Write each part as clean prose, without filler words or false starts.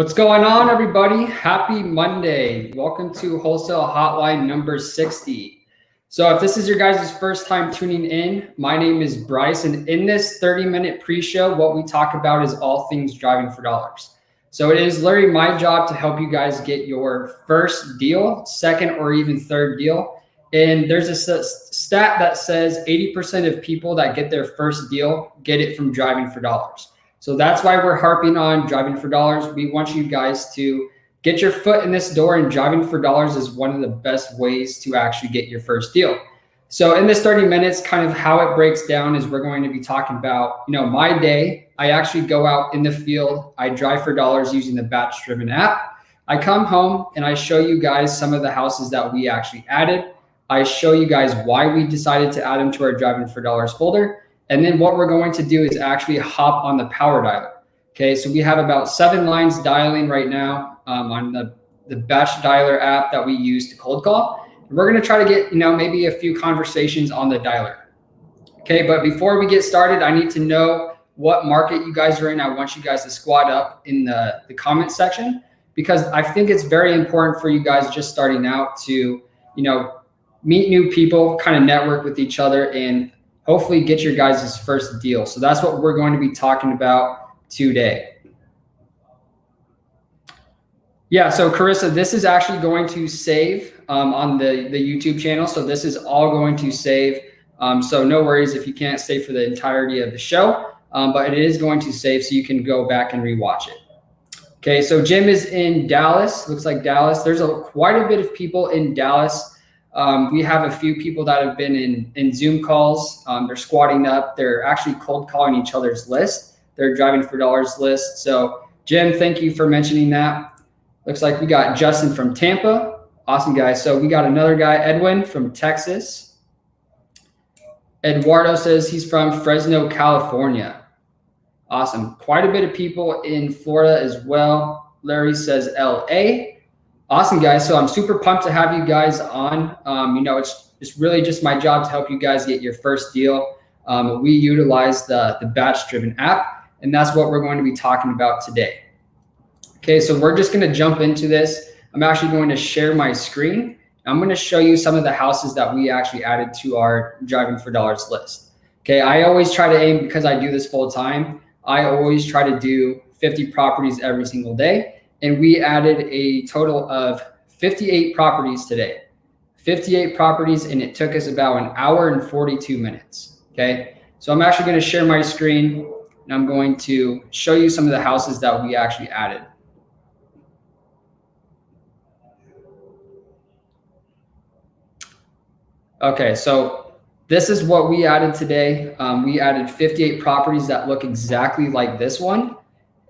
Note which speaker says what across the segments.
Speaker 1: What's going on, everybody? Happy Monday. Welcome to Wholesale Hotline number 60. So if this is your guys' first time tuning in, my name is Bryce, and in this 30-minute pre-show, what we talk about is all things driving for dollars. So it is literally my job to help you guys get your first deal, second, or even third deal. And there's a stat that says 80% of people that get their first deal get it from driving for dollars. So that's why we're harping on driving for dollars. We want you guys to get your foot in this door, and driving for dollars is one of the best ways to actually get your first deal. So in this 30 minutes, kind of how it breaks down is we're going to be talking about, my day. I actually go out in the field. I drive for dollars using the BatchDriven app. I come home and I show you guys some of the houses that we actually added. I show you guys why we decided to add them to our driving for dollars folder. And then what we're going to do is actually hop on the power dialer. Okay, so we have about 7 lines dialing right now on the batch dialer app that we use to cold call. And we're going to try to get, maybe a few conversations on the dialer. Okay, but before we get started, I need to know what market you guys are in. I want you guys to squad up in the comment section, because I think it's very important for you guys just starting out to, meet new people, kind of network with each other, and hopefully get your guys' first deal. So that's what we're going to be talking about today. Yeah, so Carissa, this is actually going to save on the YouTube channel. So this is all going to save. So no worries if you can't stay for the entirety of the show, but it is going to save so you can go back and rewatch it. Okay, so Jim is in Dallas. Looks like Dallas. There's quite a bit of people in Dallas. We have a few people that have been in Zoom calls. They're squatting up. They're actually cold calling each other's list. They're driving for dollars list. So Jim, thank you for mentioning that. Looks like we got Justin from Tampa. Awesome, guys. So we got another guy, Edwin from Texas. Eduardo says he's from Fresno, California. Awesome. Quite a bit of people in Florida as well. Larry says LA. Awesome, guys. So I'm super pumped to have you guys on. It's really just my job to help you guys get your first deal. We utilize the BatchDriven app, and that's what we're going to be talking about today. Okay, so we're just going to jump into this. I'm actually going to share my screen. I'm going to show you some of the houses that we actually added to our driving for dollars list. Okay, I always try to aim, because I do this full time, I always try to do 50 properties every single day. And we added a total of 58 properties today. 58 properties, and it took us about 1 hour and 42 minutes. Okay, so I'm actually going to share my screen, and I'm going to show you some of the houses that we actually added. Okay, so this is what we added today. We added 58 properties that look exactly like this one.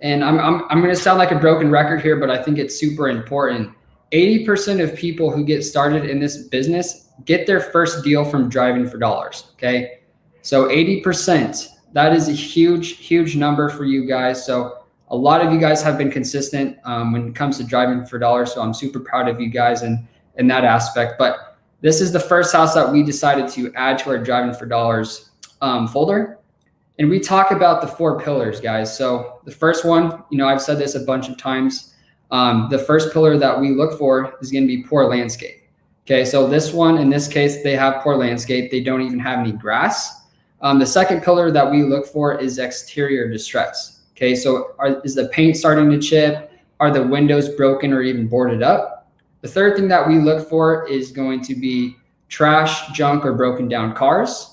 Speaker 1: And I'm going to sound like a broken record here, but I think it's super important. 80% of people who get started in this business get their first deal from driving for dollars. Okay, so 80%, that is a huge, huge number for you guys. So a lot of you guys have been consistent when it comes to driving for dollars. So I'm super proud of you guys in that aspect. But this is the first house that we decided to add to our driving for dollars folder. And we talk about the 4 pillars, guys. So the first one, I've said this a bunch of times. The first pillar that we look for is going to be poor landscape. Okay, so this one, in this case, they have poor landscape. They don't even have any grass. The second pillar that we look for is exterior distress. Okay, so is the paint starting to chip? Are the windows broken or even boarded up? The third thing that we look for is going to be trash, junk, or broken down cars.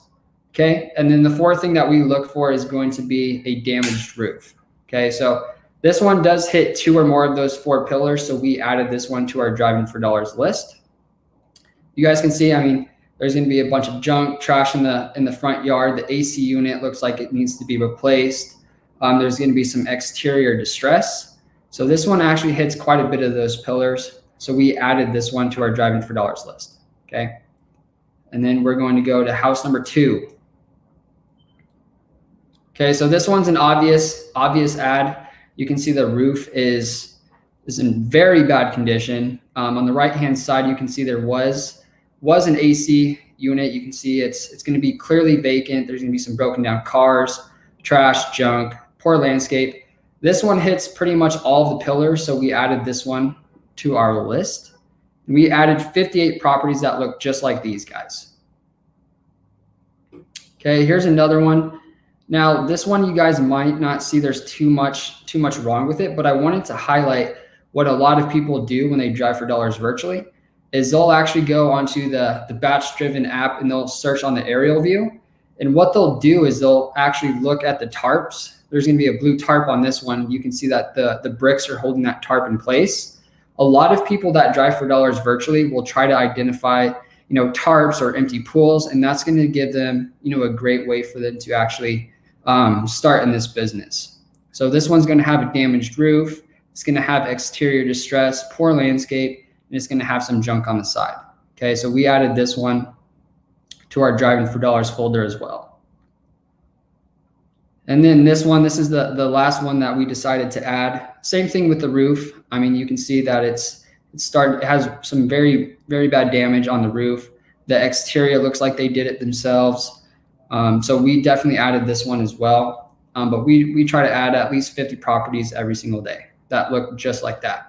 Speaker 1: Okay, and then the fourth thing that we look for is going to be a damaged roof. Okay, so this one does hit 2 or more of those 4 pillars, so we added this one to our driving for dollars list. You guys can see, there's going to be a bunch of junk, trash in the front yard. The AC unit looks like it needs to be replaced. There's going to be some exterior distress. So this one actually hits quite a bit of those pillars, so we added this one to our driving for dollars list. Okay, and then we're going to go to house number 2. Okay, so this one's an obvious ad. You can see the roof is in very bad condition. On the right-hand side, you can see there was an AC unit. You can see it's going to be clearly vacant. There's going to be some broken down cars, trash, junk, poor landscape. This one hits pretty much all of the pillars, so we added this one to our list. We added 58 properties that look just like these guys. Okay, here's another one. Now, this one you guys might not see there's too much wrong with it, but I wanted to highlight what a lot of people do when they drive for dollars virtually is they'll actually go onto the BatchDriven app and they'll search on the aerial view. And what they'll do is they'll actually look at the tarps. There's going to be a blue tarp on this one. You can see that the bricks are holding that tarp in place. A lot of people that drive for dollars virtually will try to identify, tarps or empty pools, and that's going to give them, a great way for them to actually start in this business. So this one's going to have a damaged roof. It's going to have exterior distress, poor landscape, and it's going to have some junk on the side. Okay, so we added this one to our driving for dollars folder as well. And then this one, this is the last one that we decided to add. Same thing with the roof. I mean, you can see that it has some very, very bad damage on the roof. The exterior looks like they did it themselves. So we definitely added this one as well. But we try to add at least 50 properties every single day that look just like that.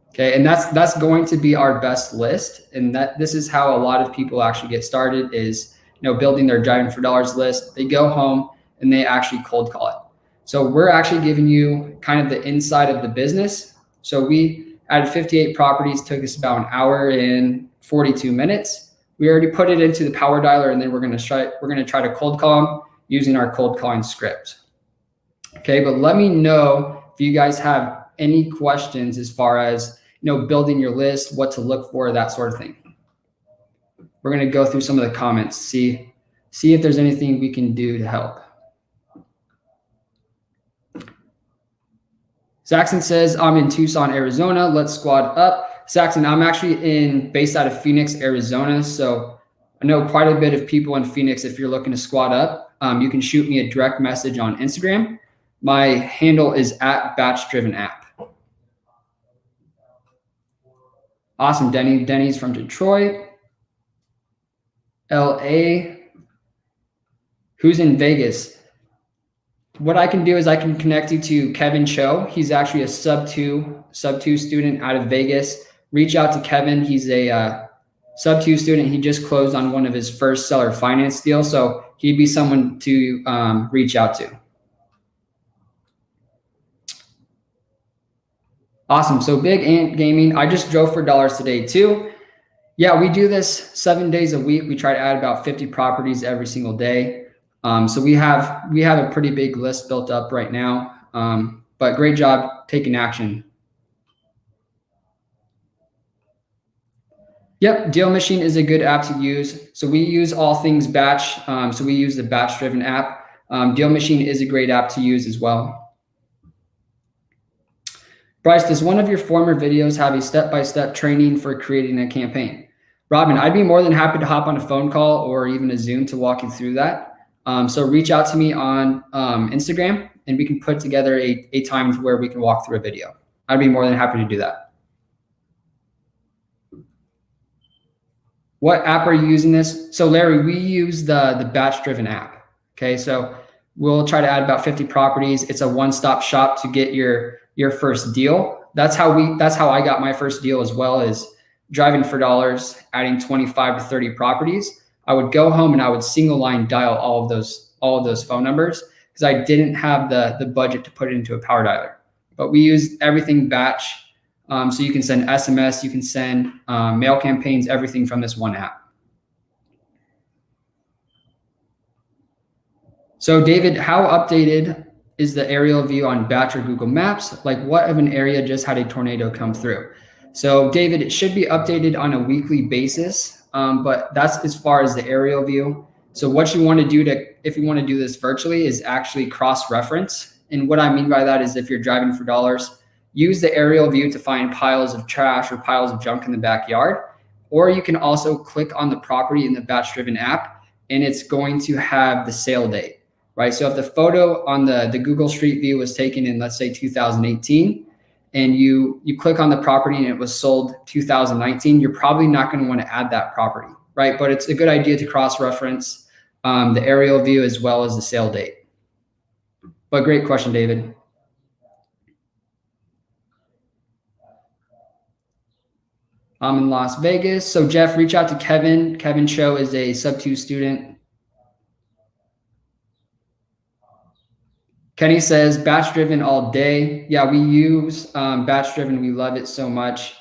Speaker 1: Okay, and that's going to be our best list. And this is how a lot of people actually get started is, building their driving for dollars list. They go home and they actually cold call it. So we're actually giving you kind of the inside of the business. So we added 58 properties, took us about an hour and 42 minutes. We already put it into the power dialer, and then we're going to try to cold call them using our cold calling script. Okay, but let me know if you guys have any questions as far as building your list, what to look for, that sort of thing. We're going to go through some of the comments, see if there's anything we can do to help. Saxon says, I'm in Tucson, Arizona. Let's squad up. Saxon, I'm actually based out of Phoenix, Arizona. So I know quite a bit of people in Phoenix. If you're looking to squad up, you can shoot me a direct message on Instagram. My handle is @BatchDrivenApp. Awesome, Denny. Denny's from Detroit. LA. Who's in Vegas? What I can do is I can connect you to Kevin Cho. He's actually a sub two student out of Vegas. Reach out to Kevin. He's a sub 2 student. He just closed on one of his first seller finance deals. So he'd be someone to reach out to. Awesome. So Big Ant Gaming, I just drove for dollars today too. Yeah, we do this 7 days a week. We try to add about 50 properties every single day. So we have a pretty big list built up right now. But great job taking action. Yep, Deal Machine is a good app to use. So we use all things batch. So we use the BatchDriven app. Deal Machine is a great app to use as well. Bryce, does one of your former videos have a step-by-step training for creating a campaign? Robin, I'd be more than happy to hop on a phone call or even a Zoom to walk you through that. So reach out to me on Instagram and we can put together a time where we can walk through a video. I'd be more than happy to do that. What app are you using this? So Larry, we use the BatchDriven app. Okay, so we'll try to add about 50 properties. It's a one-stop shop to get your first deal. That's how I got my first deal as well, is driving for dollars, adding 25 to 30 properties. I would go home and I would single line dial all of those phone numbers because I didn't have the budget to put it into a power dialer. But we use everything batch. So you can send SMS, you can send mail campaigns, everything from this one app. So David, how updated is the aerial view on Batch or Google Maps? Like, what if an area just had a tornado come through? So David, it should be updated on a weekly basis, but that's as far as the aerial view. So what you want to do if you want to do this virtually is actually cross-reference. And what I mean by that is if you're driving for dollars, use the aerial view to find piles of trash or piles of junk in the backyard. Or you can also click on the property in the BatchDriven app and it's going to have the sale date, right? So if the photo on the Google Street View was taken in, let's say 2018, and you click on the property and it was sold 2019, you're probably not going to want to add that property, right? But it's a good idea to cross-reference the aerial view as well as the sale date. But great question, David. I'm in Las Vegas. So Jeff, reach out to Kevin. Kevin Cho is a sub-2 student. Kenny says batch driven all day. Yeah, we use batch driven. We love it so much.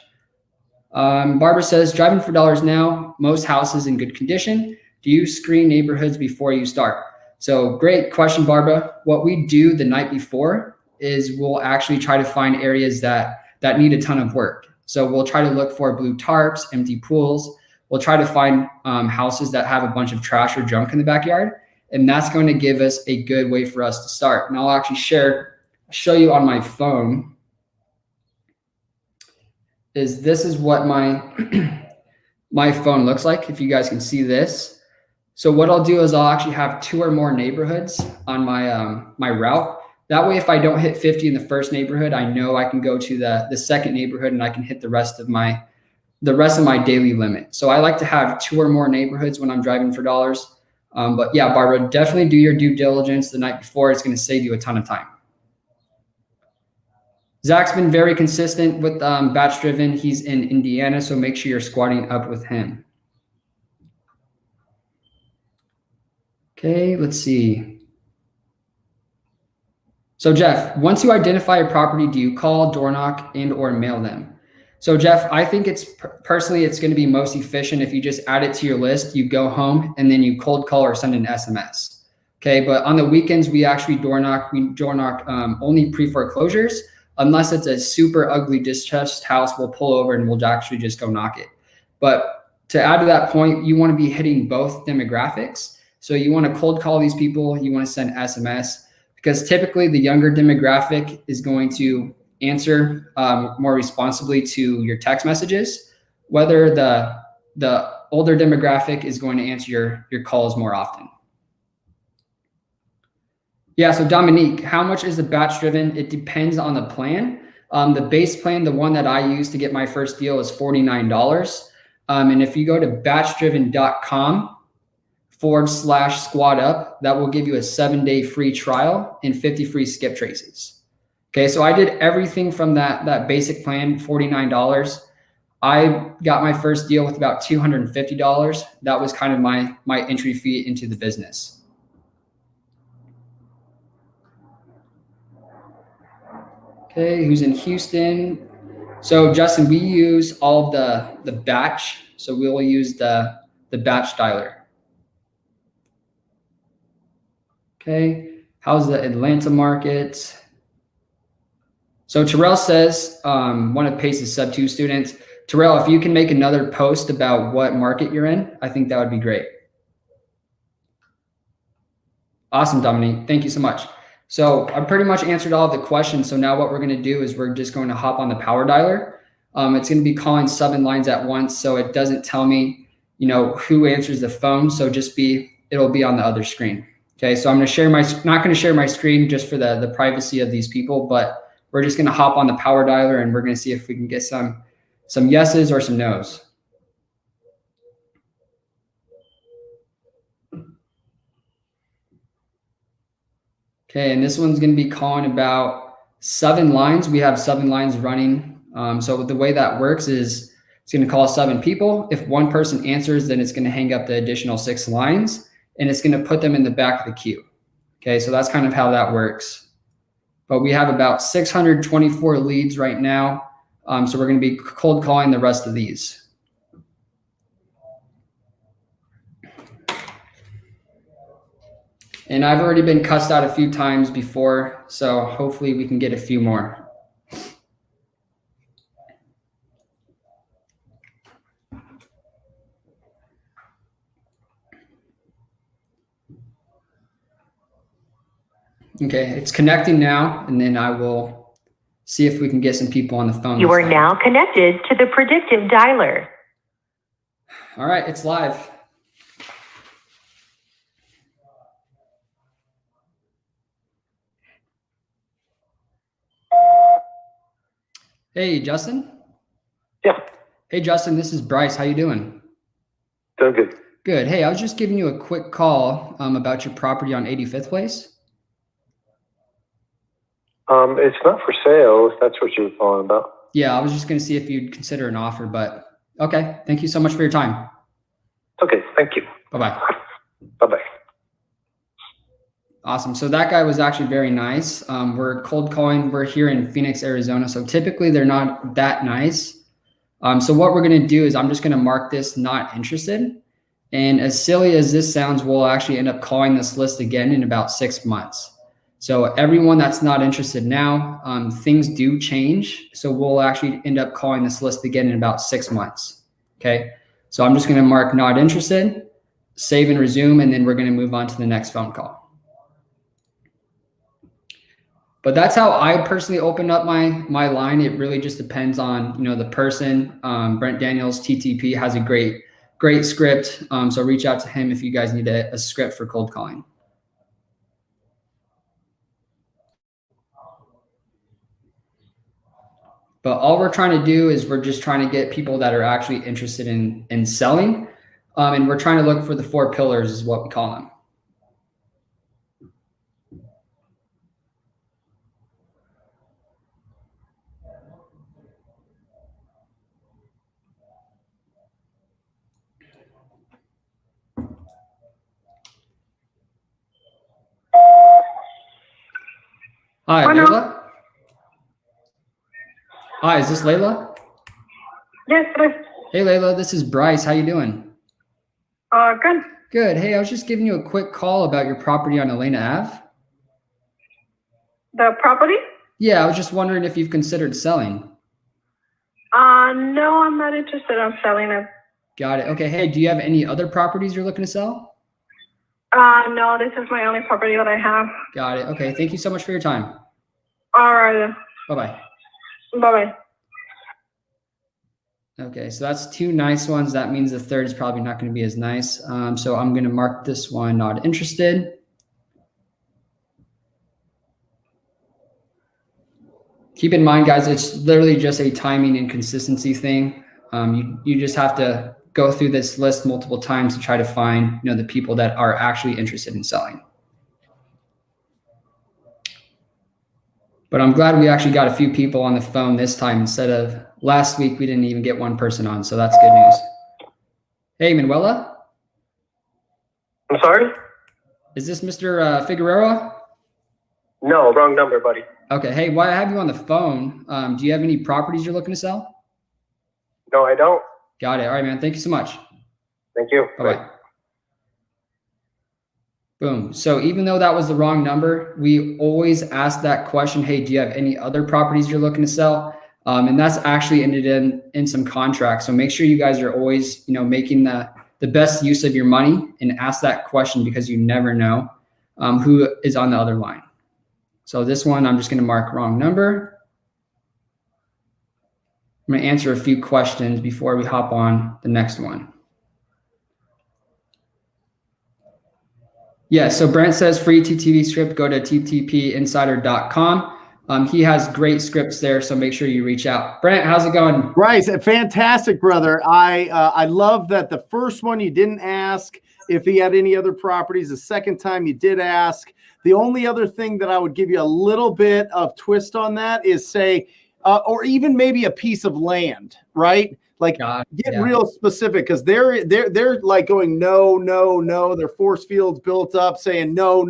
Speaker 1: Barbara says driving for dollars now. Most houses in good condition. Do you screen neighborhoods before you start? So great question, Barbara. What we do the night before is we'll actually try to find areas that need a ton of work. So we'll try to look for blue tarps, empty pools. We'll try to find houses that have a bunch of trash or junk in the backyard. And that's going to give us a good way for us to start. And I'll actually show you on my phone. This is what my my phone looks like, if you guys can see this. So what I'll do is I'll actually have 2 or more neighborhoods on my my route. That way, if I don't hit 50 in the first neighborhood, I know I can go to the second neighborhood and I can hit the rest of my daily limit. So I like to have 2 or more neighborhoods when I'm driving for dollars. But yeah, Barbara, definitely do your due diligence the night before. It's going to save you a ton of time. Zach's been very consistent with batch driven. He's in Indiana, so make sure you're squatting up with him. Okay, let's see. So Jeff, once you identify a property, do you call, door knock, and or mail them? So Jeff, I think personally, it's going to be most efficient if you just add it to your list, you go home, and then you cold call or send an SMS. Okay, but on the weekends, we actually door knock. We door knock only pre-foreclosures. Unless it's a super ugly distressed house, we'll pull over and we'll actually just go knock it. But to add to that point, you want to be hitting both demographics. So you want to cold call these people, you want to send SMS, because typically the younger demographic is going to answer more responsibly to your text messages, whether the older demographic is going to answer your calls more often. Yeah, so Dominique, how much is the batch driven? It depends on the plan. The base plan, the one that I use to get my first deal, is $49. And if you go to batchdriven.com/squad up, that will give you a 7-day free trial and 50 free skip traces. Okay, so I did everything from that basic plan, $49. I got my first deal with about $250. That was kind of my entry fee into the business. Okay, who's in Houston? So Justin, we use all of the batch. So we will use the batch dialer. Okay, how's the Atlanta market? So Terrell says, one of Pace's sub-2 students. Terrell, if you can make another post about what market you're in, I think that would be great. Awesome, Dominique. Thank you so much. So I pretty much answered all of the questions. So now what we're going to do is we're just going to hop on the power dialer. It's going to be calling 7 lines at once. So it doesn't tell me, who answers the phone. So it'll be on the other screen. Okay. So I'm going to not going to share my screen just for the privacy of these people, but we're just going to hop on the power dialer and we're going to see if we can get some yeses or some nos. Okay, and this one's going to be calling about 7 lines. We have 7 lines running. So the way that works is it's going to call 7 people. If one person answers, then it's going to hang up the additional 6 lines, and it's going to put them in the back of the queue. Okay, so that's kind of how that works. But we have about 624 leads right now. So we're going to be cold calling the rest of these. And I've already been cussed out a few times before, so hopefully we can get a few more. Okay, it's connecting now, and then I will see if we can get some people on the phone.
Speaker 2: You are now connected to the predictive dialer.
Speaker 1: All right, it's live. Hey, Justin.
Speaker 3: Yeah.
Speaker 1: Hey, Justin, this is Bryce. How you doing?
Speaker 3: Doing good.
Speaker 1: Good. Hey, I was just giving you a quick call about your property on 85th Place.
Speaker 3: It's not for sale, if that's what you were calling about.
Speaker 1: Yeah, I was just going to see if you'd consider an offer, but Okay. Thank you so much for your time.
Speaker 3: Okay, thank you.
Speaker 1: Bye-bye.
Speaker 3: Bye-bye.
Speaker 1: Awesome. So that guy was actually very nice. We're cold calling. We're here in Phoenix, Arizona. So typically they're not that nice. So what we're going to do is I'm just going to mark this not interested. And as silly as this sounds, we'll actually end up calling this list again in about 6 months. So everyone that's not interested now, things do change. So we'll actually end up calling this list again in about 6 months. Okay. So I'm just going to mark not interested, save and resume, and then we're going to move on to the next phone call. But that's how I personally open up my line. It really just depends on, the person. Brent Daniels, TTP, has a great script. So reach out to him if you guys need a script for cold calling. But all we're trying to do is we're just trying to get people that are actually interested in selling. And we're trying to look for the 4 pillars is what we call them. Hi,
Speaker 4: Hello.
Speaker 1: Layla. Hi, is this Layla?
Speaker 4: Yes, Bryce.
Speaker 1: Hey, Layla, this is Bryce. How you doing?
Speaker 4: Good.
Speaker 1: Good. Hey, I was just giving you a quick call about your property on Elena Ave.
Speaker 4: The property?
Speaker 1: Yeah, I was just wondering if you've considered selling.
Speaker 4: No, I'm not interested in selling it.
Speaker 1: Got it. Okay. Hey, do you have any other properties you're looking to sell?
Speaker 4: No, this is my only property that I have.
Speaker 1: Got it. Okay. Thank you so much for your time.
Speaker 4: All right.
Speaker 1: Bye-bye.
Speaker 4: Bye-bye.
Speaker 1: Okay, so that's 2 nice ones. That means the third is probably not going to be as nice. So I'm going to mark this one not interested. Keep in mind, guys, it's literally just a timing and consistency thing. You just have to go through this list multiple times to try to find, the people that are actually interested in selling. But I'm glad we actually got a few people on the phone this time instead of last week. We didn't even get one person on, so that's good news. Hey, Manuela?
Speaker 3: I'm sorry?
Speaker 1: Is this Mr. Figueroa?
Speaker 3: No, wrong number, buddy.
Speaker 1: Okay. Hey, while I have you on the phone, do you have any properties you're looking to sell?
Speaker 3: No, I don't.
Speaker 1: Got it. All right, man. Thank you so much.
Speaker 3: Thank you.
Speaker 1: Bye-bye. Boom. So even though that was the wrong number, we always ask that question, hey, do you have any other properties you're looking to sell? And that's actually ended in some contracts. So make sure you guys are always, making the best use of your money and ask that question because you never know who is on the other line. So this one, I'm just going to mark wrong number. I'm going to answer a few questions before we hop on the next one. Yeah, so Brent says free TTV script, go to ttpinsider.com. He has great scripts there, so make sure you reach out. Brent, how's it going?
Speaker 5: Bryce, fantastic, brother. I love that the first one you didn't ask if he had any other properties. The second time you did ask. The only other thing that I would give you a little bit of twist on that is say, or even maybe a piece of land, right? Like get real specific because they're like going no. Their force fields built up saying no.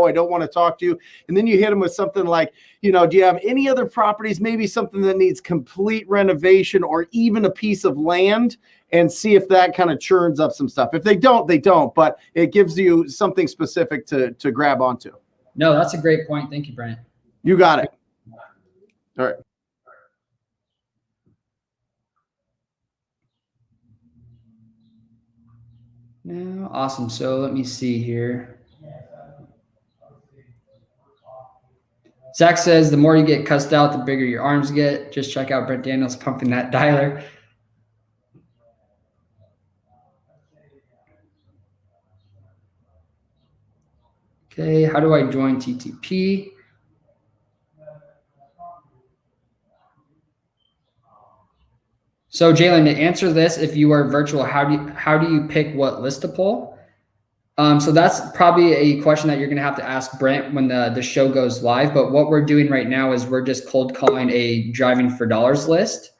Speaker 5: I don't want to talk to you. And then you hit them with something like, do you have any other properties? Maybe something that needs complete renovation or even a piece of land, and see if that kind of churns up some stuff. If they don't, they don't. But it gives you something specific to grab onto.
Speaker 1: No, that's a great point. Thank you, Brent.
Speaker 5: You got it. All right.
Speaker 1: No, awesome. So let me see here. Zach says the more you get cussed out, the bigger your arms get. Just check out Brent Daniels pumping that dialer. Okay, how do I join TTP? So Jalen, to answer this, if you are virtual, how do you pick what list to pull? So that's probably a question that you're going to have to ask Brent when the show goes live. But what we're doing right now is we're just cold calling a driving for dollars list.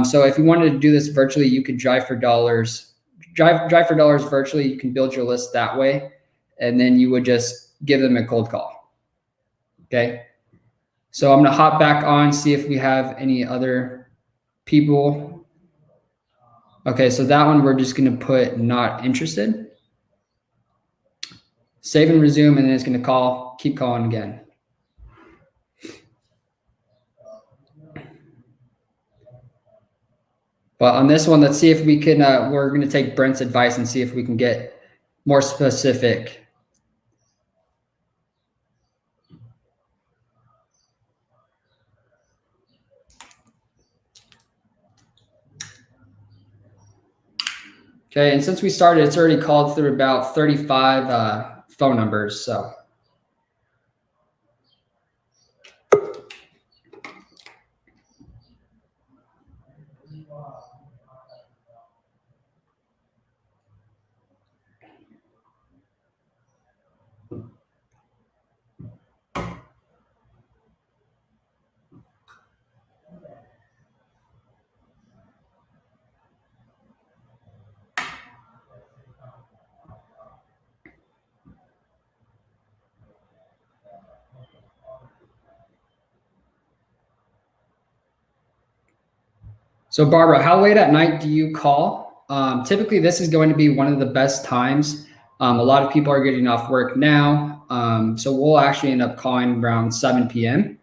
Speaker 1: So if you wanted to do this virtually, you could drive for dollars virtually. You can build your list that way, and then you would just give them a cold call. Okay. So I'm going to hop back on, see if we have any other people. Okay. So that one, we're just going to put not interested. Save and resume, and then it's going to keep calling again. But on this one, let's see if we can, we're going to take Brent's advice and see if we can get more specific. Okay, and since we started, it's already called through about 35 phone numbers. So. So Barbara, how late at night do you call? Typically, this is going to be one of the best times. A lot of people are getting off work now. So we'll actually end up calling around 7 p.m.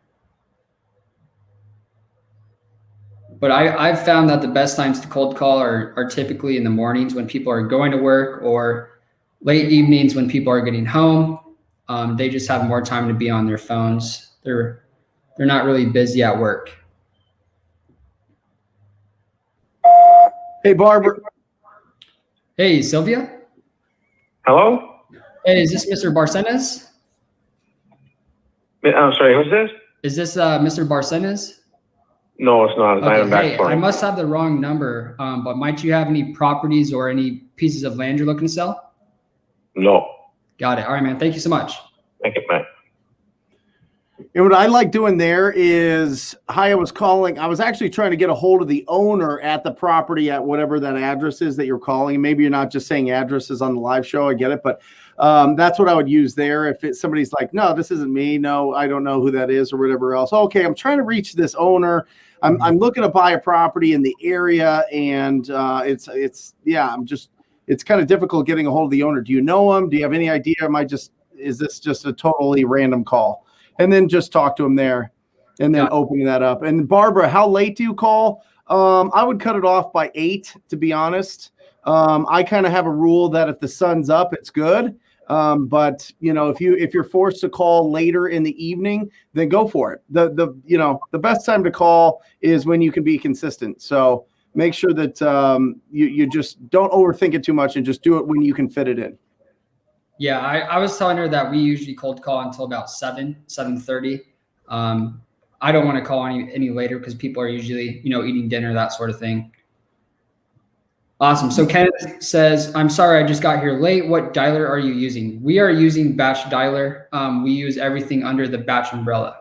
Speaker 1: But I've found that the best times to cold call are typically in the mornings when people are going to work, or late evenings when people are getting home. They just have more time to be on their phones. They're not really busy at work.
Speaker 5: Hey, Barbara.
Speaker 1: Hey, Sylvia.
Speaker 3: Hello?
Speaker 1: Hey, is this Mr. Barcenas?
Speaker 3: I'm sorry, who's this?
Speaker 1: Is this Mr. Barcenas?
Speaker 3: No, it's not. It's
Speaker 1: Okay,
Speaker 3: Diamondback
Speaker 1: hey, I
Speaker 3: Farm.
Speaker 1: must have the wrong number, but might you have any properties or any pieces of land you're looking to sell?
Speaker 3: No.
Speaker 1: Got it. All right, man. Thank you so much.
Speaker 3: Thank you, man.
Speaker 5: And what I like doing there is, I was actually trying to get a hold of the owner at the property at whatever that address is that you're calling. Maybe you're not just saying addresses on the live show. I get it. But that's what I would use there. If somebody's like, no, this isn't me. No, I don't know who that is or whatever else. Okay, I'm trying to reach this owner. I'm looking to buy a property in the area, and it's kind of difficult getting a hold of the owner. Do you know him? Do you have any idea? Is this just a totally random call? And then just talk to him there, and then opening that up. And Barbara, how late do you call? I would cut it off by 8, to be honest. I kind of have a rule that if the sun's up, it's good. But if you're forced to call later in the evening, then go for it. The best time to call is when you can be consistent. So make sure that you just don't overthink it too much, and just do it when you can fit it in.
Speaker 1: Yeah, I was telling her that we usually cold call until about 7:30. I don't want to call any later because people are usually, eating dinner, that sort of thing. Awesome. So Kenneth says, I'm sorry, I just got here late. What dialer are you using? We are using Batch Dialer. We use everything under the Batch umbrella.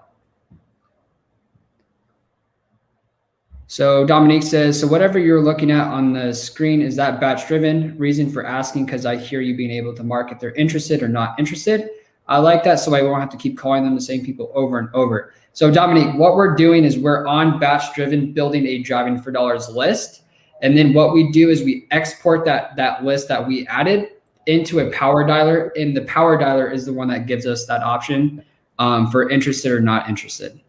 Speaker 1: So Dominique says, so whatever you're looking at on the screen, is that batch driven? Reason for asking, because I hear you being able to mark if they're interested or not interested. I like that, so I won't have to keep calling them the same people over and over. So Dominique, what we're doing is we're on batch driven building a driving for dollars list. And then what we do is we export that list that we added into a power dialer. And the power dialer is the one that gives us that option for interested or not interested.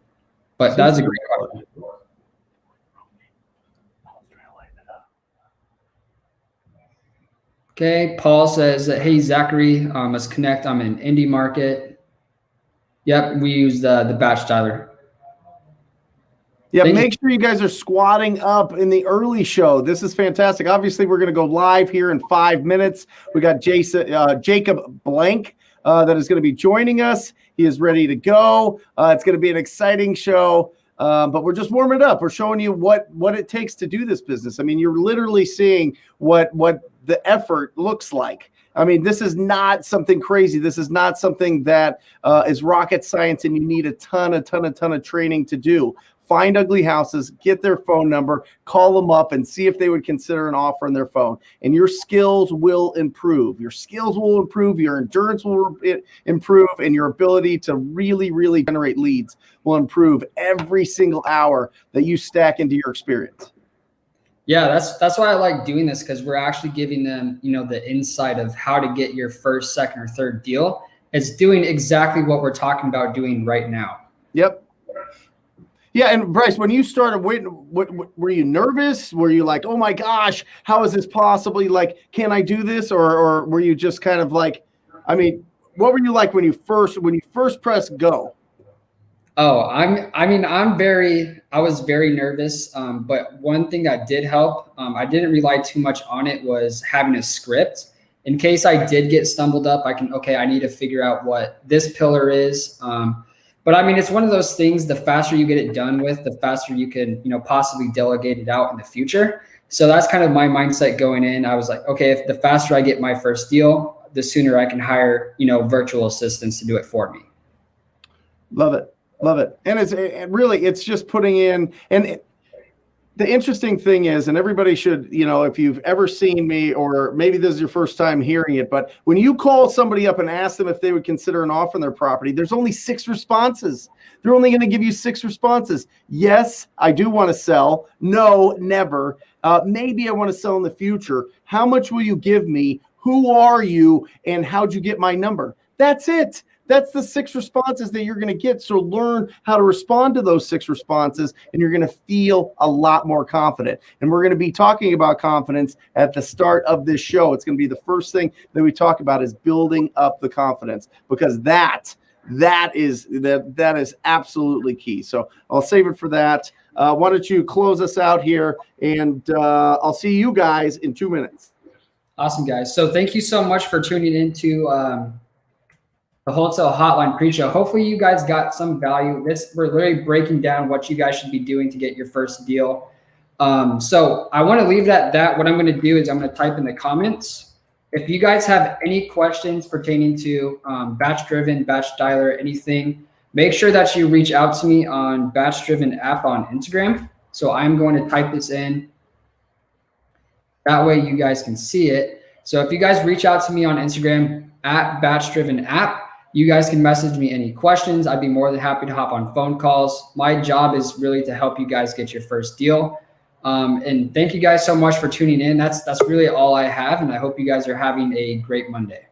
Speaker 1: But that's a great question. Okay, Paul says that, hey, Zachary, let's connect. I'm in Indy market. Yep, we use the batch dialer.
Speaker 5: Yeah, make sure you guys are squatting up in the early show. This is fantastic. Obviously, we're going to go live here in 5 minutes. We got Jacob Blank that is going to be joining us. He is ready to go. It's going to be an exciting show. But we're just warming it up. We're showing you what it takes to do this business. I mean, you're literally seeing what the effort looks like. I mean, this is not something crazy. This is not something that is rocket science and you need a ton of training to do. find ugly houses, get their phone number, call them up, and see if they would consider an offer on their phone. And your skills will improve. Your skills will improve. Your endurance will improve, and your ability to really, really generate leads will improve every single hour that you stack into your experience.
Speaker 1: Yeah, that's why I like doing this, because we're actually giving them, the insight of how to get your first, second, or third deal. It's doing exactly what we're talking about doing right now.
Speaker 5: Yep. Yeah, and Bryce, when you started, were you nervous? Were you like, oh my gosh, how is this possible? Like, can I do this? Or were you just kind of like, I mean, what were you like when you first pressed go?
Speaker 1: Oh, I was very nervous. But one thing that did help, I didn't rely too much on it, was having a script. In case I did get stumbled up, I need to figure out what this pillar is. But I mean, it's one of those things, the faster you get it done with, the faster you can, possibly delegate it out in the future. So that's kind of my mindset going in. I was like, okay, if the faster I get my first deal, the sooner I can hire, virtual assistants to do it for me.
Speaker 5: Love it. Love it. And it's just putting in, and the interesting thing is, and everybody should, if you've ever seen me, or maybe this is your first time hearing it, but when you call somebody up and ask them if they would consider an offer on their property, there's only 6 responses. They're only going to give you 6 responses. Yes, I do want to sell. No, never. Maybe I want to sell in the future. How much will you give me? Who are you? And how'd you get my number? That's it. That's the 6 responses that you're going to get. So learn how to respond to those 6 responses, and you're going to feel a lot more confident. And we're going to be talking about confidence at the start of this show. It's going to be the first thing that we talk about, is building up the confidence, because that is absolutely key. So I'll save it for that. Why don't you close us out here, and I'll see you guys in 2 minutes.
Speaker 1: Awesome, guys. So thank you so much for tuning into the Wholesale Hotline pre-show. Hopefully you guys got some value. We're literally breaking down what you guys should be doing to get your first deal. So I want to leave it at that. What I'm going to do is I'm going to type in the comments. If you guys have any questions pertaining to BatchDriven, Batch Dialer, anything, make sure that you reach out to me on BatchDriven app on Instagram. So I'm going to type this in. That way you guys can see it. So if you guys reach out to me on Instagram at BatchDriven app, you guys can message me any questions. I'd be more than happy to hop on phone calls. My job is really to help you guys get your first deal. And thank you guys so much for tuning in. That's really all I have. And I hope you guys are having a great Monday.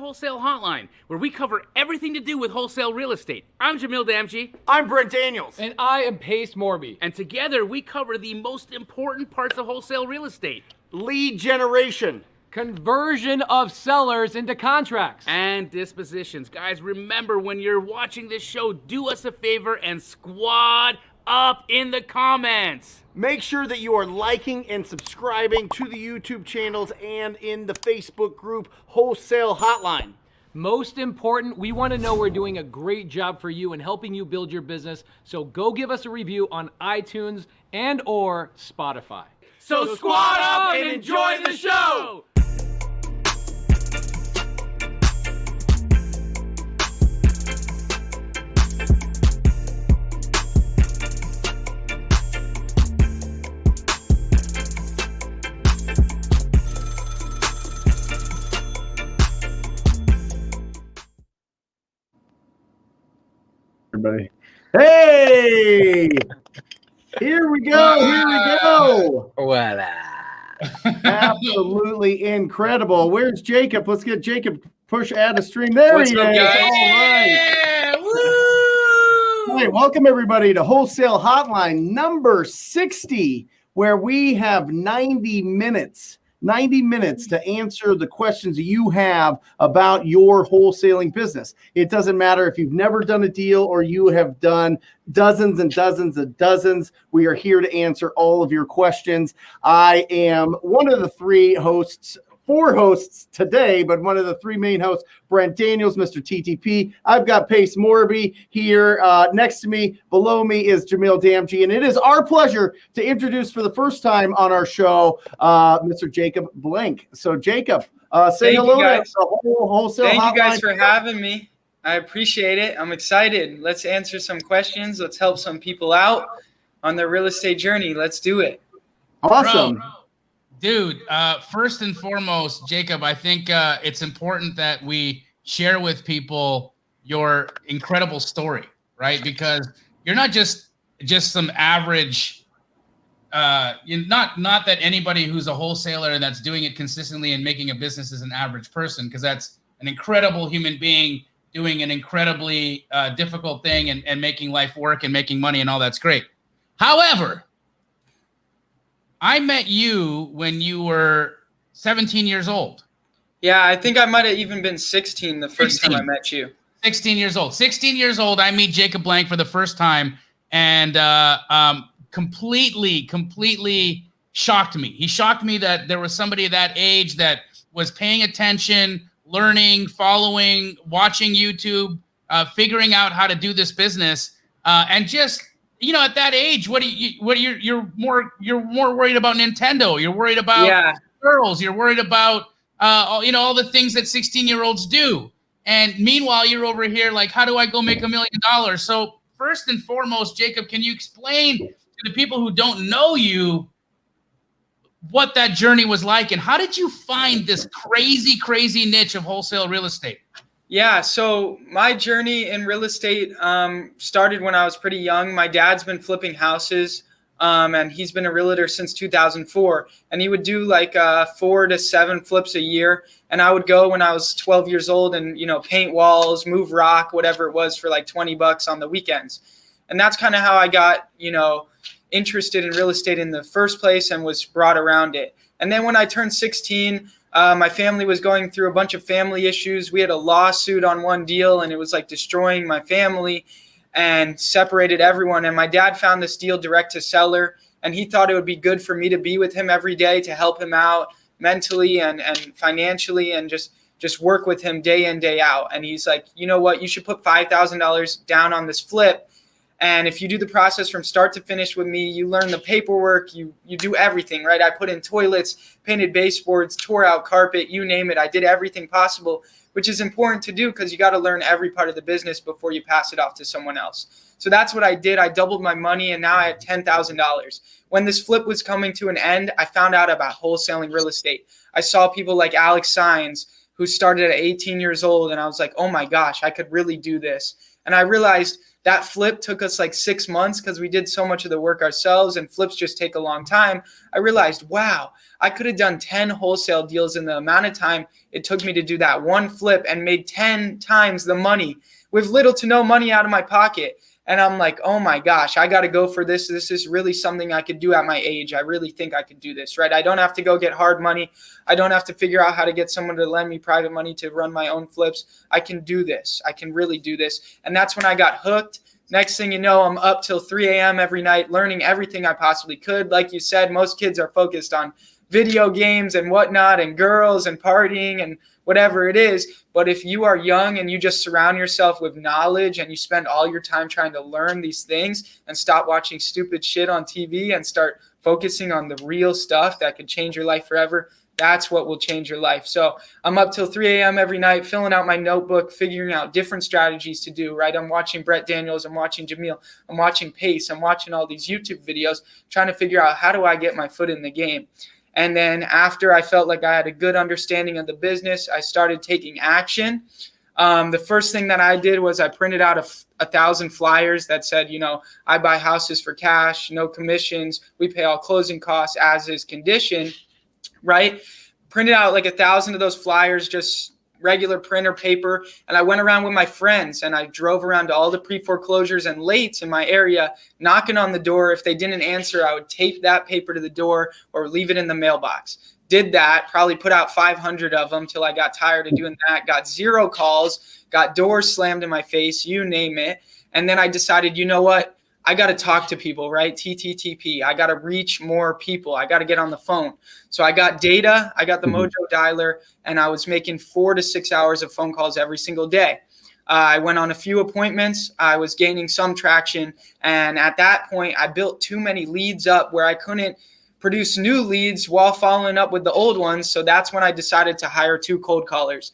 Speaker 6: Wholesale Hotline, where we cover everything to do with wholesale real estate. I'm Jamil Damji.
Speaker 7: I'm Brent Daniels.
Speaker 8: And I am Pace Morby.
Speaker 6: And together we cover the most important parts of wholesale real estate.
Speaker 7: Lead generation.
Speaker 8: Conversion of sellers into contracts.
Speaker 6: And dispositions. Guys, remember, when you're watching this show, do us a favor and squad up in the comments.
Speaker 7: Make sure that you are liking and subscribing to the YouTube channels and in the Facebook group Wholesale Hotline.
Speaker 8: Most important, we want to know we're doing a great job for you and helping you build your business. So go give us a review on iTunes and or Spotify.
Speaker 6: So squad up and enjoy the show!
Speaker 5: Everybody. Hey! Here we go.
Speaker 9: Voila.
Speaker 5: Absolutely incredible. Where's Jacob? Let's get Jacob push add a stream. There he is. All right. Woo! Hey, welcome everybody to Wholesale Hotline number 60, where we have 90 minutes to answer the questions you have about your wholesaling business. It doesn't matter if you've never done a deal or you have done dozens and dozens and dozens. We are here to answer all of your questions. I am one of the four hosts today, but one of the three main hosts, Brent Daniels, Mr. TTP. I've got Pace Morby here. Next to me, below me is Jamil Damji, and it is our pleasure to introduce for the first time on our show, Mr. Jacob Blank. So Jacob, say hello to the whole Wholesale Hotline.
Speaker 9: Thank you guys for having me. I appreciate it. I'm excited. Let's answer some questions. Let's help some people out on their real estate journey. Let's do it.
Speaker 5: Awesome.
Speaker 6: Dude, first and foremost, Jacob, I think it's important that we share with people your incredible story, right? Because you're not just some average, not that anybody who's a wholesaler and that's doing it consistently and making a business is an average person, because that's an incredible human being doing an incredibly difficult thing and making life work and making money, and all that's great. However, I met you when you were 17 years old.
Speaker 9: Yeah, I think I might have even been 16 the first time I met you.
Speaker 6: 16 years old. 16 years old, I meet Jacob Blank for the first time, and completely shocked me. He shocked me that there was somebody that age that was paying attention, learning, following, watching YouTube, figuring out how to do this business, and just, you know, at that age, you're more worried about Nintendo. You're worried about girls. You're worried about all the things that 16-year-olds do. And meanwhile, you're over here like, how do I go make $1 million? So first and foremost, Jacob, can you explain to the people who don't know you what that journey was like, and how did you find this crazy niche of wholesale real estate?
Speaker 9: Yeah, so my journey in real estate started when I was pretty young. My dad's been flipping houses, and he's been a realtor since 2004. And he would do like 4 to 7 flips a year. And I would go when I was 12 years old and, paint walls, move rock, whatever it was, for like $20 on the weekends. And that's kind of how I got, interested in real estate in the first place and was brought around it. And then when I turned 16, my family was going through a bunch of family issues. We had a lawsuit on one deal, and it was like destroying my family and separated everyone. And my dad found this deal direct to seller, and he thought it would be good for me to be with him every day to help him out mentally and financially, and just work with him day in, day out. And he's like, you know what, you should put $5,000 down on this flip. And if you do the process from start to finish with me, you learn the paperwork, you do everything, right? I put in toilets, painted baseboards, tore out carpet, you name it. I did everything possible, which is important to do because you got to learn every part of the business before you pass it off to someone else. So that's what I did. I doubled my money, and now I had $10,000. When this flip was coming to an end, I found out about wholesaling real estate. I saw people like Alex Sines, who started at 18 years old. And I was like, oh my gosh, I could really do this. And I realized that flip took us like 6 months because we did so much of the work ourselves, and flips just take a long time. I realized, wow, I could have done 10 wholesale deals in the amount of time it took me to do that one flip and made 10 times the money with little to no money out of my pocket. And I'm like, oh my gosh, I got to go for this. This is really something I could do at my age. I really think I could do this, right? I don't have to go get hard money. I don't have to figure out how to get someone to lend me private money to run my own flips. I can do this. I can really do this. And that's when I got hooked. Next thing you know, I'm up till 3 a.m. every night, learning everything I possibly could. Like you said, most kids are focused on video games and whatnot, and girls and partying and whatever it is. But if you are young and you just surround yourself with knowledge and you spend all your time trying to learn these things and stop watching stupid shit on TV and start focusing on the real stuff that could change your life forever, that's what will change your life. So I'm up till 3 a.m. every night, filling out my notebook, figuring out different strategies to do, right? I'm watching Brett Daniels. I'm watching Jamil. I'm watching Pace. I'm watching all these YouTube videos, trying to figure out how do I get my foot in the game. And then after I felt like I had a good understanding of the business, I started taking action. The first thing that I did was I printed out 1,000 flyers that said, you know, I buy houses for cash, no commissions. We pay all closing costs as is condition, right? Printed out like 1,000 of those flyers, just regular printer paper. And I went around with my friends and I drove around to all the pre-foreclosures and lates in my area, knocking on the door. If they didn't answer, I would tape that paper to the door or leave it in the mailbox. Did that, probably put out 500 of them till I got tired of doing that, got 0 calls, got doors slammed in my face, you name it. And then I decided, you know what? I got to talk to people, right? TTTP. I got to reach more people. I got to get on the phone. So I got data. I got the Mojo dialer, and I was making 4 to 6 hours of phone calls every single day. I went on a few appointments. I was gaining some traction. And at that point, I built too many leads up where I couldn't produce new leads while following up with the old ones. So that's when I decided to hire 2 cold callers.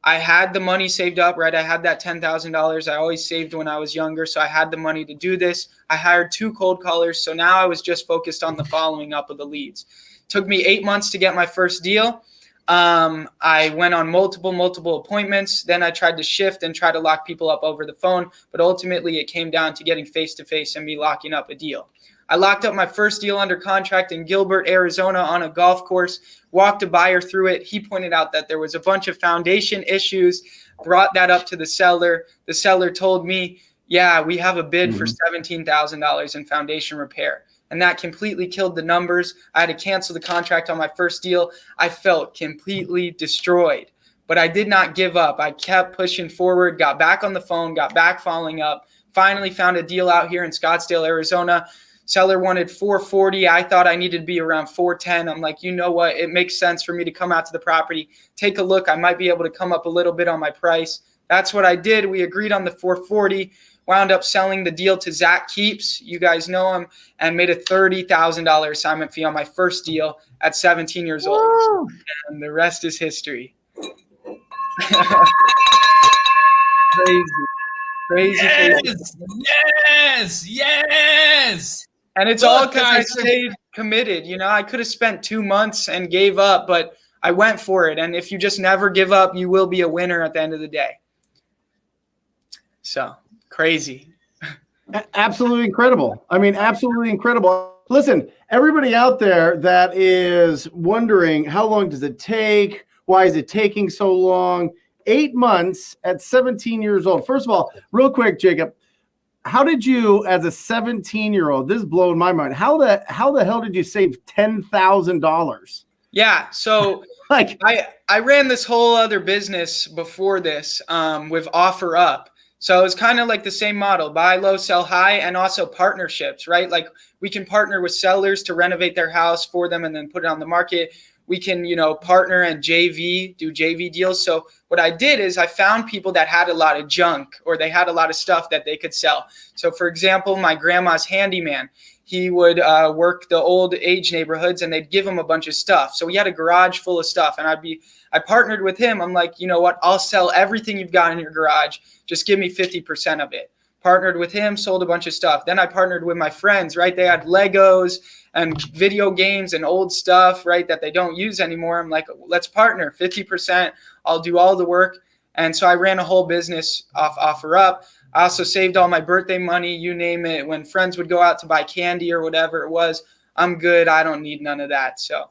Speaker 9: I had the money saved up, right? I had that $10,000 I always saved when I was younger. So I had the money to do this. I hired 2 cold callers. So now I was just focused on the following up of the leads. It took me 8 months to get my first deal. I went on multiple appointments. Then I tried to shift and try to lock people up over the phone. But ultimately it came down to getting face-to-face and me locking up a deal. I locked up my first deal under contract in Gilbert, Arizona on a golf course, walked a buyer through it. He pointed out that there was a bunch of foundation issues, brought that up to the seller. The seller told me, yeah, we have a bid for $17,000 in foundation repair. And that completely killed the numbers. I had to cancel the contract on my first deal. I felt completely destroyed, but I did not give up. I kept pushing forward, got back on the phone, got back following up, finally found a deal out here in Scottsdale, Arizona. Seller wanted 440. I thought I needed to be around 410. I'm like, you know what? It makes sense for me to come out to the property, take a look. I might be able to come up a little bit on my price. That's what I did. We agreed on the 440, wound up selling the deal to Zach Keeps. You guys know him, and made a $30,000 assignment fee on my first deal at 17 years old. Woo! And the rest is history. Crazy.
Speaker 6: Yes.
Speaker 9: And it's all because I stayed committed. You know, I could have spent 2 months and gave up, but I went for it. And if you just never give up, you will be a winner at the end of the day. So crazy.
Speaker 5: Absolutely incredible. I mean, absolutely incredible. Listen, everybody out there that is wondering, how long does it take? Why is it taking so long? 8 months at 17 years old. First of all, real quick, Jacob, how did you, as a 17-year-old, this is blowing my mind. How the hell did you save $10,000?
Speaker 9: Yeah. So like I ran this whole other business before this with OfferUp. So it's kind of like the same model, buy low, sell high, and also partnerships, right? Like we can partner with sellers to renovate their house for them and then put it on the market. We can, you know, partner and do JV deals. So what I did is I found people that had a lot of junk or they had a lot of stuff that they could sell. So for example, my grandma's handyman, he would work the old age neighborhoods and they'd give him a bunch of stuff. So he had a garage full of stuff and I partnered with him. I'm like, you know what? I'll sell everything you've got in your garage. Just give me 50% of it. Partnered with him, sold a bunch of stuff. Then I partnered with my friends, right? They had Legos and video games and old stuff, right, that they don't use anymore. I'm like, let's partner 50% I'll do all the work. And so I ran a whole business off OfferUp. I also saved all my birthday money, you name it. When friends would go out to buy candy or whatever it was, I'm good. I don't need none of that. So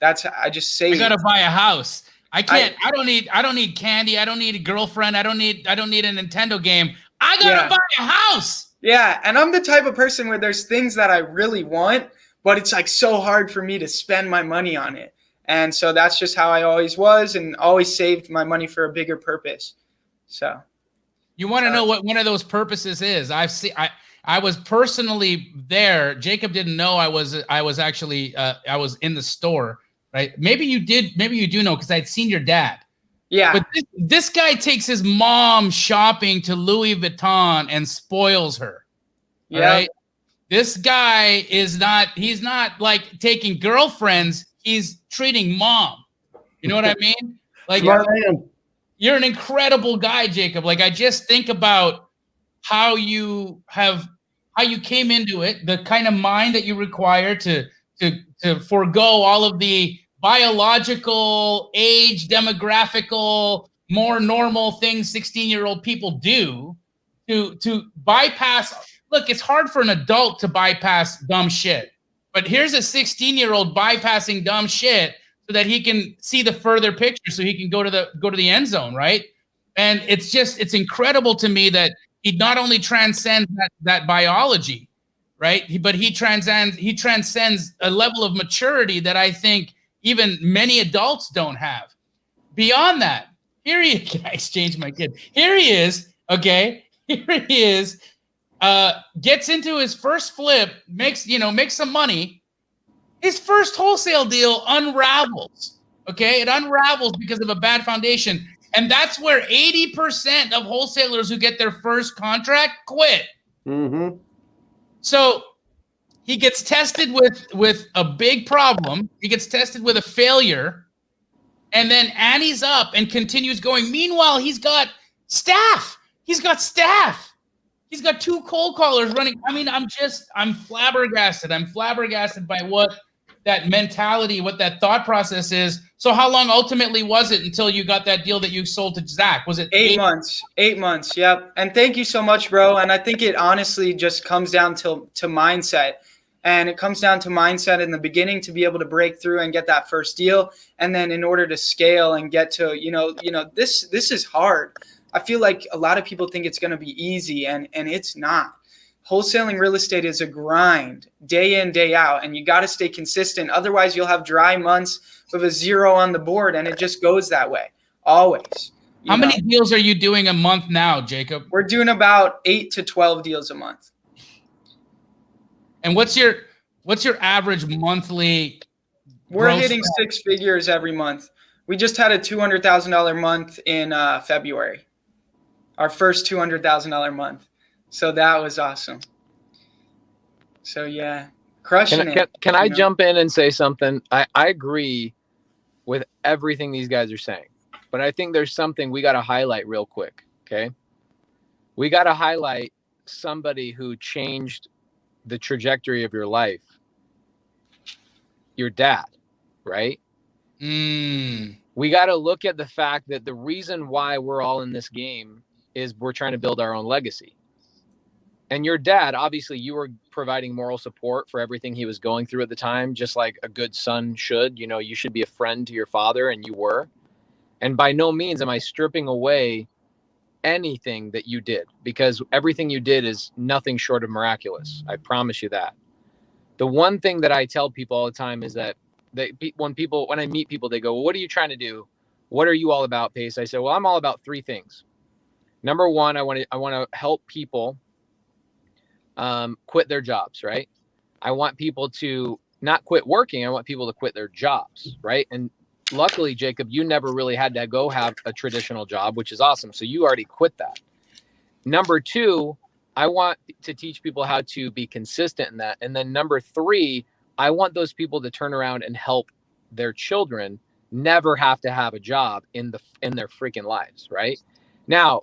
Speaker 9: I just saved.
Speaker 6: I gotta buy a house. I can't. I don't need candy. I don't need a girlfriend. I don't need a Nintendo game. I gotta buy a house.
Speaker 9: Yeah, and I'm the type of person where there's things that I really want, but it's like so hard for me to spend my money on it. And so that's just how I always was, and always saved my money for a bigger purpose. So
Speaker 6: you want to know what one of those purposes is? I was personally there. Jacob didn't know I was actually I was in the store, right? Maybe you did, maybe you do know, because I'd seen your dad.
Speaker 9: Yeah.
Speaker 6: But this guy takes his mom shopping to Louis Vuitton and spoils her.
Speaker 9: Yeah.
Speaker 6: Right? This guy he's not like taking girlfriends, he's treating mom. You know what I mean? Like,
Speaker 5: Smart man.
Speaker 6: You're an incredible guy, Jacob. Like, I just think about how you came into it, the kind of mind that you require to forego all of the biological, age, demographical, more normal things 16-year-old people do to bypass. Look, it's hard for an adult to bypass dumb shit, but here's a 16-year-old bypassing dumb shit so that he can see the further picture, so he can go to the end zone, right? And it's incredible to me that he not only transcends that biology, right? But he transcends a level of maturity that I think even many adults don't have. Beyond that, here he is. I exchanged my kid. Here he is. Okay, here he is. Gets into his first flip, makes some money. His first wholesale deal unravels. Okay, it unravels because of a bad foundation. And that's where 80% of wholesalers who get their first contract quit.
Speaker 5: Mm-hmm.
Speaker 6: So he gets tested with a big problem. He gets tested with a failure, and then annies up and continues going. Meanwhile, he's got staff. He's got 2 cold callers running. I mean, I'm flabbergasted. I'm flabbergasted by what that mentality, what that thought process is. So how long ultimately was it until you got that deal that you sold to Zach? Was it
Speaker 9: 8 months? 8 months. Yep. And thank you so much, bro. And I think it honestly just comes down to mindset. And it comes down to mindset in the beginning to be able to break through and get that first deal. And then in order to scale and get to, this is hard. I feel like a lot of people think it's going to be easy, and it's not. Wholesaling real estate is a grind day in, day out, and you got to stay consistent. Otherwise, you'll have dry months with a 0 on the board, and it just goes that way always.
Speaker 6: How many deals are you doing a month now, Jacob?
Speaker 9: We're doing about 8 to 12 deals a month.
Speaker 6: And what's your average monthly?
Speaker 9: We're hitting 6 figures every month. We just had a $200,000 month in February, our first $200,000 month. So that was awesome. So yeah, crushing it.
Speaker 10: Can I jump in and say something? I agree with everything these guys are saying, but I think there's something we got to highlight real quick. Okay. We got to highlight somebody who changed the trajectory of your life. Your dad, right? We got to look at the fact that the reason why we're all in this game is we're trying to build our own legacy. And your dad, obviously, you were providing moral support for everything he was going through at the time, just like a good son should. You should be a friend to your father, and you were. And by no means am I stripping away anything that you did, because everything you did is nothing short of miraculous. I promise you that. The one thing that I tell people all the time is that when I meet people, they go, well, what are you trying to do? What are you all about, Pace? I say, well, I'm all about 3 things. Number one, I want to help people quit their jobs, right? I want people to not quit working. I want people to quit their jobs, right? And luckily, Jacob, you never really had to go have a traditional job, which is awesome. So you already quit that. Number 2, I want to teach people how to be consistent in that. And then number 3, I want those people to turn around and help their children never have to have a job in their freaking lives, right? Now,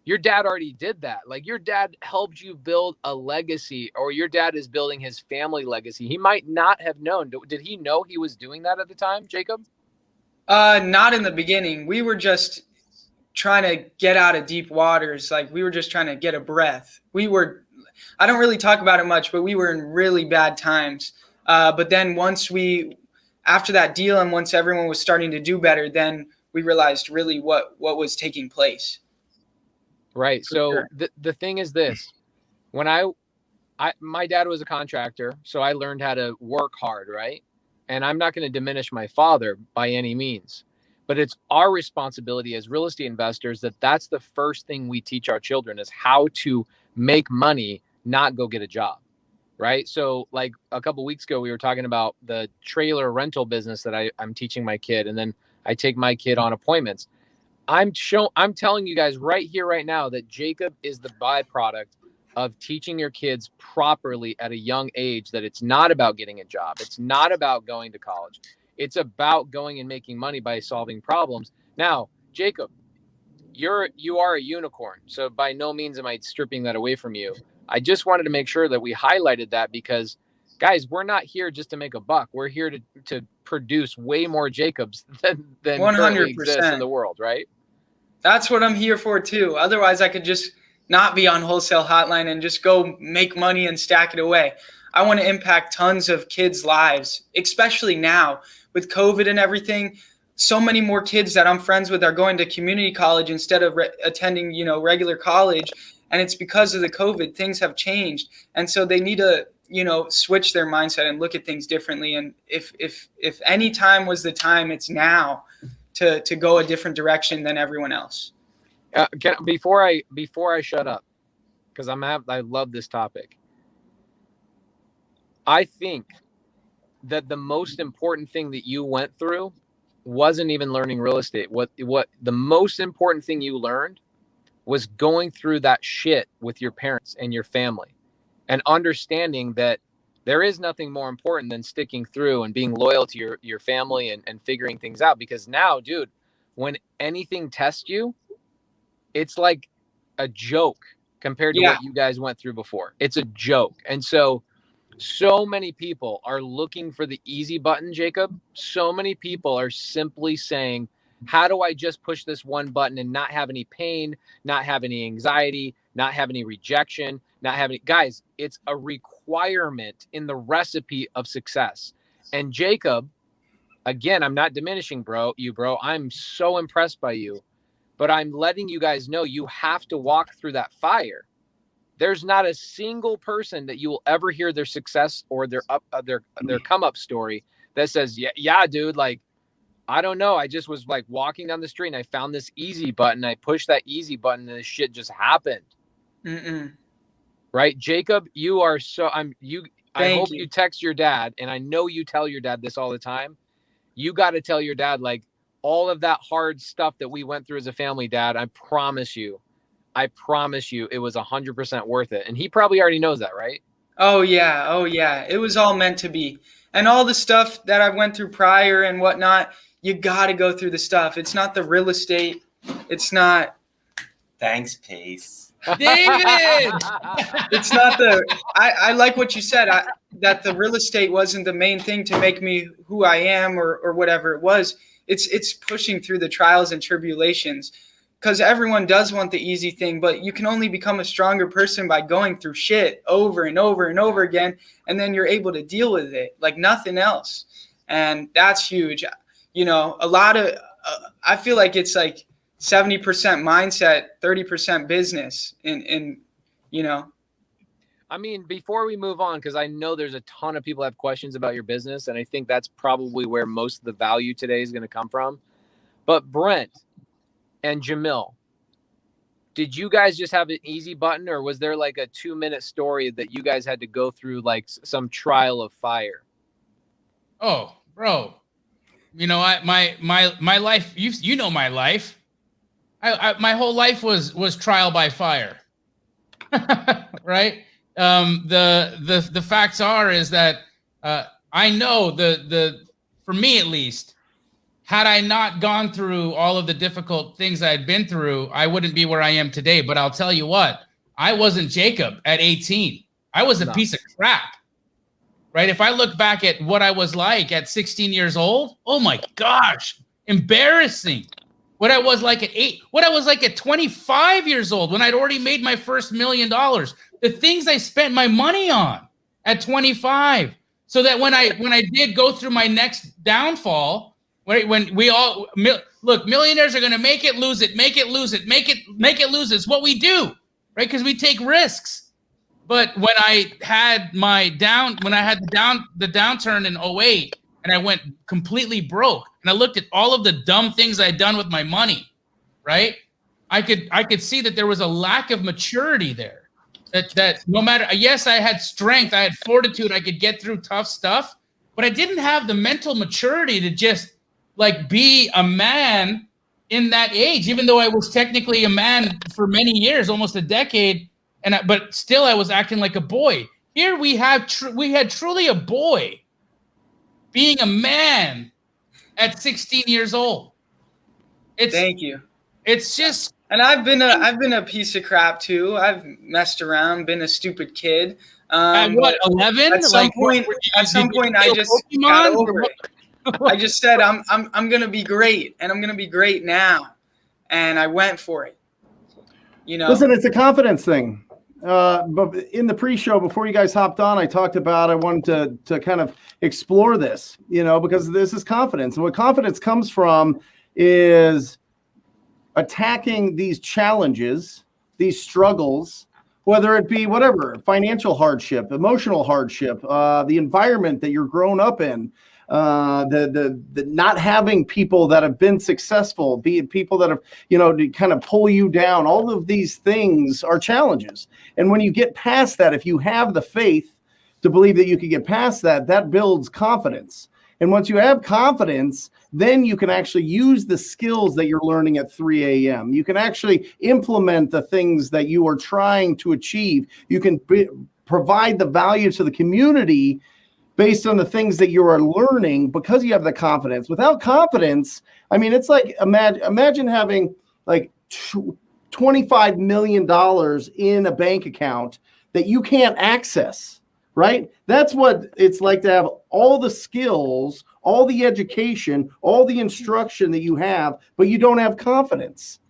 Speaker 10: your dad already did that. Like, your dad helped you build a legacy, or your dad is building his family legacy. He might not have known. Did he know he was doing that at the time, Jacob?
Speaker 9: Not in the beginning. We were just trying to get out of deep waters. Like, we were just trying to get a breath. I don't really talk about it much, but we were in really bad times. But then after that deal and once everyone was starting to do better, then we realized really what was taking place.
Speaker 10: Right. So the thing is this, when my dad was a contractor, so I learned how to work hard, right? And I'm not going to diminish my father by any means, but it's our responsibility as real estate investors that's the first thing we teach our children is how to make money, not go get a job, right? So like a couple of weeks ago, we were talking about the trailer rental business that I'm teaching my kid, and then I take my kid on appointments. I'm telling you guys right here, right now, that Jacob is the byproduct of teaching your kids properly at a young age that it's not about getting a job. It's not about going to college. It's about going and making money by solving problems. Now, Jacob, you are a unicorn. So by no means am I stripping that away from you. I just wanted to make sure that we highlighted that because, guys, we're not here just to make a buck. We're here to produce way more Jacobs than
Speaker 9: 100%
Speaker 10: exists in the world, right?
Speaker 9: That's what I'm here for too. Otherwise, I could just not be on Wholesale Hotline and just go make money and stack it away. I want to impact tons of kids' lives, especially now with COVID and everything. So many more kids that I'm friends with are going to community college instead of attending, regular college. And it's because of the COVID, things have changed. And so they need to, switch their mindset and look at things differently. And if any time was the time, it's now to go a different direction than everyone else.
Speaker 10: Before I shut up, because I love this topic. I think that the most important thing that you went through wasn't even learning real estate. What the most important thing you learned was going through that shit with your parents and your family and understanding that there is nothing more important than sticking through and being loyal to your family and figuring things out. Because now, dude, when anything tests you, it's like a joke compared to what you guys went through before. It's a joke. And so many people are looking for the easy button, Jacob. So many people are simply saying, how do I just push this one button and not have any pain, not have any anxiety, not have any rejection, not have any... Guys, it's a requirement in the recipe of success. And Jacob, again, I'm not diminishing bro. I'm so impressed by you, but I'm letting you guys know you have to walk through that fire. There's not a single person that you will ever hear their success or their come up story that says, yeah, dude, like, I don't know. I just was like walking down the street and I found this easy button. I pushed that easy button and this shit just happened. Right? Jacob, you are so, I hope you text your dad, and I know you tell your dad this all the time. You got to tell your dad, like, all of that hard stuff that we went through as a family, Dad, I promise you it was 100% worth it. And he probably already knows that, right?
Speaker 9: Oh yeah. It was all meant to be. And all the stuff that I went through prior and whatnot, you got to go through the stuff. It's not the real estate. It's not.
Speaker 11: Thanks, Pace.
Speaker 6: David!
Speaker 9: It's not I like what you said, that the real estate wasn't the main thing to make me who I am or whatever it was. It's pushing through the trials and tribulations, because everyone does want the easy thing, but you can only become a stronger person by going through shit over and over and over again. And then you're able to deal with it like nothing else. And that's huge. A lot of, I feel like it's like 70% mindset, 30% business
Speaker 10: I mean, before we move on, because I know there's a ton of people have questions about your business, and I think that's probably where most of the value today is going to come from. But Brent and Jamil, did you guys just have an easy button, or was there like a 2-minute story that you guys had to go through, like some trial of fire?
Speaker 6: Oh, bro, my life, you know my life. My whole life was trial by fire, right? The facts is that I know for me at least, had I not gone through all of the difficult things I had been through, I wouldn't be where I am today. But I'll tell you what, I wasn't Jacob at 18. I was a piece of crap, right? If I look back at what I was like at 16 years old, oh my gosh, Embarrassing. What I was like at 25 years old when I'd already made my first $1 million. The things I spent my money on at 25. So that when I did go through my next downfall, when we all look, millionaires are going to make it, lose it, make it, lose it, make it, lose it. It's what we do, right? Because we take risks. But when I had the downturn in 08 and I went completely broke and I looked at all of the dumb things I'd done with my money, right? I could see that there was a lack of maturity there. That no matter, yes, I had strength, I had fortitude, I could get through tough stuff, but I didn't have the mental maturity to just like be a man in that age, even though I was technically a man for many years, almost a decade, but still I was acting like a boy. Here we had truly a boy being a man at 16 years old.
Speaker 9: Thank you.
Speaker 6: It's just.
Speaker 9: And I've been a piece of crap too. I've messed around, been a stupid kid.
Speaker 6: At what, 11?
Speaker 9: At some point, I just got over it. I just said I'm gonna be great, and I'm gonna be great now, and I went for it. You know.
Speaker 5: Listen, it's a confidence thing. But in the pre-show, before you guys hopped on, I talked about I wanted to kind of explore this, because this is confidence, and what confidence comes from is attacking these challenges, these struggles, whether it be whatever, financial hardship, emotional hardship, the environment that you're grown up in, the not having people that have been successful, be it people that have, to kind of pull you down. All of these things are challenges. And when you get past that, if you have the faith to believe that you can get past that, that builds confidence. And once you have confidence, then you can actually use the skills that you're learning at 3 a.m. You can actually implement the things that you are trying to achieve. You can provide the value to the community based on the things that you are learning because you have the confidence. Without confidence, I mean, it's like imagine having like $25 million in a bank account that you can't access. Right? That's what it's like to have all the skills, all the education, all the instruction that you have, but you don't have confidence.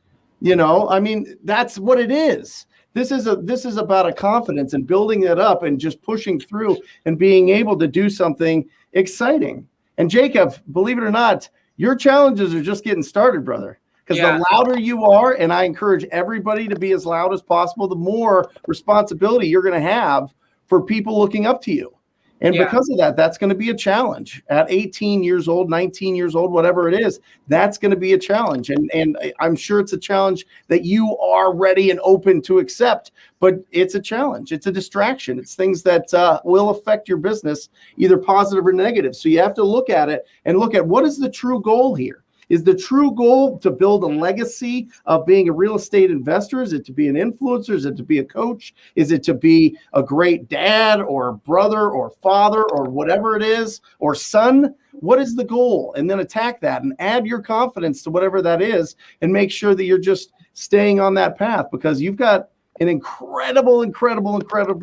Speaker 5: I mean, that's what it is. This is about a confidence and building it up and just pushing through and being able to do something exciting. And Jacob, believe it or not, your challenges are just getting started, brother. Because the louder you are, and I encourage everybody to be as loud as possible, the more responsibility you're going to have for people looking up to you. And because of that, that's going to be a challenge at 18 years old, 19 years old, whatever it is, that's going to be a challenge. And I'm sure it's a challenge that you are ready and open to accept, but it's a challenge. It's a distraction. It's things that will affect your business, either positive or negative. So you have to look at it and look at what is the true goal here. Is the true goal to build a legacy of being a real estate investor? Is it to be an influencer? Is it to be a coach? Is it to be a great dad or brother or father or whatever it is, or son? What is the goal? And then attack that and add your confidence to whatever that is and make sure that you're just staying on that path, because you've got an incredibly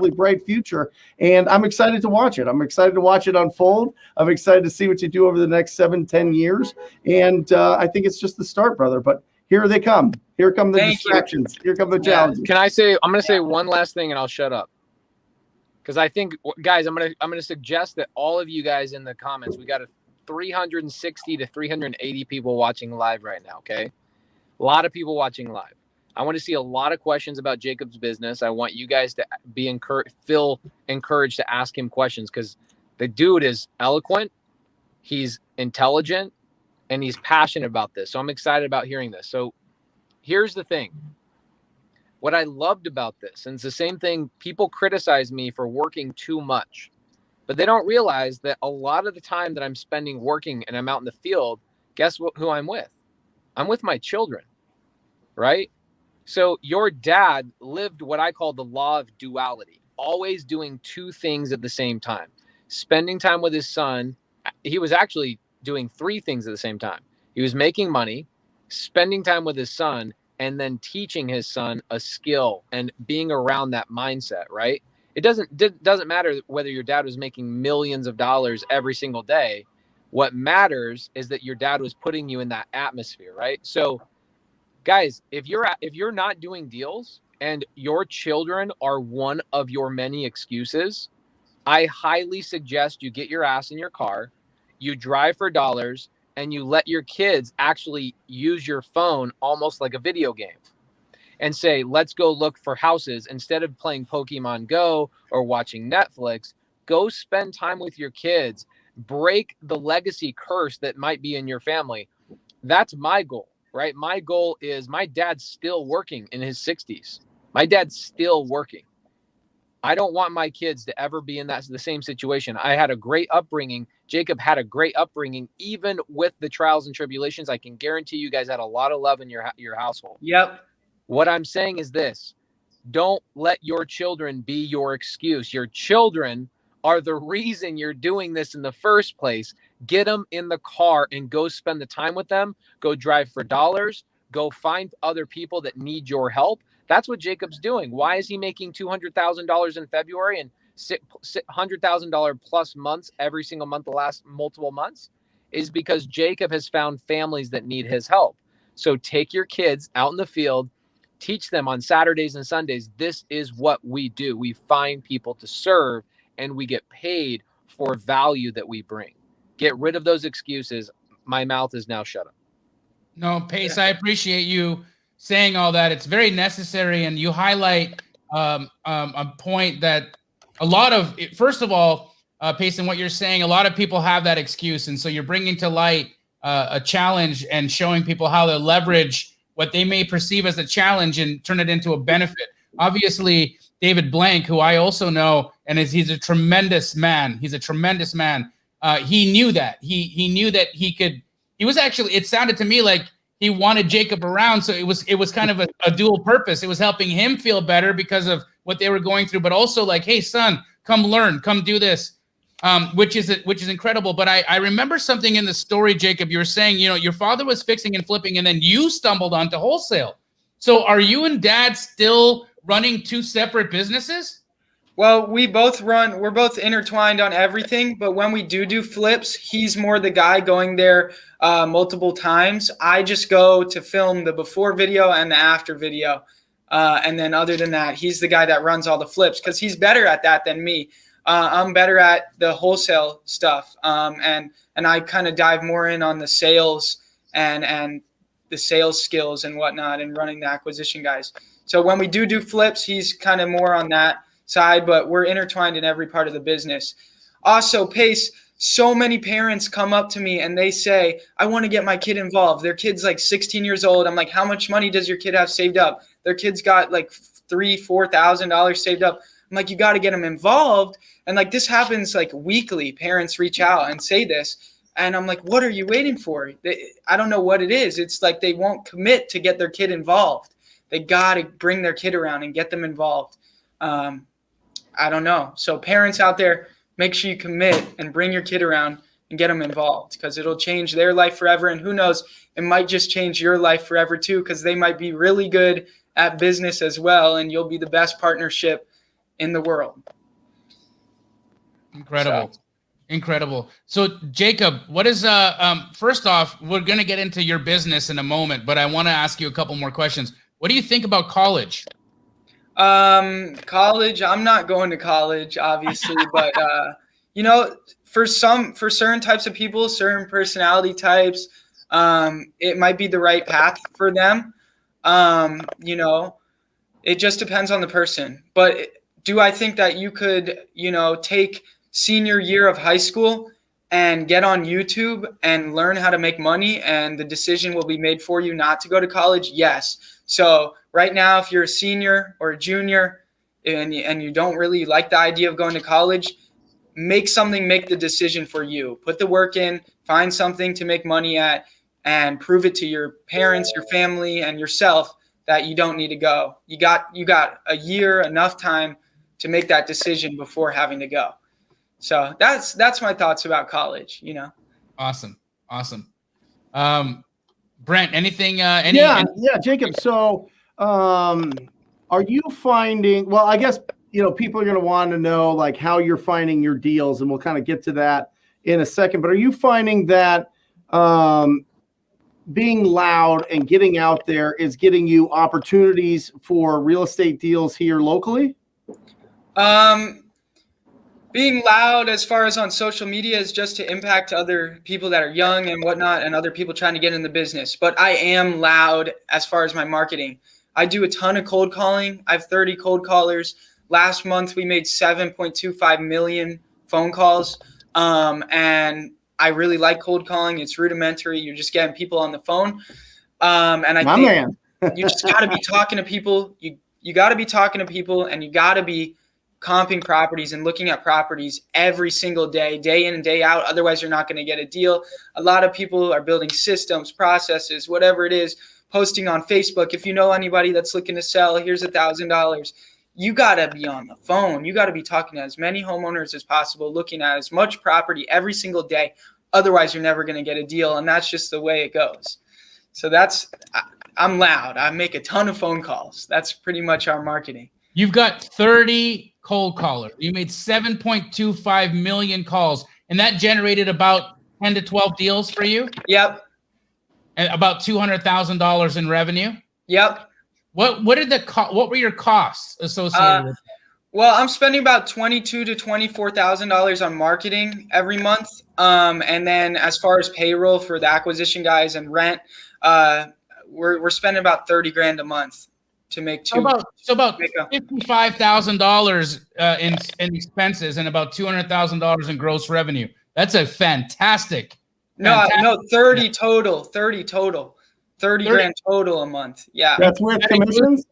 Speaker 5: bright future. And I'm excited to watch it. I'm excited to watch it unfold. I'm excited to see what you do over the next 7-10 years. And I think it's just the start, brother. But here they come. Here come the distractions. Here come the challenges.
Speaker 10: Can I say, I'm going to say one last thing and I'll shut up. Because I think, guys, I'm going to suggest that all of you guys in the comments, we got 360 to 380 people watching live right now. Okay. A lot of people watching live. I want to see a lot of questions about Jacob's business. I want you guys to feel encouraged to ask him questions, because the dude is eloquent, he's intelligent, and he's passionate about this. So I'm excited about hearing this. So here's the thing. What I loved about this, and it's the same thing, people criticize me for working too much, but they don't realize that a lot of the time that I'm spending working and I'm out in the field, guess who I'm with? I'm with my children, right? So your dad lived what I call the law of duality, always doing two things at the same time. Spending time with his son. He was actually doing three things at the same time. He was making money, spending time with his son, and then teaching his son a skill and being around that mindset, right? It doesn't matter whether your dad was making millions of dollars every single day, What matters is that your dad was putting you in that atmosphere, right? So guys, if you're not doing deals and your children are one of your many excuses, I highly suggest you get your ass in your car, you drive for dollars, and you let your kids actually use your phone almost like a video game and say, let's go look for houses instead of playing Pokemon Go or watching Netflix. Go spend time with your kids, break the legacy curse that might be in your family. That's my goal, right? My goal is my dad's still working in his 60s. My dad's still working. I don't want my kids to ever be in the same situation. I had a great upbringing. Jacob had a great upbringing, even with the trials and tribulations. I can guarantee you guys had a lot of love in your household.
Speaker 9: Yep.
Speaker 10: What I'm saying is this: don't let your children be your excuse. Your children are the reason you're doing this in the first place. Get them in the car and go spend the time with them. Go drive for dollars. Go find other people that need your help. That's what Jacob's doing. Why is he making $200,000 in February and $100,000 plus months every single month the last multiple months? Is because Jacob has found families that need his help. So take your kids out in the field, teach them on Saturdays and Sundays. This is what we do. We find people to serve, and we get paid for value that we bring. Get rid of those excuses. My mouth is now shut up.
Speaker 6: No, Pace, I appreciate you saying all that. It's very necessary, and you highlight a point that a lot of, first of all, Pace, and what you're saying, a lot of people have that excuse, and so you're bringing to light a challenge and showing people how to leverage what they may perceive as a challenge and turn it into a benefit. Obviously, David Blank, who I also know, and he's a tremendous man. He's a tremendous man. He knew that. He knew that he could. He was actually. It sounded to me like he wanted Jacob around, so it was kind of a dual purpose. It was helping him feel better because of what they were going through, but also like, hey, son, come learn, come do this, which is incredible. But I remember something in the story, Jacob. You were saying, your father was fixing and flipping, and then you stumbled onto wholesale. So are you and Dad still running two separate businesses?
Speaker 9: Well, we're both intertwined on everything, but when we do flips, he's more the guy going there multiple times. I just go to film the before video and the after video. And then other than that, he's the guy that runs all the flips because he's better at that than me. I'm better at the wholesale stuff. And I kind of dive more in on the sales and the sales skills and whatnot and running the acquisition guys. So when we do flips, he's kind of more on that side, but we're intertwined in every part of the business. Also, Pace, so many parents come up to me and they say, I want to get my kid involved. Their kid's like 16 years old. I'm like, how much money does your kid have saved up? Their kid's got like $3,000-$4,000 saved up. I'm like, you got to get them involved. And like this happens like weekly. Parents reach out and say this. And I'm like, what are you waiting for? I don't know what it is. It's like they won't commit to get their kid involved. They got to bring their kid around and get them involved. I don't know. So parents out there, make sure you commit and bring your kid around and get them involved because it'll change their life forever. And who knows, it might just change your life forever too because they might be really good at business as well, and you'll be the best partnership in the world.
Speaker 6: Incredible. So Jacob, what is first off, we're going to get into your business in a moment, but I want to ask you a couple more questions. What do you think about college?
Speaker 9: College, I'm not going to college, obviously, but, for certain types of people, certain personality types, it might be the right path for them. It just depends on the person, but do I think that you could, take senior year of high school and get on YouTube and learn how to make money and the decision will be made for you not to go to college? Yes. So right now, if you're a senior or a junior and you don't really like the idea of going to college, make the decision for you. Put the work in, find something to make money at, and prove it to your parents, your family, and yourself that you don't need to go. You got a year, enough time to make that decision before having to go. So that's my thoughts about college,
Speaker 6: Awesome. Brent, anything?
Speaker 5: Yeah, Jacob. So, are you finding? Well, I guess people are going to want to know like how you're finding your deals, and we'll kind of get to that in a second, but are you finding that being loud and getting out there is getting you opportunities for real estate deals here locally?
Speaker 9: Being loud as far as on social media is just to impact other people that are young and whatnot and other people trying to get in the business. But I am loud as far as my marketing. I do a ton of cold calling. I have 30 cold callers. Last month, we made 7.25 million phone calls. And I really like cold calling. It's rudimentary. You're just getting people on the phone. And I think you just got to be talking to people. You got to be talking to people, and you got to be comping properties and looking at properties every single day, day in and day out. Otherwise, you're not going to get a deal. A lot of people are building systems, processes, whatever it is, posting on Facebook. If you know anybody that's looking to sell, here's $1,000. You got to be on the phone. You got to be talking to as many homeowners as possible, looking at as much property every single day. Otherwise, you're never going to get a deal. And that's just the way it goes. So I'm loud. I make a ton of phone calls. That's pretty much our marketing.
Speaker 6: You've got 30 cold callers. You made 7.25 million calls, and that generated about 10 to 12 deals for you?
Speaker 9: Yep.
Speaker 6: And about $200,000 in revenue?
Speaker 9: Yep.
Speaker 6: What were your costs associated with that?
Speaker 9: Well, I'm spending about $22,000 to $24,000 on marketing every month. And then as far as payroll for the acquisition guys and rent, we're spending about $30,000 a month to make two.
Speaker 6: So about $55,000 in expenses and about $200,000 in gross revenue. That's a fantastic.
Speaker 9: No, 30 total. 30 total. $30,000 total a month. Yeah.
Speaker 5: That's with commissions?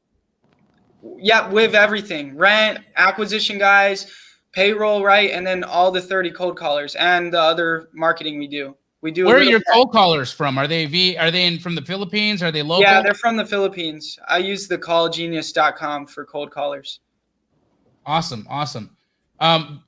Speaker 9: Yeah, with everything. Rent, acquisition guys, payroll, right? And then all the 30 cold callers and the other marketing we do.
Speaker 6: Where are your cold callers from? Are they from the Philippines? Are they local?
Speaker 9: Yeah, they're from the Philippines. I use the callgenius.com for cold callers.
Speaker 6: Awesome.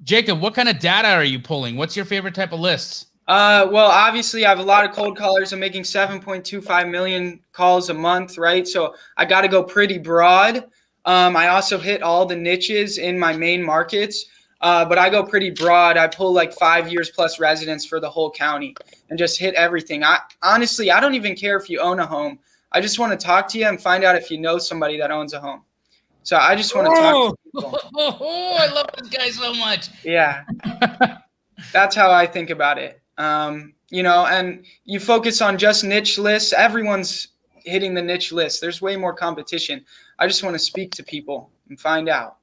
Speaker 6: Jacob, what kind of data are you pulling? What's your favorite type of lists?
Speaker 9: Well, obviously I have a lot of cold callers. I'm making 7.25 million calls a month, right? So I got to go pretty broad. I also hit all the niches in my main markets. But I go pretty broad. I pull like 5 years plus residents for the whole county and just hit everything. Honestly, I don't even care if you own a home. I just want to talk to you and find out if you know somebody that owns a home. So I just want to talk to people.
Speaker 6: Oh, I love this guy so much.
Speaker 9: Yeah. That's how I think about it. And you focus on just niche lists. Everyone's hitting the niche list. There's way more competition. I just want to speak to people and find out.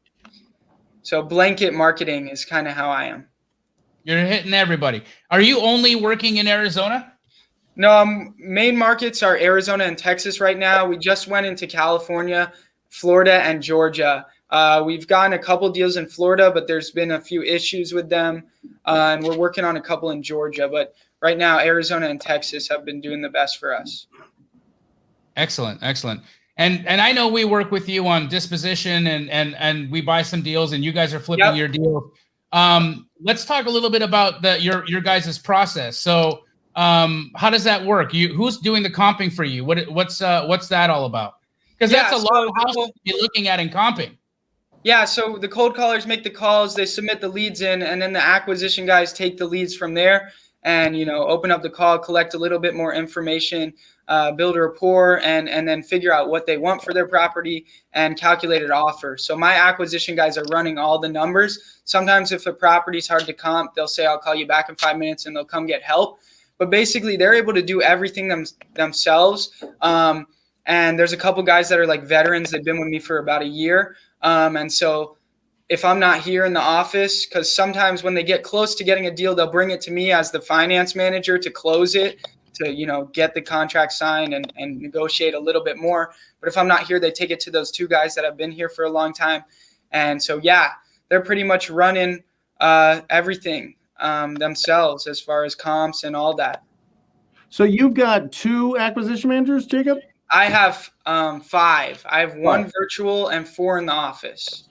Speaker 9: So blanket marketing is kind of how I am.
Speaker 6: You're hitting everybody. Are you only working in Arizona?
Speaker 9: No, main markets are Arizona and Texas right now. We just went into California, Florida, and Georgia. We've gotten a couple deals in Florida, but there's been a few issues with them. And we're working on a couple in Georgia. But right now, Arizona and Texas have been doing the best for us.
Speaker 6: Excellent. And I know we work with you on disposition and we buy some deals and you guys are flipping your deal. Let's talk a little bit about your guys' process. So how does that work? Who's doing the comping for you? What's that all about? Because that's a lot of houses to be looking at in comping.
Speaker 9: Yeah, so the cold callers make the calls, they submit the leads in, and then the acquisition guys take the leads from there and open up the call, collect a little bit more information, build a rapport, and then figure out what they want for their property and calculate an offer. So my acquisition guys are running all the numbers. Sometimes if a property's hard to comp, they'll say, I'll call you back in 5 minutes, and they'll come get help. But basically, they're able to do everything themselves. And there's a couple guys that are like veterans. They've been with me for about a year. And so if I'm not here in the office, because sometimes when they get close to getting a deal, they'll bring it to me as the finance manager to close it, to get the contract signed and negotiate a little bit more. But if I'm not here, they take it to those two guys that have been here for a long time. And so, they're pretty much running everything themselves as far as comps and all that. So
Speaker 5: you've got 2 acquisition managers, Jacob?
Speaker 9: I have 5. I have 1 virtual and 4 in the office.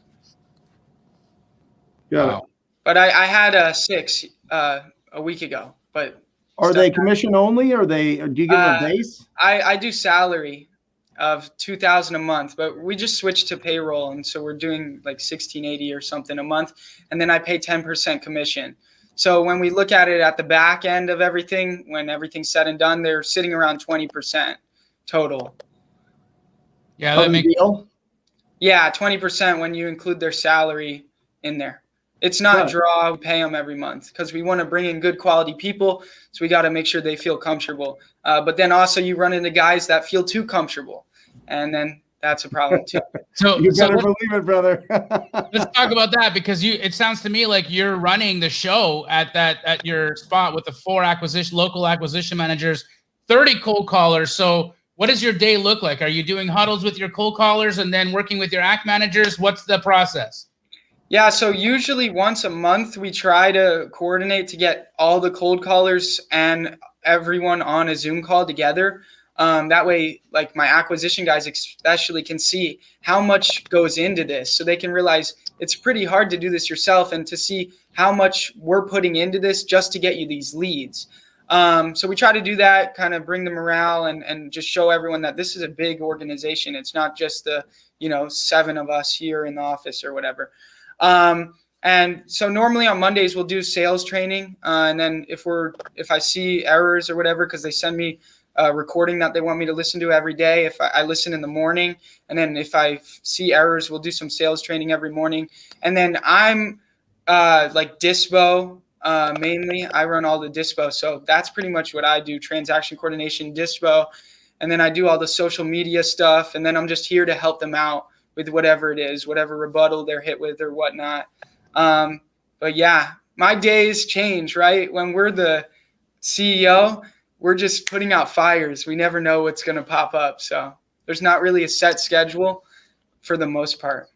Speaker 5: Yeah.
Speaker 9: But I had 6 a week ago. But
Speaker 5: are they commission only? Or do you give them a base?
Speaker 9: I do salary of $2,000 a month, but we just switched to payroll, and so we're doing like $1,680 or something a month, and then I pay 10% commission. So when we look at it at the back end of everything, when everything's said and done, they're sitting around 20% total.
Speaker 6: Yeah, that makes
Speaker 5: deal.
Speaker 9: Yeah, 20% when you include their salary in there. It's not draw, we pay them every month because we want to bring in good quality people. So we got to make sure they feel comfortable. But then also you run into guys that feel too comfortable. And then that's a problem too.
Speaker 5: You better believe it, brother.
Speaker 6: Let's talk about that because it sounds to me like you're running the show at your spot with the 4 local acquisition managers, 30 cold callers. So what does your day look like? Are you doing huddles with your cold callers and then working with your act managers? What's the process?
Speaker 9: Yeah, so usually once a month we try to coordinate to get all the cold callers and everyone on a Zoom call together. That way, like my acquisition guys especially can see how much goes into this so they can realize it's pretty hard to do this yourself and to see how much we're putting into this just to get you these leads. So we try to do that, kind of bring the morale and just show everyone that this is a big organization. It's not just the, 7 of us here in the office or whatever. And so normally on Mondays we'll do sales training. And then if I see errors or whatever, because they send me a recording that they want me to listen to every day. If I listen in the morning, and then if I see errors, we'll do some sales training every morning. And then I'm like Dispo, mainly I run all the Dispo. So that's pretty much what I do. Transaction coordination, Dispo. And then I do all the social media stuff. And then I'm just here to help them out with whatever it is, whatever rebuttal they're hit with or whatnot. But yeah, my days change, right? When we're the CEO, we're just putting out fires. We never know what's going to pop up. So there's not really a set schedule for the most part.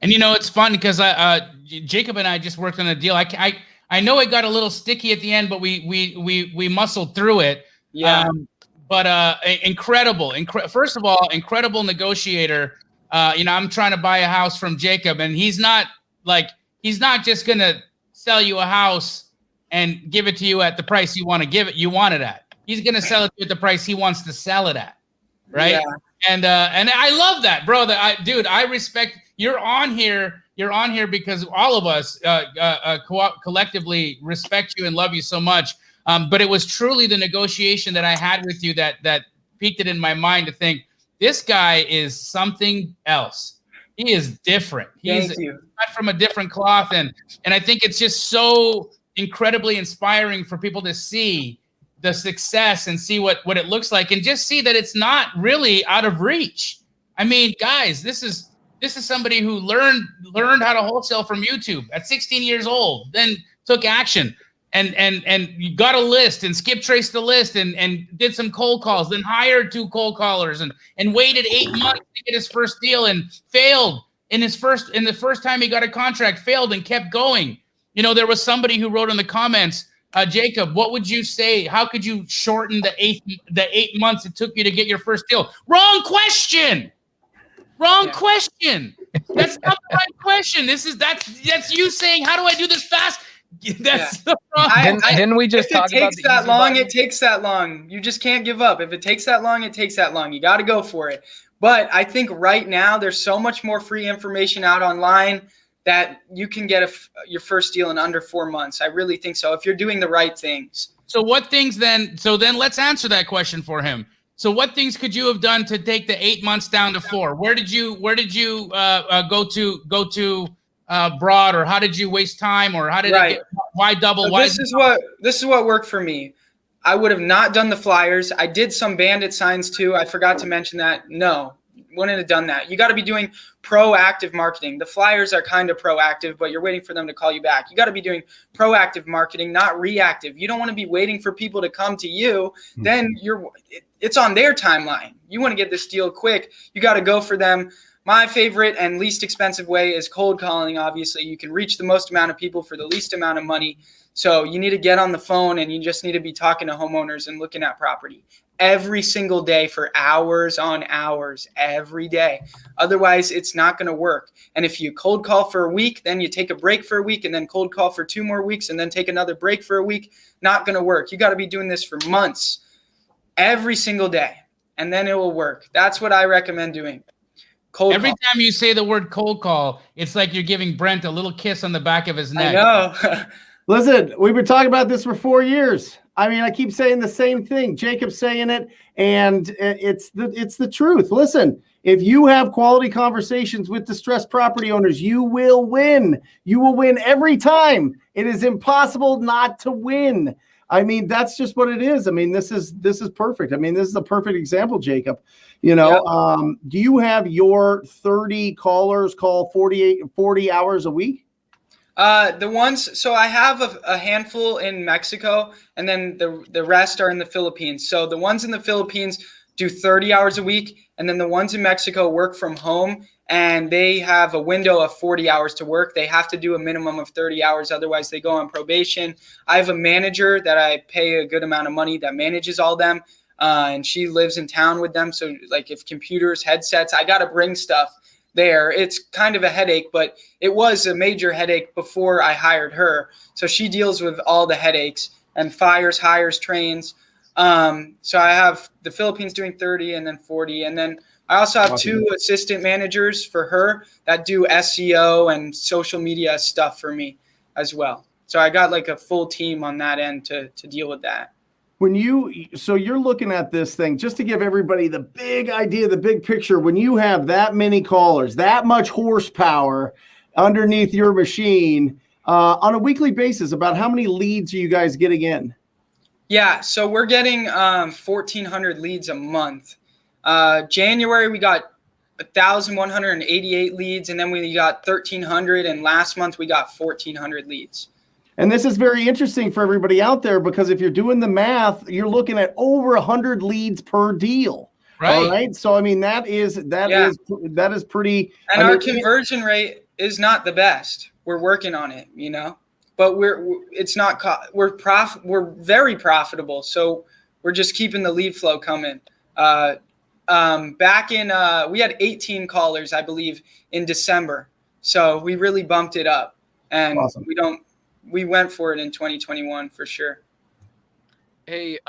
Speaker 6: And it's fun because Jacob and I just worked on a deal. I know it got a little sticky at the end, but we muscled through it.
Speaker 9: Yeah.
Speaker 6: Incredible. First of all, incredible negotiator. I'm trying to buy a house from Jacob, and he's not just going to sell you a house and give it to you at the price you want it at. He's going to sell it at the price he wants to sell it at. Right. Yeah. And I love that, bro. I respect you're on here because all of us collectively respect you and love you so much. But it was truly the negotiation that I had with you that piqued it in my mind to think this guy is something else. He is different. He's cut from a different cloth. And I think it's just so incredibly inspiring for people to see the success and see what it looks like and just see that it's not really out of reach. I mean, guys, this is somebody who learned how to wholesale from YouTube at 16 years old, then took action and you got a list and skip traced the list and did some cold calls, then hired 2 cold callers and waited 8 months to get his first deal and failed in the first time he got a contract, failed and kept going. There was somebody who wrote in the comments, Jacob, what would you say? How could you shorten the 8 months it took you to get your first deal? Wrong question. Question. That's not the right question. That's you saying, how do I do this fast? That's so wrong.
Speaker 10: Didn't we just talk about
Speaker 9: it takes that long. You just can't give up. If it takes that long, it takes that long. You got to go for it. But I think right now there's so much more free information out online that you can get your first deal in under 4 months. I really think so, if you're doing the right things.
Speaker 6: So what things then? So then let's answer that question for him. So what things could you have done to take the 8 months down to 4? Where did you go to broad, or how did you waste time, or how did why double?
Speaker 9: So this is what worked for me. I would have not done the flyers. I did some bandit signs too. I forgot to mention that. No, wouldn't have done that. You got to be doing proactive marketing. The flyers are kind of proactive, but you're waiting for them to call you back. You got to be doing proactive marketing, not reactive. You don't want to be waiting for people to come to you. Then it's on their timeline. You want to get this deal quick. You got to go for them. My favorite and least expensive way is cold calling. Obviously, you can reach the most amount of people for the least amount of money. So you need to get on the phone and you just need to be talking to homeowners and looking at property every single day for hours on hours every day. Otherwise, it's not going to work. And if you cold call for a week, then you take a break for a week and then cold call for 2 more weeks and then take another break for a week, not going to work. You got to be doing this for months, every single day, and then it will work. That's what I recommend doing.
Speaker 6: Every time you say the word cold call, it's like you're giving Brent a little kiss on the back of his neck.
Speaker 9: I know.
Speaker 5: Listen, we've been talking about this for 4 years. I mean, I keep saying the same thing. Jacob's saying it, and it's the truth. Listen, if you have quality conversations with distressed property owners, you will win. You will win every time. It is impossible not to win. I mean, that's just what it is. I mean, this is perfect. I mean, this is a perfect example, Jacob. You know, do you have your 30 callers call 40 hours a week?
Speaker 9: The ones, so I have a handful in Mexico, and then the rest are in the Philippines. So the ones in the Philippines do 30 hours a week, and then the ones in Mexico work from home, and they have a window of 40 hours to work. They have to do a minimum of 30 hours, otherwise they go on probation. I have a manager that I pay a good amount of money that manages all them, and she lives in town with them. So like if computers, headsets, I got to bring stuff there. It's kind of a headache, but it was a major headache before I hired her. So she deals with all the headaches and fires, hires, trains. So I have the Philippines doing 30 and then 40. And then I also have 2 assistant managers for her that do SEO and social media stuff for me as well. So I got like a full team on that end to deal with that.
Speaker 5: So you're looking at this thing, just to give everybody the big idea, the big picture, when you have that many callers, that much horsepower underneath your machine on a weekly basis, about how many leads are you guys getting in?
Speaker 9: Yeah, so we're getting 1,400 leads a month. January, we got 1,188 leads, and then we got 1,300, and last month we got 1,400 leads.
Speaker 5: And this is very interesting for everybody out there, because if you're doing the math, you're looking at over 100 leads per deal.
Speaker 6: Right.
Speaker 5: All right. So, I mean, that is pretty.
Speaker 9: And our conversion rate is not the best. We're working on it, you know, but we're very profitable. So we're just keeping the lead flow coming. Back in, we had 18 callers, I believe, in December. So we really bumped it up, and
Speaker 5: awesome.
Speaker 9: We went for it in 2021 for sure.
Speaker 10: Hey,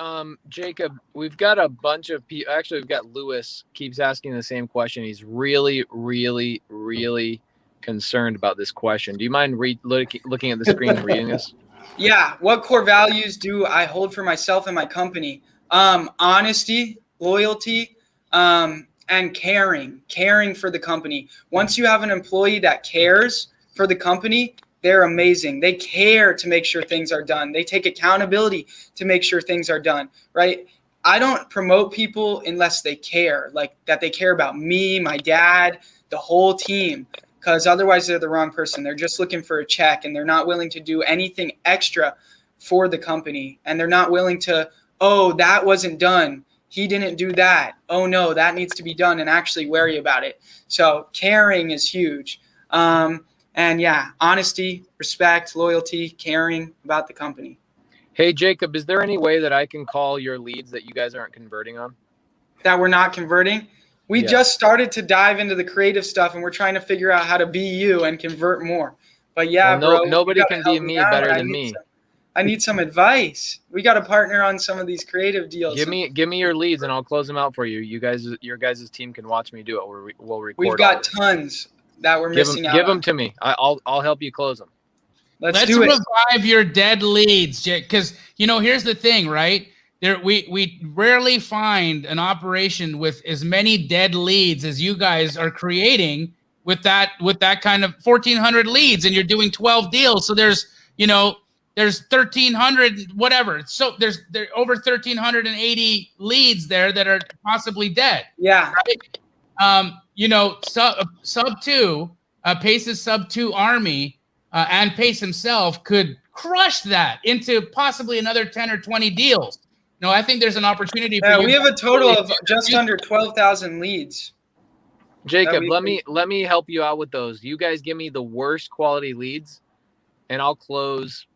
Speaker 10: Jacob, we've got a bunch of people. Actually, we've got Lewis keeps asking the same question. He's really, really, really concerned about this question. Do you mind looking at the screen and reading this?
Speaker 9: Yeah. What core values do I hold for myself and my company? Honesty, loyalty, and caring for the company. Once you have an employee that cares for the company, they're amazing. They care to make sure things are done. They take accountability to make sure things are done, right? I don't promote people unless they care, like that they care about me, my dad, the whole team, because otherwise they're the wrong person. They're just looking for a check, and they're not willing to do anything extra for the company. And they're not willing to, oh, that wasn't done. He didn't do that. Oh, no, that needs to be done, and actually worry about it. So caring is huge. And yeah, honesty, respect, loyalty, caring about the company.
Speaker 10: Hey, Jacob, is there any way that I can call your leads that you guys aren't converting on?
Speaker 9: That we're not converting? We just started to dive into the creative stuff, and we're trying to figure out how to be you and convert more. But yeah,
Speaker 10: well,
Speaker 9: bro.
Speaker 10: Nobody can be me better than me.
Speaker 9: I need some advice. We got to partner on some of these creative deals.
Speaker 10: Give me your leads, and I'll close them out for you. Your guys' team can watch me do it. We'll record.
Speaker 9: We've got tons that we're missing out.
Speaker 10: Give them to me. I'll help you close them.
Speaker 9: Let's do it.
Speaker 6: Revive your dead leads, because here's the thing, right? We rarely find an operation with as many dead leads as you guys are creating with that kind of 1,400 leads, and you're doing 12 deals. So there's 1,300 whatever. So there's over 1,380 leads there that are possibly dead.
Speaker 9: Yeah.
Speaker 6: Right? Sub 2, Pace's sub 2 army, and Pace himself could crush that into possibly another 10 or 20 deals. I think there's an opportunity for you.
Speaker 9: We have a total of just under 12,000 leads.
Speaker 10: Jacob, let me help you out with those. You guys give me the worst quality leads, and I'll close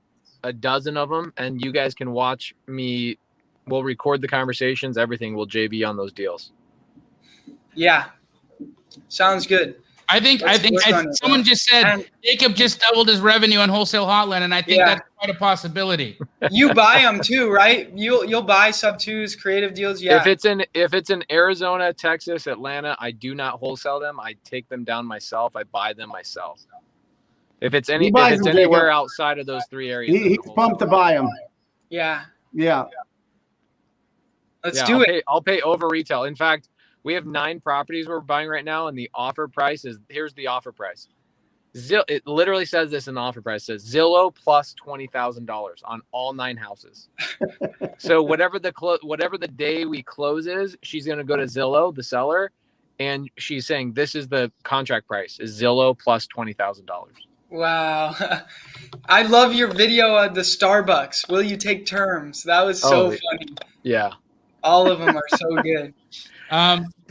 Speaker 10: a dozen of them, and you guys can watch me. We'll record the conversations, everything. We'll JV on those deals.
Speaker 9: Yeah. Sounds good.
Speaker 6: I think someone just said Jacob just doubled his revenue on Wholesale Hotline, and I think that's quite a possibility.
Speaker 9: You buy them too, right? You'll buy sub 2s, creative deals. Yeah.
Speaker 10: If it's in Arizona, Texas, Atlanta, I do not wholesale them. I take them down myself. I buy them myself. If it's
Speaker 5: He buys them,
Speaker 10: anywhere
Speaker 5: Jacob.
Speaker 10: outside of those 3 areas,
Speaker 5: He's pumped to buy them.
Speaker 9: Yeah.
Speaker 5: Yeah.
Speaker 9: Let's do it.
Speaker 10: I'll pay over retail. In fact, we have 9 properties we're buying right now, and the offer price is, here's the offer price. It literally says this in the offer price. It says Zillow plus $20,000 on all 9 houses. So whatever the day we close is, she's going to go to Zillow, the seller, and she's saying this is the contract price is Zillow plus $20,000.
Speaker 9: Wow. I love your video of the Starbucks. Will you take terms? That was so funny.
Speaker 10: Yeah.
Speaker 9: All of them are so good.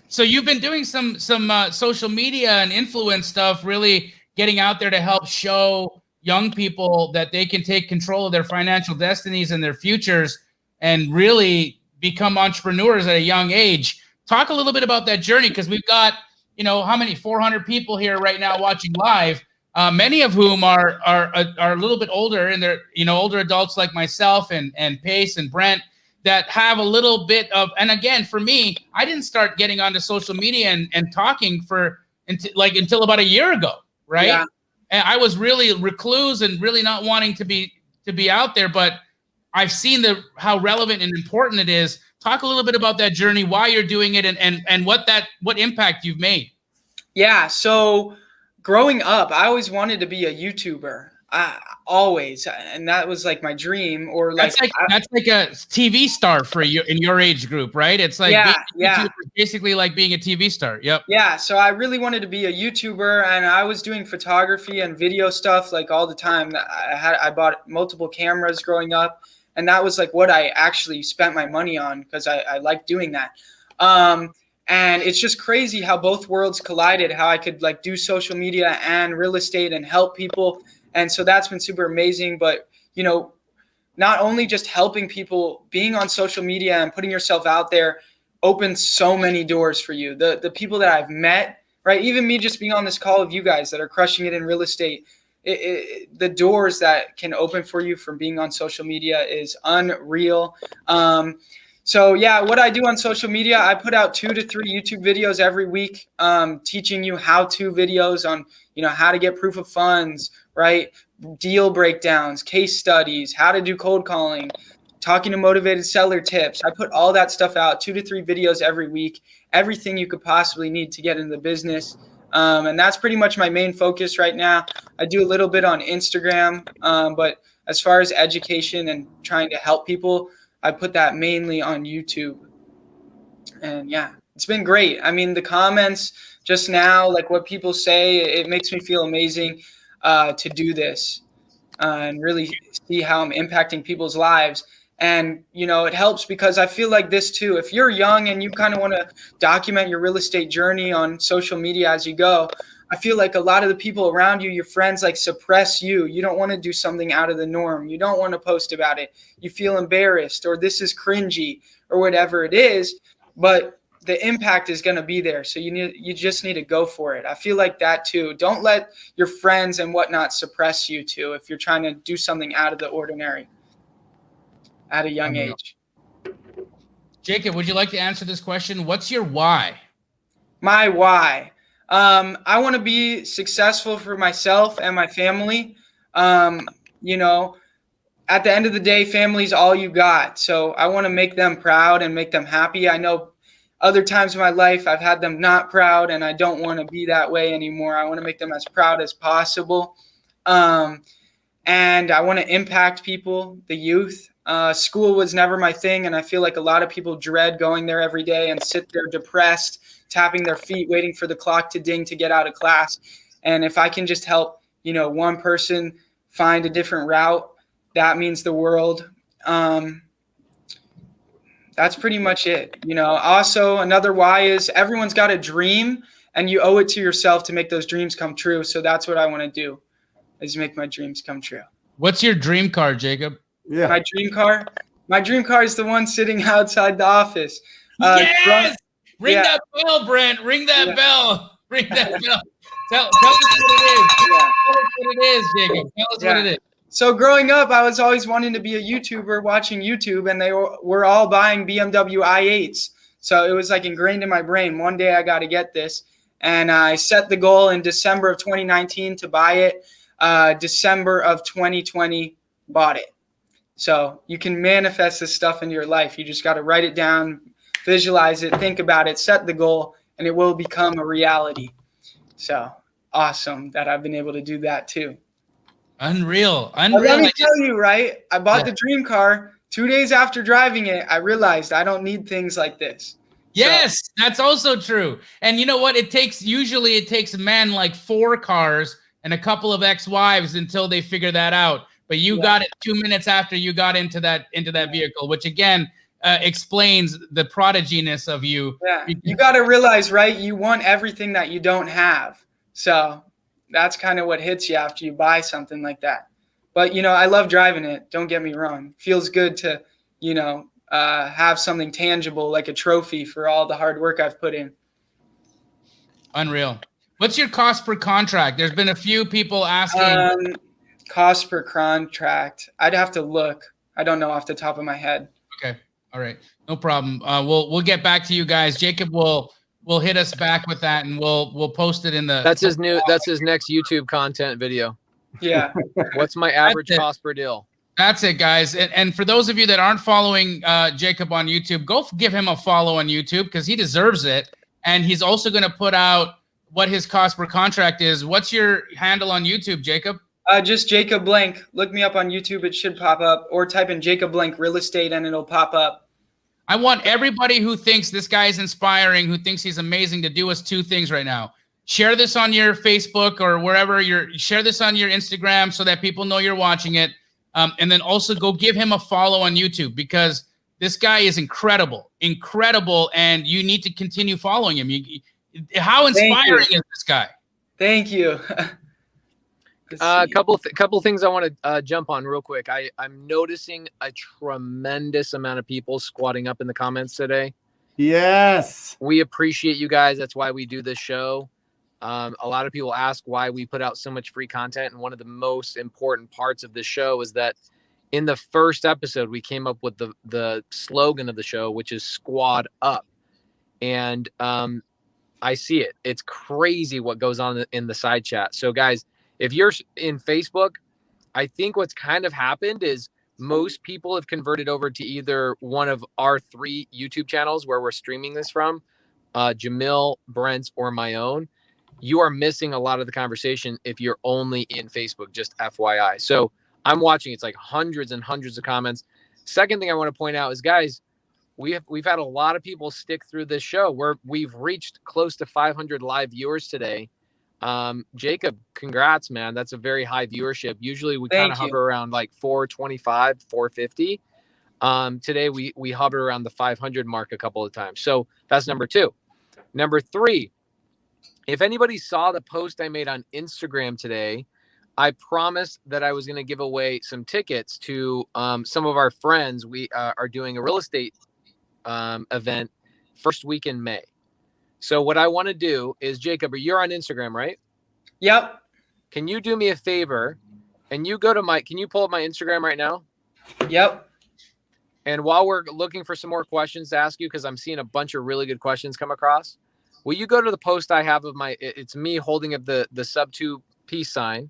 Speaker 6: So you've been doing some social media and influence stuff, really getting out there to help show young people that they can take control of their financial destinies and their futures and really become entrepreneurs at a young age. Talk a little bit about that journey, because we've got, how many 400 people here right now watching live, many of whom are a little bit older, and they're older adults like myself and Pace and Brent that have a little bit of. And again, for me, I didn't start getting onto social media and talking until about a year ago, right? Yeah. And I was really recluse and really not wanting to be out there, but I've seen how relevant and important it is. Talk a little bit about that journey, why you're doing it, and what impact you've made.
Speaker 9: Yeah. So growing up, I always wanted to be a YouTuber. Always, and that was like my dream. Or
Speaker 6: that's like a TV star for you in your age group, right? It's like basically like being a TV star. Yep.
Speaker 9: Yeah. So I really wanted to be a YouTuber, and I was doing photography and video stuff like all the time. I bought multiple cameras growing up, and that was like what I actually spent my money on, because I liked doing that. And it's just crazy how both worlds collided, how I could like do social media and real estate and help people. And so that's been super amazing. But, not only just helping people, being on social media and putting yourself out there opens so many doors for you. The people that I've met, right? Even me just being on this call with you guys that are crushing it in real estate, the doors that can open for you from being on social media is unreal. So yeah, what I do on social media, I put out 2 to 3 YouTube videos every week, teaching you how-to videos on, how to get proof of funds, right? Deal breakdowns, case studies, how to do cold calling, talking to motivated seller tips. I put all that stuff out, 2 to 3 videos every week, everything you could possibly need to get into the business. And that's pretty much my main focus right now. I do a little bit on Instagram, but as far as education and trying to help people, I put that mainly on YouTube. And yeah, it's been great. I mean, the comments just now, like what people say, it makes me feel amazing to do this and really see how I'm impacting people's lives. And, it helps because I feel like this too. If you're young and you kind of want to document your real estate journey on social media as you go, I feel like a lot of the people around you, your friends, like suppress you. You don't want to do something out of the norm. You don't want to post about it. You feel embarrassed, or this is cringy, or whatever it is. But the impact is going to be there. So you just need to go for it. I feel like that too. Don't let your friends and whatnot suppress you too if you're trying to do something out of the ordinary at a young age.
Speaker 6: Jacob, would you like to answer this question? What's your why?
Speaker 9: My why. I want to be successful for myself and my family. At the end of the day, family's all you got. So I want to make them proud and make them happy. I know other times in my life I've had them not proud, and I don't want to be that way anymore. I want to make them as proud as possible. And I want to impact people, the youth. School was never my thing, and I feel like a lot of people dread going there every day and sit there depressed, tapping their feet, waiting for the clock to ding to get out of class. And if I can just help, one person find a different route, that means the world. That's pretty much it. Also another why is everyone's got a dream, and you owe it to yourself to make those dreams come true. So that's what I want to do, is make my dreams come true.
Speaker 6: What's your dream car, Jacob?
Speaker 9: Yeah. My dream car is the one sitting outside the office.
Speaker 6: Yes! Ring that bell, Brent. Ring that bell. Ring that bell. Tell us what it is. Tell us what it is, Jacob. Tell us what it is.
Speaker 9: So growing up, I was always wanting to be a YouTuber, watching YouTube, and they were all buying BMW i8s. So it was like ingrained in my brain. One day I got to get this. And I set the goal in December of 2019 to buy it. December of 2020, bought it. So you can manifest this stuff into your life. You just got to write it down, visualize it, think about it, set the goal, and it will become a reality. So awesome that I've been able to do that too.
Speaker 6: Unreal.
Speaker 9: Let me tell you, right? I bought the dream car. 2 days after driving it, I realized I don't need things like this.
Speaker 6: Yes, that's also true. And you know what? Usually it takes men like 4 cars and a couple of ex-wives until they figure that out. But you got it 2 minutes after you got into that vehicle, which again explains the prodiginess of you.
Speaker 9: Yeah, you got to realize, right? You want everything that you don't have. So that's kind of what hits you after you buy something like that. But, I love driving it. Don't get me wrong. Feels good to, have something tangible like a trophy for all the hard work I've put in.
Speaker 6: Unreal. What's your cost per contract? There's been a few people asking.
Speaker 9: Cost per contract. I'd have to look. I don't know off the top of my head.
Speaker 6: Okay. All right. No problem. We'll get back to you guys. Jacob will hit us back with that, and we'll post it in the.
Speaker 10: That's his next YouTube content video.
Speaker 9: Yeah.
Speaker 10: What's my average cost per deal?
Speaker 6: That's it, guys. And for those of you that aren't following Jacob on YouTube, go give him a follow on YouTube because he deserves it. And he's also going to put out what his cost per contract is. What's your handle on YouTube, Jacob?
Speaker 9: Just Jacob Blank. Look me up on YouTube. It should pop up. Or type in Jacob Blank Real Estate and it'll pop up.
Speaker 6: I want everybody who thinks this guy is inspiring, who thinks he's amazing, to do us 2 things right now. Share this on your Facebook or wherever share this on your Instagram so that people know you're watching it. And then also go give him a follow on YouTube because this guy is incredible, and you need to continue following him. How inspiring is this guy?
Speaker 9: Thank you.
Speaker 10: Couple things I want to jump on real quick. I'm noticing a tremendous amount of people squatting up in the comments today.
Speaker 5: Yes.
Speaker 10: We appreciate you guys. That's why we do this show. A lot of people ask why we put out so much free content. And one of the most important parts of this show is that in the first episode, we came up with the slogan of the show, which is Squad Up. And I see it. It's crazy what goes on in the side chat. So guys, if you're in Facebook, I think what's kind of happened is most people have converted over to either one of our 3 YouTube channels where we're streaming this from, Jamil, Brent's, or my own. You are missing a lot of the conversation if you're only in Facebook, just FYI. So I'm watching. It's like hundreds and hundreds of comments. Second thing I want to point out is, guys, we've had a lot of people stick through this show. We've reached close to 500 live viewers today. Jacob, congrats, man. That's a very high viewership. Usually we kind of hover around like 425, 450. Today we hovered around the 500 mark a couple of times. So that's number 2. Number 3, if anybody saw the post I made on Instagram today, I promised that I was going to give away some tickets to some of our friends. We are doing a real estate event first week in May. So what I want to do is, Jacob, you're on Instagram, right?
Speaker 9: Yep.
Speaker 10: Can you do me a favor and you go to can you pull up my Instagram right now?
Speaker 9: Yep.
Speaker 10: And while we're looking for some more questions to ask you, because I'm seeing a bunch of really good questions come across, will you go to the post I have of it's me holding up the sub 2 peace sign.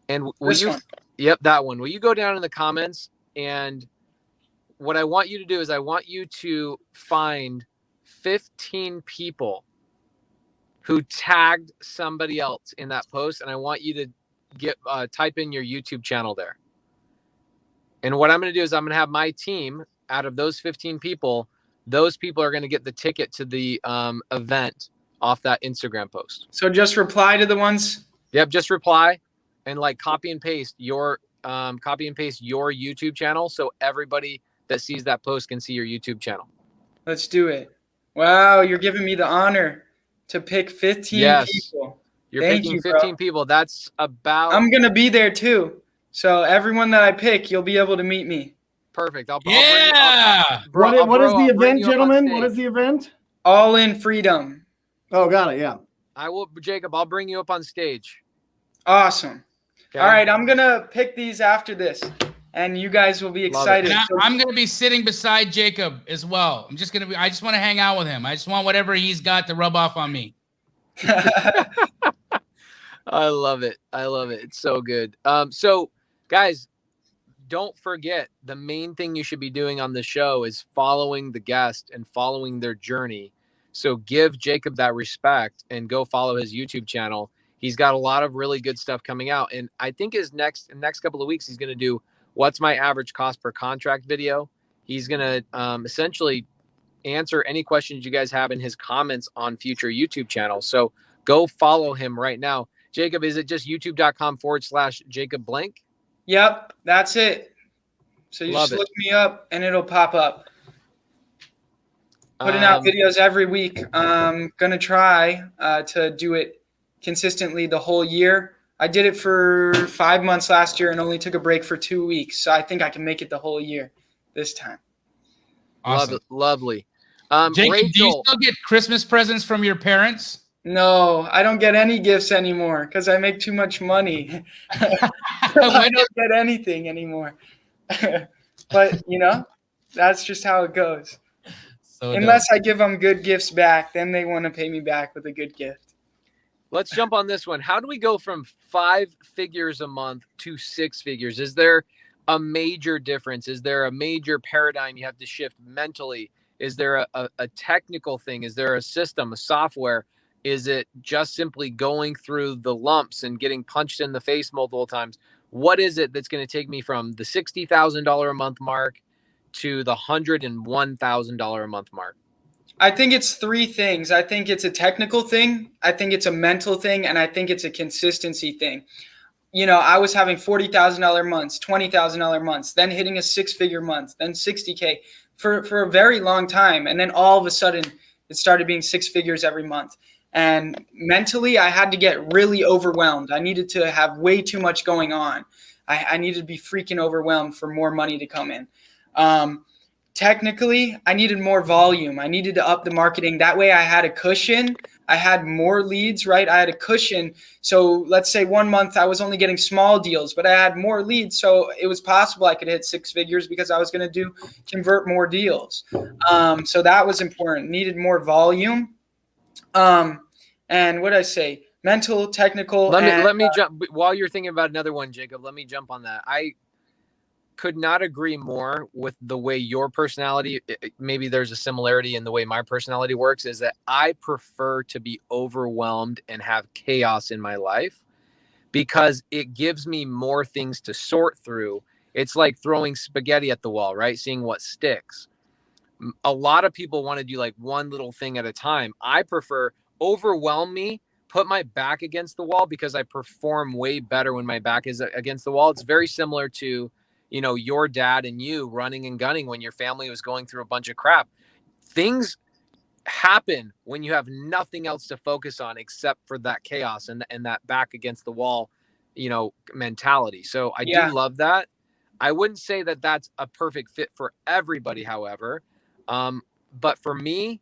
Speaker 10: And will you, yep, that one. Will you go down in the comments? And what I want you to do is I want you to find 15 people who tagged somebody else in that post, and I want you to type in your YouTube channel there. And what I'm going to do is I'm going to have my team, out of those 15 people, those people are going to get the ticket to the event off that Instagram post.
Speaker 9: So just reply to the ones.
Speaker 10: Yep, just reply and copy and paste your YouTube channel so everybody that sees that post can see your YouTube channel.
Speaker 9: Let's do it. Wow, you're giving me the honor to pick 15 people.
Speaker 10: You're picking 15 people. That's about...
Speaker 9: I'm going to be there too. So everyone that I pick, you'll be able to meet me.
Speaker 10: Perfect.
Speaker 5: What is the event, gentlemen? What is the event?
Speaker 9: All in Freedom.
Speaker 5: Oh, got it. Yeah.
Speaker 10: Jacob, I'll bring you up on stage.
Speaker 9: Awesome.
Speaker 10: Okay.
Speaker 9: All right, I'm going to pick these after this. And you guys will be excited.
Speaker 6: I'm going to be sitting beside Jacob as well. I just want to hang out with him. I just want whatever he's got to rub off on me.
Speaker 10: I love it. I love it. It's so good. So guys, don't forget the main thing you should be doing on the show is following the guest and following their journey. So give Jacob that respect and go follow his YouTube channel. He's got a lot of really good stuff coming out. And I think his next couple of weeks, he's going to do what's my average cost per contract video. He's going to essentially answer any questions you guys have in his comments on future YouTube channels. So go follow him right now. Jacob, is it just youtube.com/Jacob Blank?
Speaker 9: Yep, that's it. So you
Speaker 10: Love
Speaker 9: just
Speaker 10: it.
Speaker 9: look me up and it'll pop up. Putting out videos every week. I'm going to try to do it consistently the whole year. I did it for 5 months last year and only took a break for 2 weeks. So I think I can make it the whole year this time.
Speaker 6: Awesome.
Speaker 10: Lovely.
Speaker 6: Jacob,
Speaker 10: Rachel,
Speaker 6: do you still get Christmas presents from your parents?
Speaker 9: No, I don't get any gifts anymore because I make too much money. I don't get anything anymore. But, that's just how it goes.
Speaker 6: So
Speaker 9: unless I give them good gifts back, then they want to pay me back with a good gift.
Speaker 10: let's jump on this one. How do we go from 5 figures a month to 6 figures? Is there a major difference? Is there a major paradigm you have to shift mentally? Is there a technical thing? Is there a system, a software? Is it just simply going through the lumps and getting punched in the face multiple times? What is it that's going to take me from the $60,000 a month mark to the $101,000 a month mark?
Speaker 9: I think it's 3 things. I think it's a technical thing. I think it's a mental thing. And I think it's a consistency thing. I was having $40,000 months, $20,000 months, then hitting a 6-figure month, then 60K for a very long time. And then all of a sudden it started being 6 figures every month. And mentally, I had to get really overwhelmed. I needed to have way too much going on. I needed to be freaking overwhelmed for more money to come in. Technically, I needed more volume. I needed to up the marketing. That way I had a cushion. I had more leads, right? I had a cushion. So let's say 1 month I was only getting small deals, but I had more leads. So it was possible I could hit 6 figures because I was going to convert more deals. So that was important. Needed more volume. And what did I say? Mental, technical.
Speaker 10: Let me jump while you're thinking about another one, Jacob. Let me jump on that. I could not agree more with the way your personality, maybe there's a similarity in the way my personality works, is that I prefer to be overwhelmed and have chaos in my life because it gives me more things to sort through. It's like throwing spaghetti at the wall, right? Seeing what sticks. A lot of people want to do like one little thing at a time. I prefer overwhelm me, put my back against the wall because I perform way better when my back is against the wall. It's very similar to your dad and you running and gunning when your family was going through a bunch of crap. Things happen when you have nothing else to focus on except for that chaos and that back against the wall, mentality. So I do love that. I wouldn't say that that's a perfect fit for everybody, however. But for me,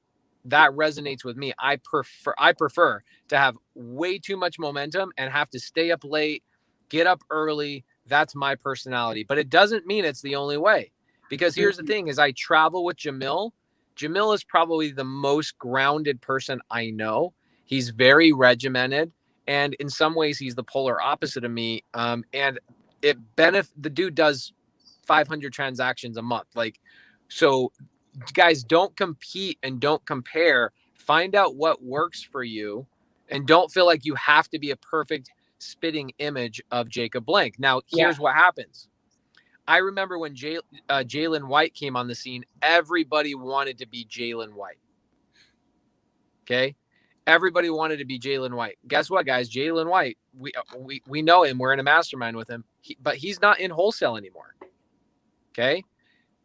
Speaker 10: that resonates with me. I prefer to have way too much momentum and have to stay up late, get up early. That's my personality, but it doesn't mean it's the only way, because here's the thing is I travel with Jamil. Jamil is probably the most grounded person I know. He's very regimented. And in some ways he's the polar opposite of me. And the dude does 500 transactions a month. So guys, don't compete and don't compare. Find out what works for you and don't feel like you have to be a perfect spitting image of Jacob Blank. Now, here's what happens. I remember when Jalen White came on the scene, everybody wanted to be Jalen White. Okay? Everybody wanted to be Jalen White. Guess what, guys? Jalen White, we know him. We're in a mastermind with him, but he's not in wholesale anymore. Okay?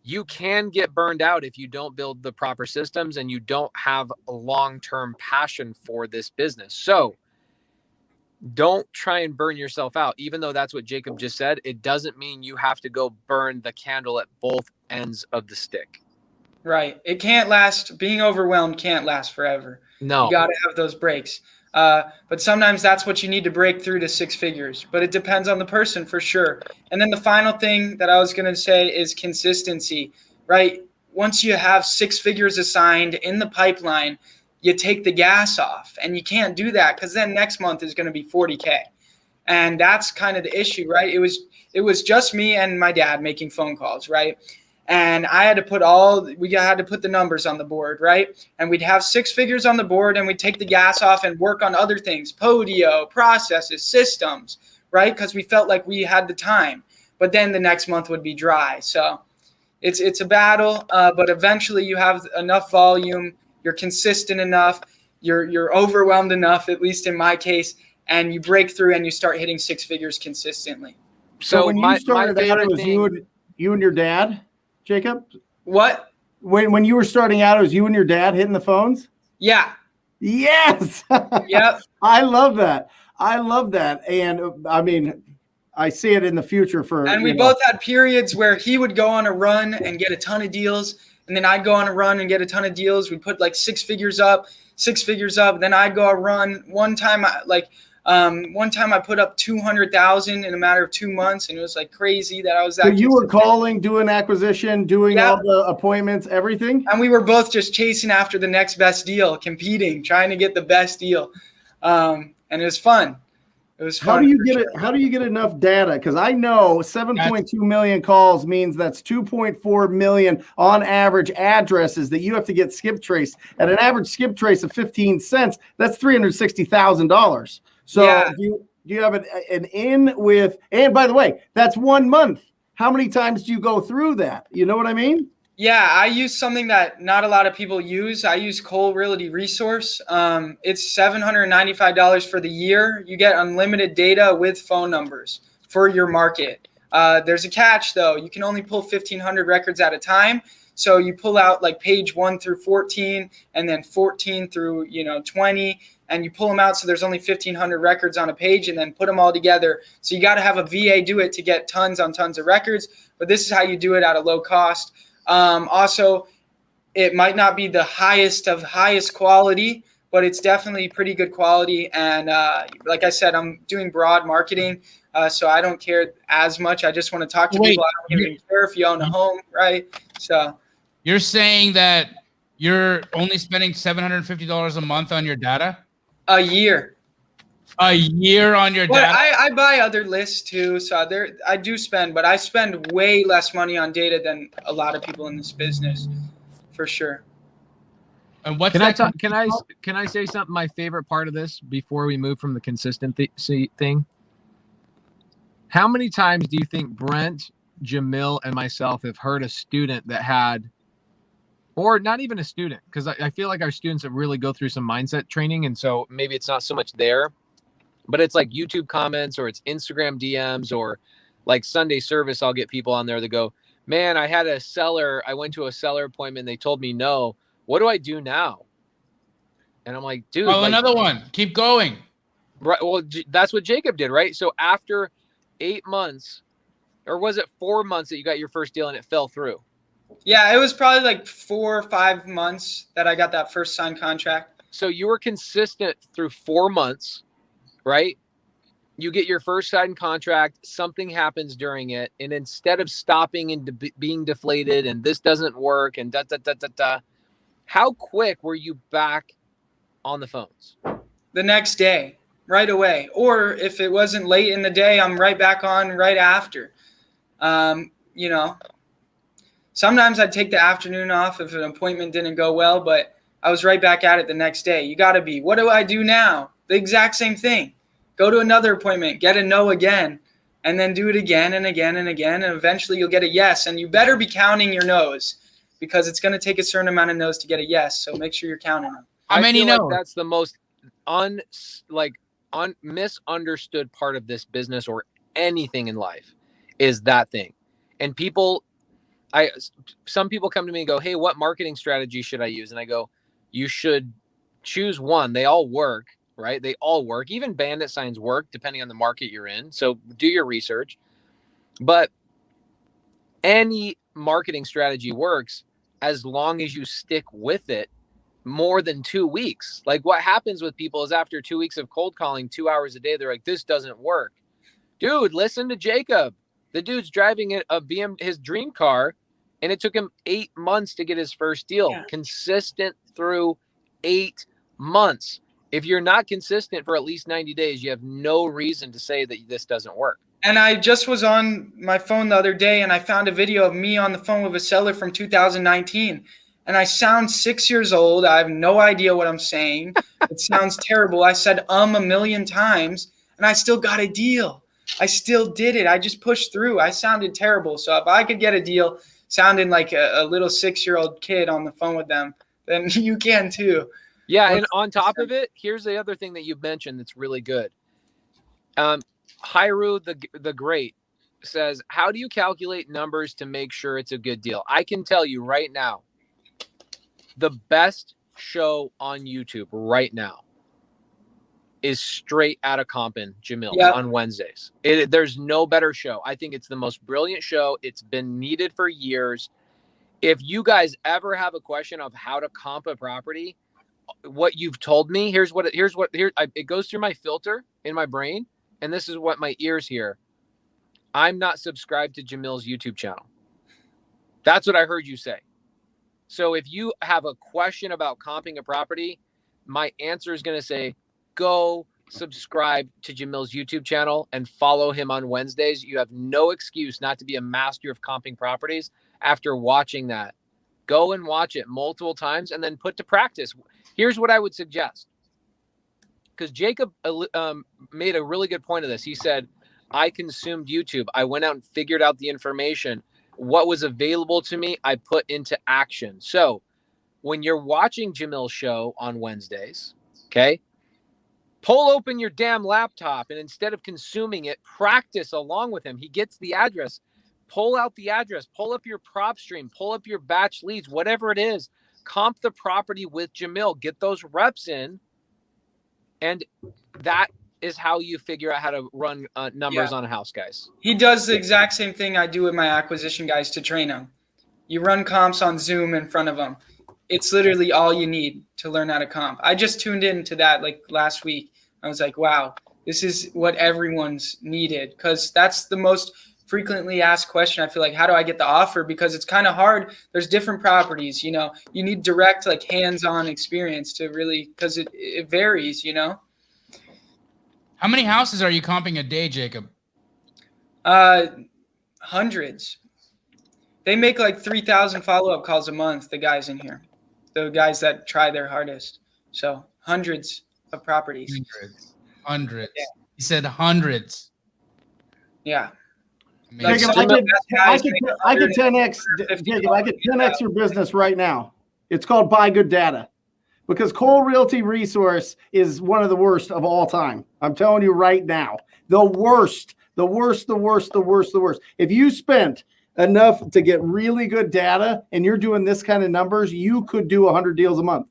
Speaker 10: You can get burned out if you don't build the proper systems and you don't have a long-term passion for this business. So don't try and burn yourself out. Even though that's what Jacob just said, it doesn't mean you have to go burn the candle at both ends of the stick.
Speaker 9: Right. It can't last. Being overwhelmed can't last forever.
Speaker 10: No.
Speaker 9: You got to have those breaks. But sometimes that's what you need to break through to 6 figures. But it depends on the person for sure. And then the final thing that I was going to say is consistency, right? Once you have 6 figures assigned in the pipeline, you take the gas off, and you can't do that because then next month is going to be 40K. And that's kind of the issue, right? It was just me and my dad making phone calls, right? And we had to put the numbers on the board, right? And we'd have 6 figures on the board, and we'd take the gas off and work on other things, podio, processes, systems, right? Because we felt like we had the time. But then the next month would be dry. So it's a battle, but eventually you have enough volume, you're consistent enough, you're overwhelmed enough, at least in my case, and you break through and you start hitting 6 figures consistently.
Speaker 5: So when you started out, it was you and your dad, Jacob?
Speaker 9: What?
Speaker 5: When you were starting out, it was you and your dad hitting the phones?
Speaker 9: Yeah.
Speaker 5: Yes.
Speaker 9: Yep.
Speaker 5: I love that. And I mean, I see it in the future
Speaker 9: and we both had periods where he would go on a run and get a ton of deals, and then I'd go on a run and get a ton of deals. We'd put like 6 figures up. Then I'd go a run. One time I put up 200,000 in a matter of 2 months, and it was like crazy that I was that.
Speaker 5: So you were calling, doing acquisition, doing all the appointments, everything?
Speaker 9: And we were both just chasing after the next best deal, competing, trying to get the best deal. And it was fun. It was fun.
Speaker 5: How do you get enough data? Because I know 7.2 million calls means that's 2.4 million on average addresses that you have to get skip traced. At an average skip trace of 15 cents, that's $360,000. So do you have an in with? And by the way, that's 1 month. How many times do you go through that? You know what I mean?
Speaker 9: Yeah, I use something that not a lot of people use. I use Cole Realty Resource. It's $795 for the year. You get unlimited data with phone numbers for your market. There's a catch, though. You can only pull 1,500 records at a time. So you pull out like page 1 through 14, and then 14 through 20, and you pull them out. So there's only 1,500 records on a page, and then put them all together. So you got to have a VA do it to get tons on tons of records. But this is how you do it at a low cost. Also, it might not be the highest of highest quality, but it's definitely pretty good quality. And like I said, I'm doing broad marketing, so I don't care as much. I just want to talk to people. I don't even care if you own a home, right? So
Speaker 6: you're saying that you're only spending $750 a month on your data?
Speaker 9: A year.
Speaker 6: A year on your data?
Speaker 9: I buy other lists too, so I do spend, but I spend way less money on data than a lot of people in this business, for sure.
Speaker 6: And what's
Speaker 10: Can I say something? My favorite part of this before we move from the consistency thing. How many times do you think Brent, Jamil, and myself have heard a student that had, or not even a student, because I feel like our students have really go through some mindset training, and so maybe it's not so much there. But it's like YouTube comments, or it's Instagram DMs, or like Sunday service. I'll get people on there that go, man, I went to a seller appointment. They told me no. What do I do now? And I'm like, dude.
Speaker 6: Oh, another one. Keep going.
Speaker 10: Right. Well, that's what Jacob did, right? So after 8 months, or was it 4 months that you got your first deal and it fell through?
Speaker 9: Yeah, it was probably like 4 or 5 months that I got that first signed contract.
Speaker 10: So you were consistent through 4 months. Right? You get your first signed contract, something happens during it, and instead of stopping and being deflated and this doesn't work and how quick were you back on the phones?
Speaker 9: The next day, right away. Or if it wasn't late in the day, I'm right back on right after. Sometimes I'd take the afternoon off if an appointment didn't go well, but I was right back at it the next day. You got to be. What do I do now? The exact same thing. Go to another appointment, get a no again, and then do it again and again and again, and eventually you'll get a yes. And you better be counting your no's, because it's going to take a certain amount of no's to get a yes. So make sure you're counting them.
Speaker 6: How many no's?
Speaker 10: Like that's the most misunderstood part of this business or anything in life is that thing. And some people come to me and go, hey, what marketing strategy should I use? And I go, you should choose one. They all work, right? They all work. Even bandit signs work depending on the market you're in. So do your research. But any marketing strategy works as long as you stick with it more than 2 weeks. Like what happens with people is after 2 weeks of cold calling 2 hours a day, they're like, this doesn't work. Dude, listen to Jacob. The dude's driving his dream car, and it took him 8 months to get his first deal. Yeah. Consistent through 8 months. If you're not consistent for at least 90 days, you have no reason to say that this doesn't work.
Speaker 9: And I just was on my phone the other day and I found a video of me on the phone with a seller from 2019. And I sound 6 years old. I have no idea what I'm saying. It sounds terrible. I said a million times and I still got a deal. I still did it. I just pushed through. I sounded terrible. So if I could get a deal sounding like a little 6-year-old kid on the phone with them, then you can too.
Speaker 10: Yeah, and on top of it, here's the other thing that you mentioned that's really good. Hyru the Great says, how do you calculate numbers to make sure it's a good deal? I can tell you right now, the best show on YouTube right now is Straight Outta Compton, Jamil's on Wednesdays. There's no better show. I think it's the most brilliant show. It's been needed for years. If you guys ever have a question of how to comp a property, what you've told me, it goes through my filter in my brain, and this is what my ears hear. I'm not subscribed to Jamil's YouTube channel. That's what I heard you say. So if you have a question about comping a property, my answer is going to say, go subscribe to Jamil's YouTube channel and follow him on Wednesdays. You have no excuse not to be a master of comping properties after watching that. Go and watch it multiple times and then put to practice. Here's what I would suggest. Because Jacob made a really good point of this. He said, I consumed YouTube. I went out and figured out the information. What was available to me, I put into action. So when you're watching Jamil's show on Wednesdays, okay, pull open your damn laptop and instead of consuming it, practice along with him. He gets the address. Pull out the address. Pull up your prop stream. Pull up your batch leads, whatever it is. Comp the property with Jamil. Get those reps in. And that is how you figure out how to run numbers on a house, guys.
Speaker 9: He does the exact same thing I do with my acquisition guys to train them. You run comps on Zoom in front of them. It's literally all you need to learn how to comp. I just tuned into that like last week. I was like, wow, this is what everyone's needed, because that's the most frequently asked question. I feel like, how do I get the offer? Because it's kind of hard. There's different properties, you know, you need direct, like hands-on experience to really, because it varies, you know.
Speaker 6: How many houses are you comping a day, Jacob?
Speaker 9: Hundreds. They make like 3,000 follow-up calls a month, the guys in here, the guys that try their hardest. So hundreds of properties.
Speaker 6: Hundreds. Yeah. He said hundreds.
Speaker 9: Yeah.
Speaker 5: Like, I could 10x, Jacob, I could 10x your business right now. It's called Buy Good Data, because Cole Realty Resource is one of the worst of all time. I'm telling you right now, the worst. If you spent enough to get really good data and you're doing this kind of numbers, you could do 100 deals a month.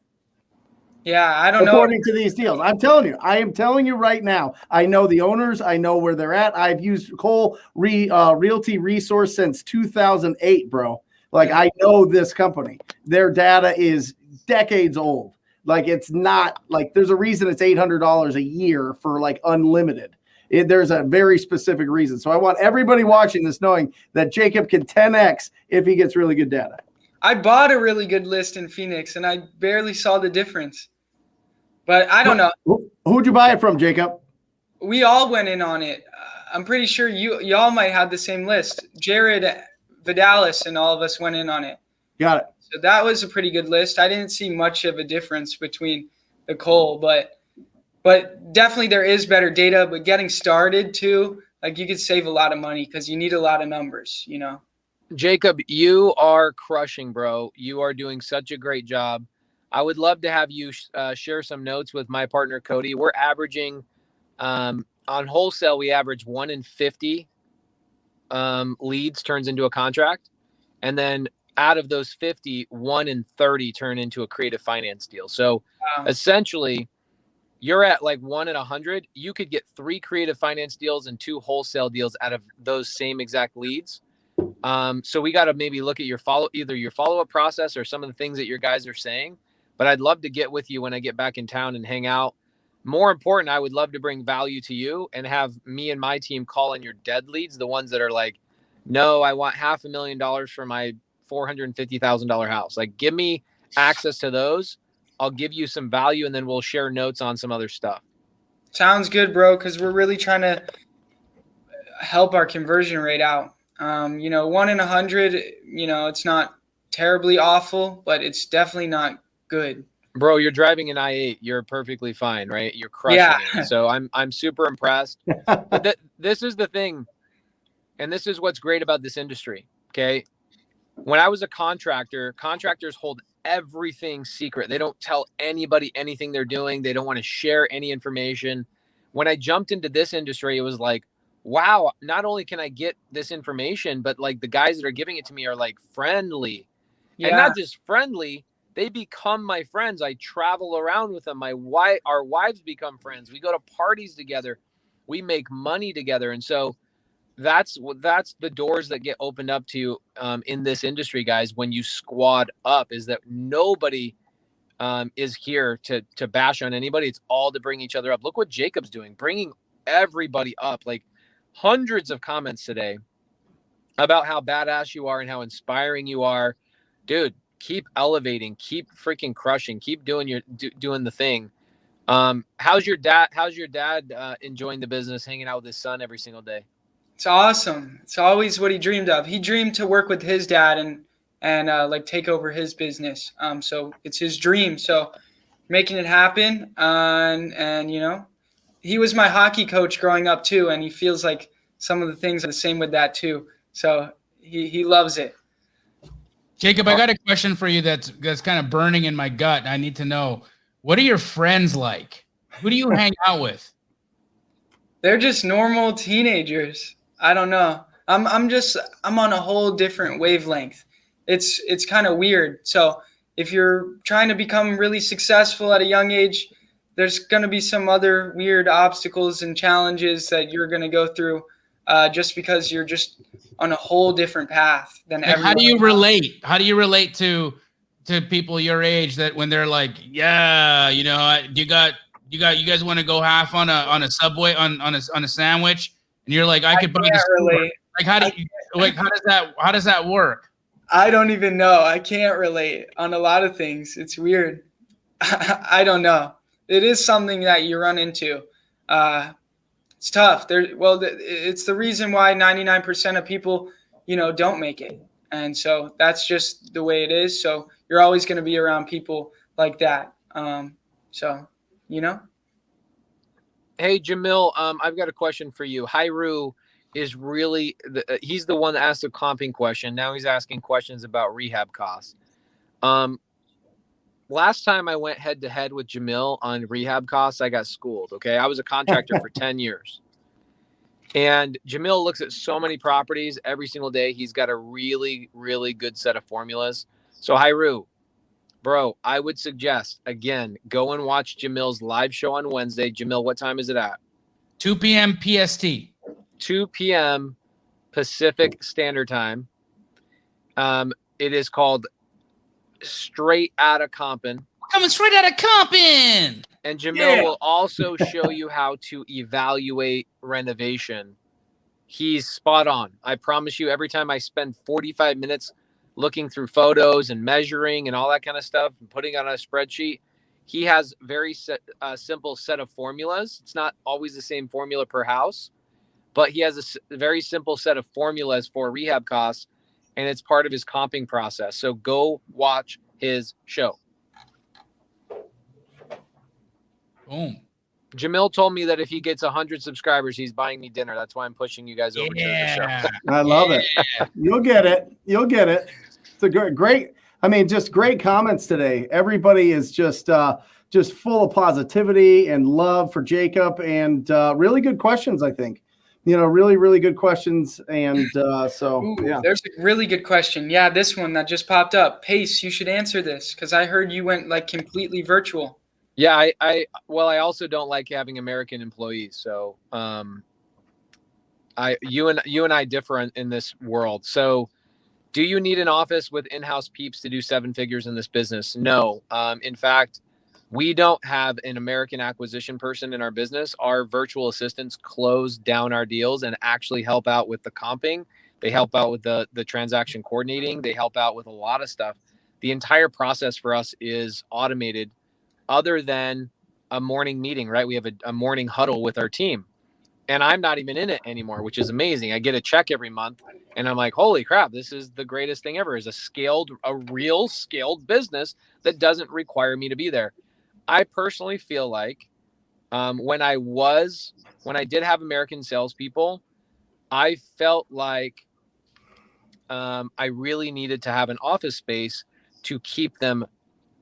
Speaker 9: Yeah, I don't know.
Speaker 5: According to these deals, I am telling you right now, I know the owners, I know where they're at. I've used Cole Realty Resource since 2008, bro. Like, I know this company. Their data is decades old. Like, it's not like, there's a reason it's $800 a year for like unlimited. There's a very specific reason. So I want everybody watching this knowing that Jacob can 10x if he gets really good data.
Speaker 9: I bought a really good list in Phoenix and I barely saw the difference. But I don't know.
Speaker 5: Who'd you buy it from, Jacob?
Speaker 9: We all went in on it. I'm pretty sure y'all might have the same list. Jared Vidalis and all of us went in on it.
Speaker 5: Got it.
Speaker 9: So that was a pretty good list. I didn't see much of a difference between the Cole, but definitely there is better data. But getting started too, like, you could save a lot of money because you need a lot of numbers, you know.
Speaker 10: Jacob, you are crushing, bro. You are doing such a great job. I would love to have you share some notes with my partner, Cody. We're averaging on wholesale, we average 1 in 50 leads turns into a contract. And then out of those 50, 1 in 30 turn into a creative finance deal. So essentially, you're at like 1 in 100. You could get 3 creative finance deals and 2 wholesale deals out of those same exact leads. So we got to maybe look at either your follow-up process or some of the things that your guys are saying. But I'd love to get with you when I get back in town and hang out. More important, I would love to bring value to you and have me and my team call in your dead leads, the ones that are like, no, I want $500,000 for my $450,000 house. Like, give me access to those. I'll give you some value, and then we'll share notes on some other stuff.
Speaker 9: Sounds good, bro, because we're really trying to help our conversion rate out. 1 in 100, it's not terribly awful, but it's definitely not good.
Speaker 10: Bro, you're driving an i8. You're perfectly fine, right? You're crushing it. So I'm super impressed. But this is the thing, and this is what's great about this industry, okay? When I was a contractor, contractors hold everything secret. They don't tell anybody anything they're doing. They don't want to share any information. When I jumped into this industry, it was like, wow, not only can I get this information, but like the guys that are giving it to me are like friendly. And not just friendly, they become my friends. I travel around with them. Our wives become friends. We go to parties together. We make money together. And so that's the doors that get opened up to you in this industry, guys. When you squad up, is that nobody is here to bash on anybody. It's all to bring each other up. Look what Jacob's doing, bringing everybody up. Like hundreds of comments today about how badass you are and how inspiring you are, dude. Keep elevating, keep freaking crushing, keep doing doing the thing. How's your dad enjoying the business, hanging out with his son every single day?
Speaker 9: It's awesome. It's always what he dreamed of. He dreamed to work with his dad and like take over his business. So it's his dream. So making it happen. And he was my hockey coach growing up too, and he feels like some of the things are the same with that too. So he loves it.
Speaker 6: Jacob, I got a question for you that's kind of burning in my gut. I need to know, what are your friends like? Who do you hang out with?
Speaker 9: They're just normal teenagers. I don't know. I'm on a whole different wavelength. It's kind of weird. So if you're trying to become really successful at a young age, there's going to be some other weird obstacles and challenges that you're going to go through just because you're just on a whole different path than everyone.
Speaker 6: How do you relate? How do you relate to people your age that when they're like, yeah, you guys want to go half on a Subway on a sandwich, and you're like, I could buy this.
Speaker 9: Relate.
Speaker 6: Like, how does that work?
Speaker 9: I don't even know. I can't relate on a lot of things. It's weird. I don't know. It is something that you run into. It's tough. It's the reason why 99% of people, don't make it. And so that's just the way it is. So you're always going to be around people like that.
Speaker 10: Hey, Jamil, I've got a question for you. Hyru is really, he's the one that asked the comping question. Now he's asking questions about rehab costs. Last time I went head to head with Jamil on rehab costs, I got schooled. Okay. I was a contractor for 10 years. And Jamil looks at so many properties every single day. He's got a really, really good set of formulas. So Hyru, bro, I would suggest, again, go and watch Jamil's live show on Wednesday. Jamil, what time is it at?
Speaker 6: 2 p.m. PST.
Speaker 10: 2 p.m. Pacific Standard Time. It is called Straight Outta Compin'.
Speaker 6: Coming straight out of Compin'.
Speaker 10: And Jamil will also show you how to evaluate renovation. He's spot on. I promise you, every time I spend 45 minutes looking through photos and measuring and all that kind of stuff and putting it on a spreadsheet, he has very simple set of formulas. It's not always the same formula per house, but he has a very simple set of formulas for rehab costs, and it's part of his comping process. So go watch his show.
Speaker 6: Boom.
Speaker 10: Jamil told me that if he gets 100 subscribers, he's buying me dinner. That's why I'm pushing you guys over to the show.
Speaker 5: I love it. You'll get it. It's a great. I mean, just great comments today. Everybody is just full of positivity and love for Jacob, and really good questions. I think, really, really good questions. And yeah,
Speaker 9: there's a really good question. Yeah, this one that just popped up. Pace, you should answer this because I heard you went like completely virtual.
Speaker 10: Yeah, I also don't like having American employees. So you and I differ in this world. So do you need an office with in-house peeps to do 7 figures in this business? No. In fact, we don't have an American acquisition person in our business. Our virtual assistants close down our deals and actually help out with the comping. They help out with the transaction coordinating. They help out with a lot of stuff. The entire process for us is automated other than a morning meeting, right? We have a morning huddle with our team, and I'm not even in it anymore, which is amazing. I get a check every month, and I'm like, holy crap, this is the greatest thing ever, is a real scaled business that doesn't require me to be there. I personally feel like when I did have American salespeople, I felt like I really needed to have an office space to keep them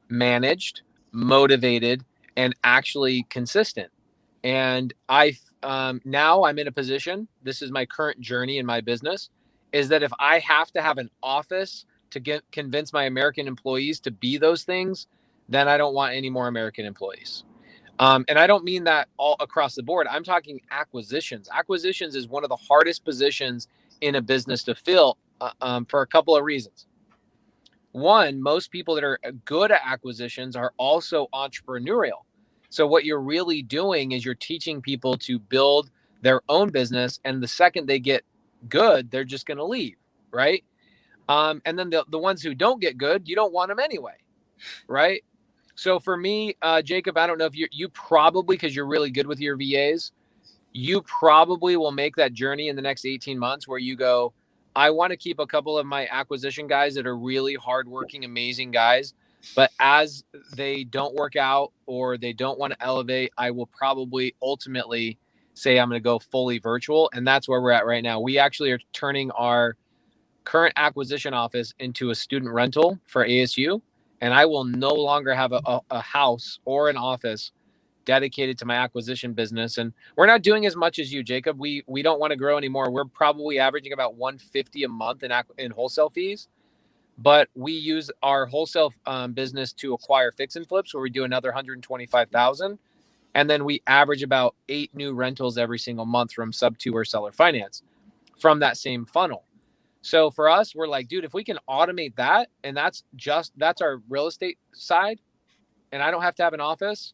Speaker 10: managed, motivated, and actually consistent. And now I'm in a position, this is my current journey in my business, is that if I have to have an office to convince my American employees to be those things, then I don't want any more American employees. And I don't mean that all across the board. I'm talking acquisitions. Acquisitions is one of the hardest positions in a business to fill for a couple of reasons. One, most people that are good at acquisitions are also entrepreneurial. So what you're really doing is you're teaching people to build their own business. And the second they get good, they're just going to leave, right? And then the ones who don't get good, you don't want them anyway, right? So for me, Jacob, I don't know if you probably, because you're really good with your VAs, you probably will make that journey in the next 18 months where you go, I want to keep a couple of my acquisition guys that are really hardworking, amazing guys. But as they don't work out or they don't want to elevate, I will probably ultimately say I'm going to go fully virtual. And that's where we're at right now. We actually are turning our current acquisition office into a student rental for ASU. And I will no longer have a house or an office dedicated to my acquisition business. And we're not doing as much as you, Jacob. We don't want to grow anymore. We're probably averaging about $150 a month in wholesale fees, but we use our wholesale business to acquire fix and flips, where we do another 125,000. And then we average about 8 new rentals every single month from sub-2 or seller finance from that same funnel. So for us, we're like, dude, if we can automate that, and that's our real estate side, and I don't have to have an office,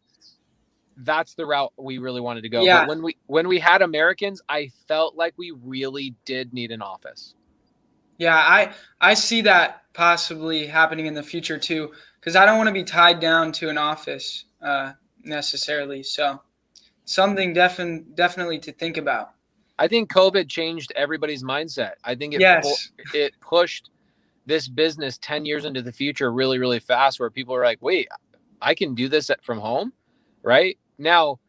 Speaker 10: that's the route we really wanted to go.
Speaker 9: Yeah.
Speaker 10: But when we had Americans, I felt like we really did need an office.
Speaker 9: Yeah, I see that possibly happening in the future too, because I don't want to be tied down to an office necessarily. So something definitely to think about.
Speaker 10: I think COVID changed everybody's mindset. I think it pushed this business 10 years into the future really, really fast, where people are like, wait, I can do this from home, right? Now,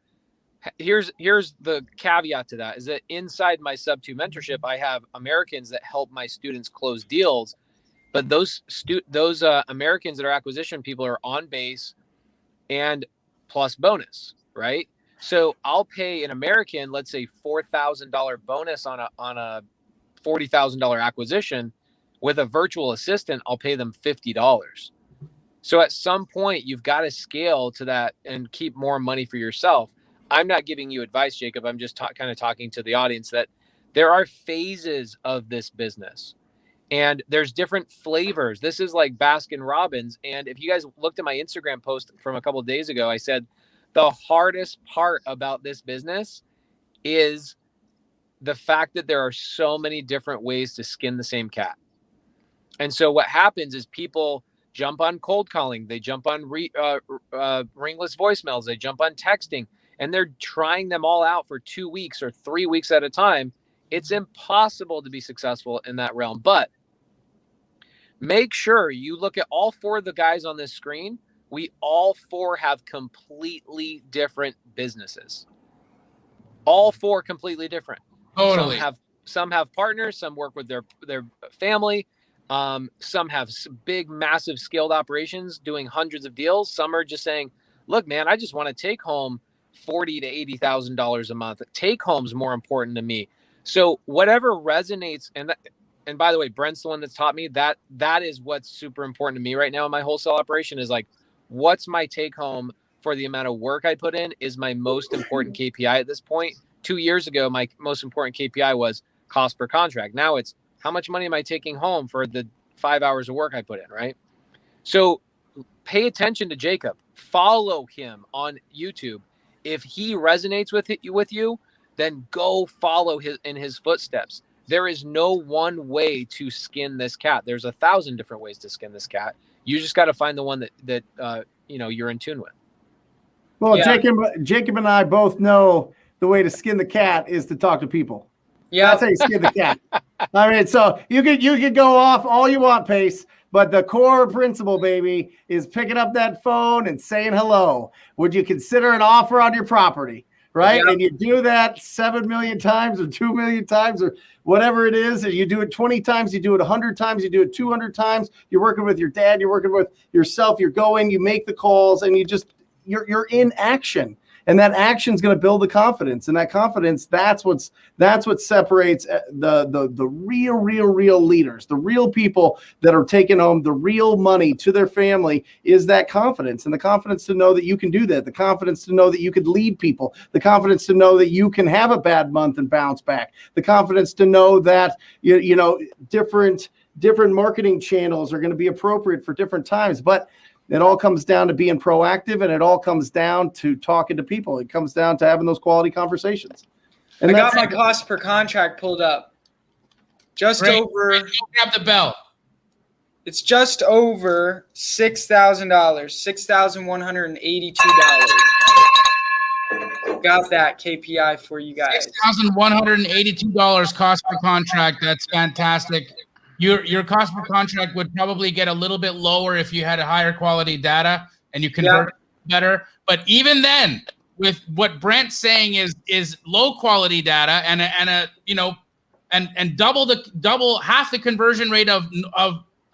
Speaker 10: here's the caveat to that, is that inside my sub-2 mentorship, I have Americans that help my students close deals. But those Americans that are acquisition people are on base and plus bonus, right? So I'll pay an American, let's say $4,000 bonus on a $40,000 acquisition. With a virtual assistant, I'll pay them $50. So at some point, you've got to scale to that and keep more money for yourself. I'm not giving you advice, Jacob. I'm just kind of talking to the audience that there are phases of this business, and there's different flavors. This is like Baskin Robbins. And if you guys looked at my Instagram post from a couple of days ago, I said the hardest part about this business is the fact that there are so many different ways to skin the same cat. And so what happens is people jump on cold calling, they jump on ringless voicemails, they jump on texting, and they're trying them all out for 2 weeks or 3 weeks at a time. It's impossible to be successful in that realm. But make sure you look at all 4 of the guys on this screen. We all 4 have completely different businesses. All 4 completely different.
Speaker 6: Totally.
Speaker 10: Some have partners, some work with their family. Some have big, massive scaled operations doing hundreds of deals. Some are just saying, look, man, I just want to take home $40,000 to $80,000 a month. Take home's more important to me. So whatever resonates, and by the way, Brent's the one that's taught me that is what's super important to me right now in my wholesale operation, is like, what's my take home for the amount of work I put in is my most important KPI at this point. 2 years ago, my most important KPI was cost per contract. Now it's how much money am I taking home for the 5 hours of work I put in, right? So pay attention to Jacob. Follow him on YouTube. If he resonates with you, then go follow in his footsteps. There is no one way to skin this cat. There's 1,000 different ways to skin this cat. You just got to find the one that you're in tune with.
Speaker 5: Well,
Speaker 9: Yeah.
Speaker 5: Jacob and I both know the way to skin the cat is to talk to people.
Speaker 9: Yeah.
Speaker 5: That's how you skin the cat. I mean, so you could go off all you want, Pace, but the core principle, baby, is picking up that phone and saying hello. Would you consider an offer on your property? Right?
Speaker 9: Yeah.
Speaker 5: And you do that 7 million times or 2 million times or whatever it is, and you do it 20 times, you do it 100 times, you do it 200 times. You're working with your dad, you're working with yourself, you're going, you make the calls, and you're in action. And that action is going to build the confidence, and that confidence, that's what separates the real leaders, the real people that are taking home the real money to their family, is that confidence, and the confidence to know that you can do that, the confidence to know that you could lead people, the confidence to know that you can have a bad month and bounce back, the confidence to know that you know different marketing channels are going to be appropriate for different times, but it all comes down to being proactive, and it all comes down to talking to people. It comes down to having those quality conversations. And
Speaker 9: I got my cost per contract pulled up. Just over.
Speaker 6: Grab the bell.
Speaker 9: It's just over $6,000. $6,182. Got that KPI for you guys.
Speaker 6: $6,182 cost per contract. That's fantastic. Your cost per contract would probably get a little bit lower if you had a higher quality data and you convert better. But even then, with what Brent's saying is low quality data and double half the conversion rate of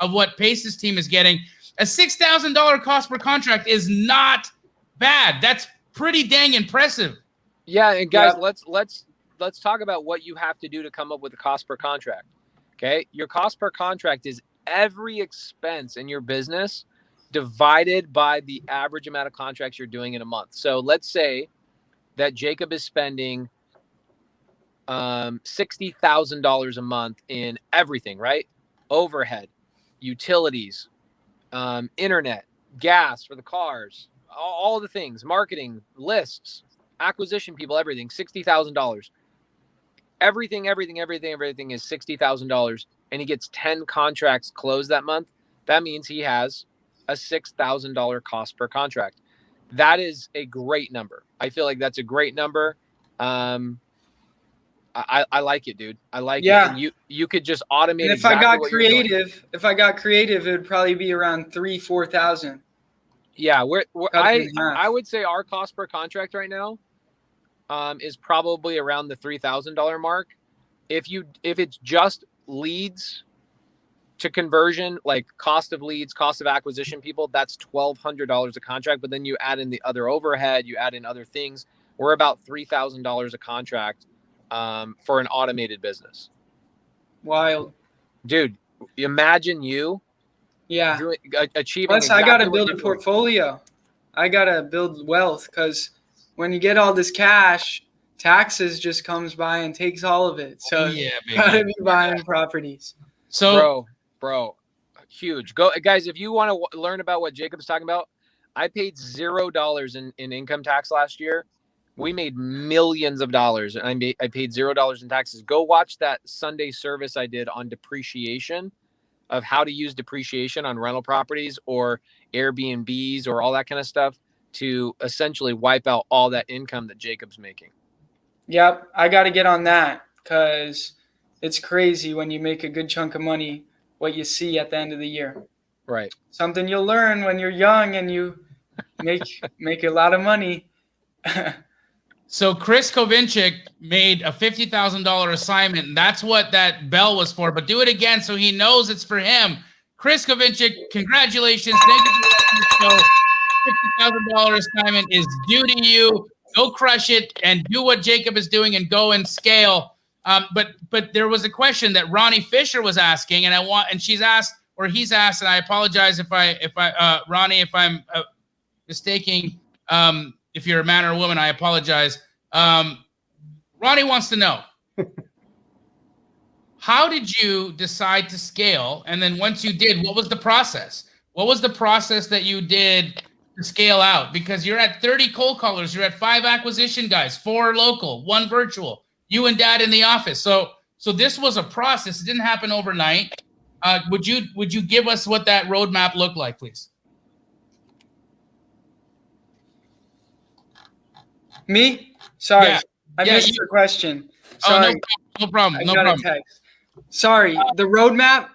Speaker 6: what Pace's team is getting, a $6,000 cost per contract is not bad. That's pretty dang impressive.
Speaker 10: Yeah, and guys, let's talk about what you have to do to come up with a cost per contract. Okay, your cost per contract is every expense in your business divided by the average amount of contracts you're doing in a month. So let's say that Jacob is spending $60,000 a month in everything, right? Overhead, utilities, internet, gas for the cars, all the things, marketing, lists, acquisition people, everything, $60,000. Everything is $60,000, and he gets 10 contracts closed that month. That means he has a $6,000 cost per contract. That is a great number. I feel like that's a great number. I like it, dude. I like it. And you could just automate.
Speaker 9: And if I got creative, it would probably be around 3,000-4,000.
Speaker 10: Yeah, I would say our cost per contract right now is probably around the $3,000 mark. If it's just leads to conversion, like cost of leads, cost of acquisition people, that's $1,200 a contract. But then you add in the other overhead, you add in other things. We're about $3,000 a contract for an automated business.
Speaker 9: Wild,
Speaker 10: dude. Imagine you, achieving.
Speaker 9: Plus, I got to build a portfolio. I got to build wealth, because when you get all this cash, taxes just comes by and takes all of it. So you gotta be buying properties.
Speaker 10: So, bro, huge. Go, guys. If you want to learn about what Jacob's talking about, I paid $0 in income tax last year. We made millions of dollars, and I paid $0 in taxes. Go watch that Sunday service I did on depreciation, of how to use depreciation on rental properties or Airbnbs or all that kind of stuff, to essentially wipe out all that income that Jacob's making.
Speaker 9: Yep, I got to get on that, because it's crazy when you make a good chunk of money, what you see at the end of the year.
Speaker 10: Right.
Speaker 9: Something you'll learn when you're young and you make a lot of money.
Speaker 6: So Chris Kovinchik made a $50,000 assignment, and that's what that bell was for. But do it again so he knows it's for him. Chris Kovinchik, congratulations. Thank you for the show. $50,000 assignment is due to you. Go crush it and do what Jacob is doing and go and scale. But there was a question that Ronnie Fisher was asking, and she's asked, or he's asked, and I apologize if Ronnie, if I'm mistaking, if you're a man or a woman, I apologize. Ronnie wants to know, how did you decide to scale? And then once you did, what was the process? What was the process that you did to scale out? Because you're at 30 cold callers, you're at 5 acquisition guys, 4 local, 1 virtual, you and dad in the office. So this was a process. It didn't happen overnight. Would you give us what that roadmap looked like, please?
Speaker 9: Me? Sorry.
Speaker 6: Yeah.
Speaker 9: I missed your question.
Speaker 6: Oh,
Speaker 9: Sorry.
Speaker 6: no problem. No
Speaker 9: got
Speaker 6: problem.
Speaker 9: a text. Sorry. The roadmap?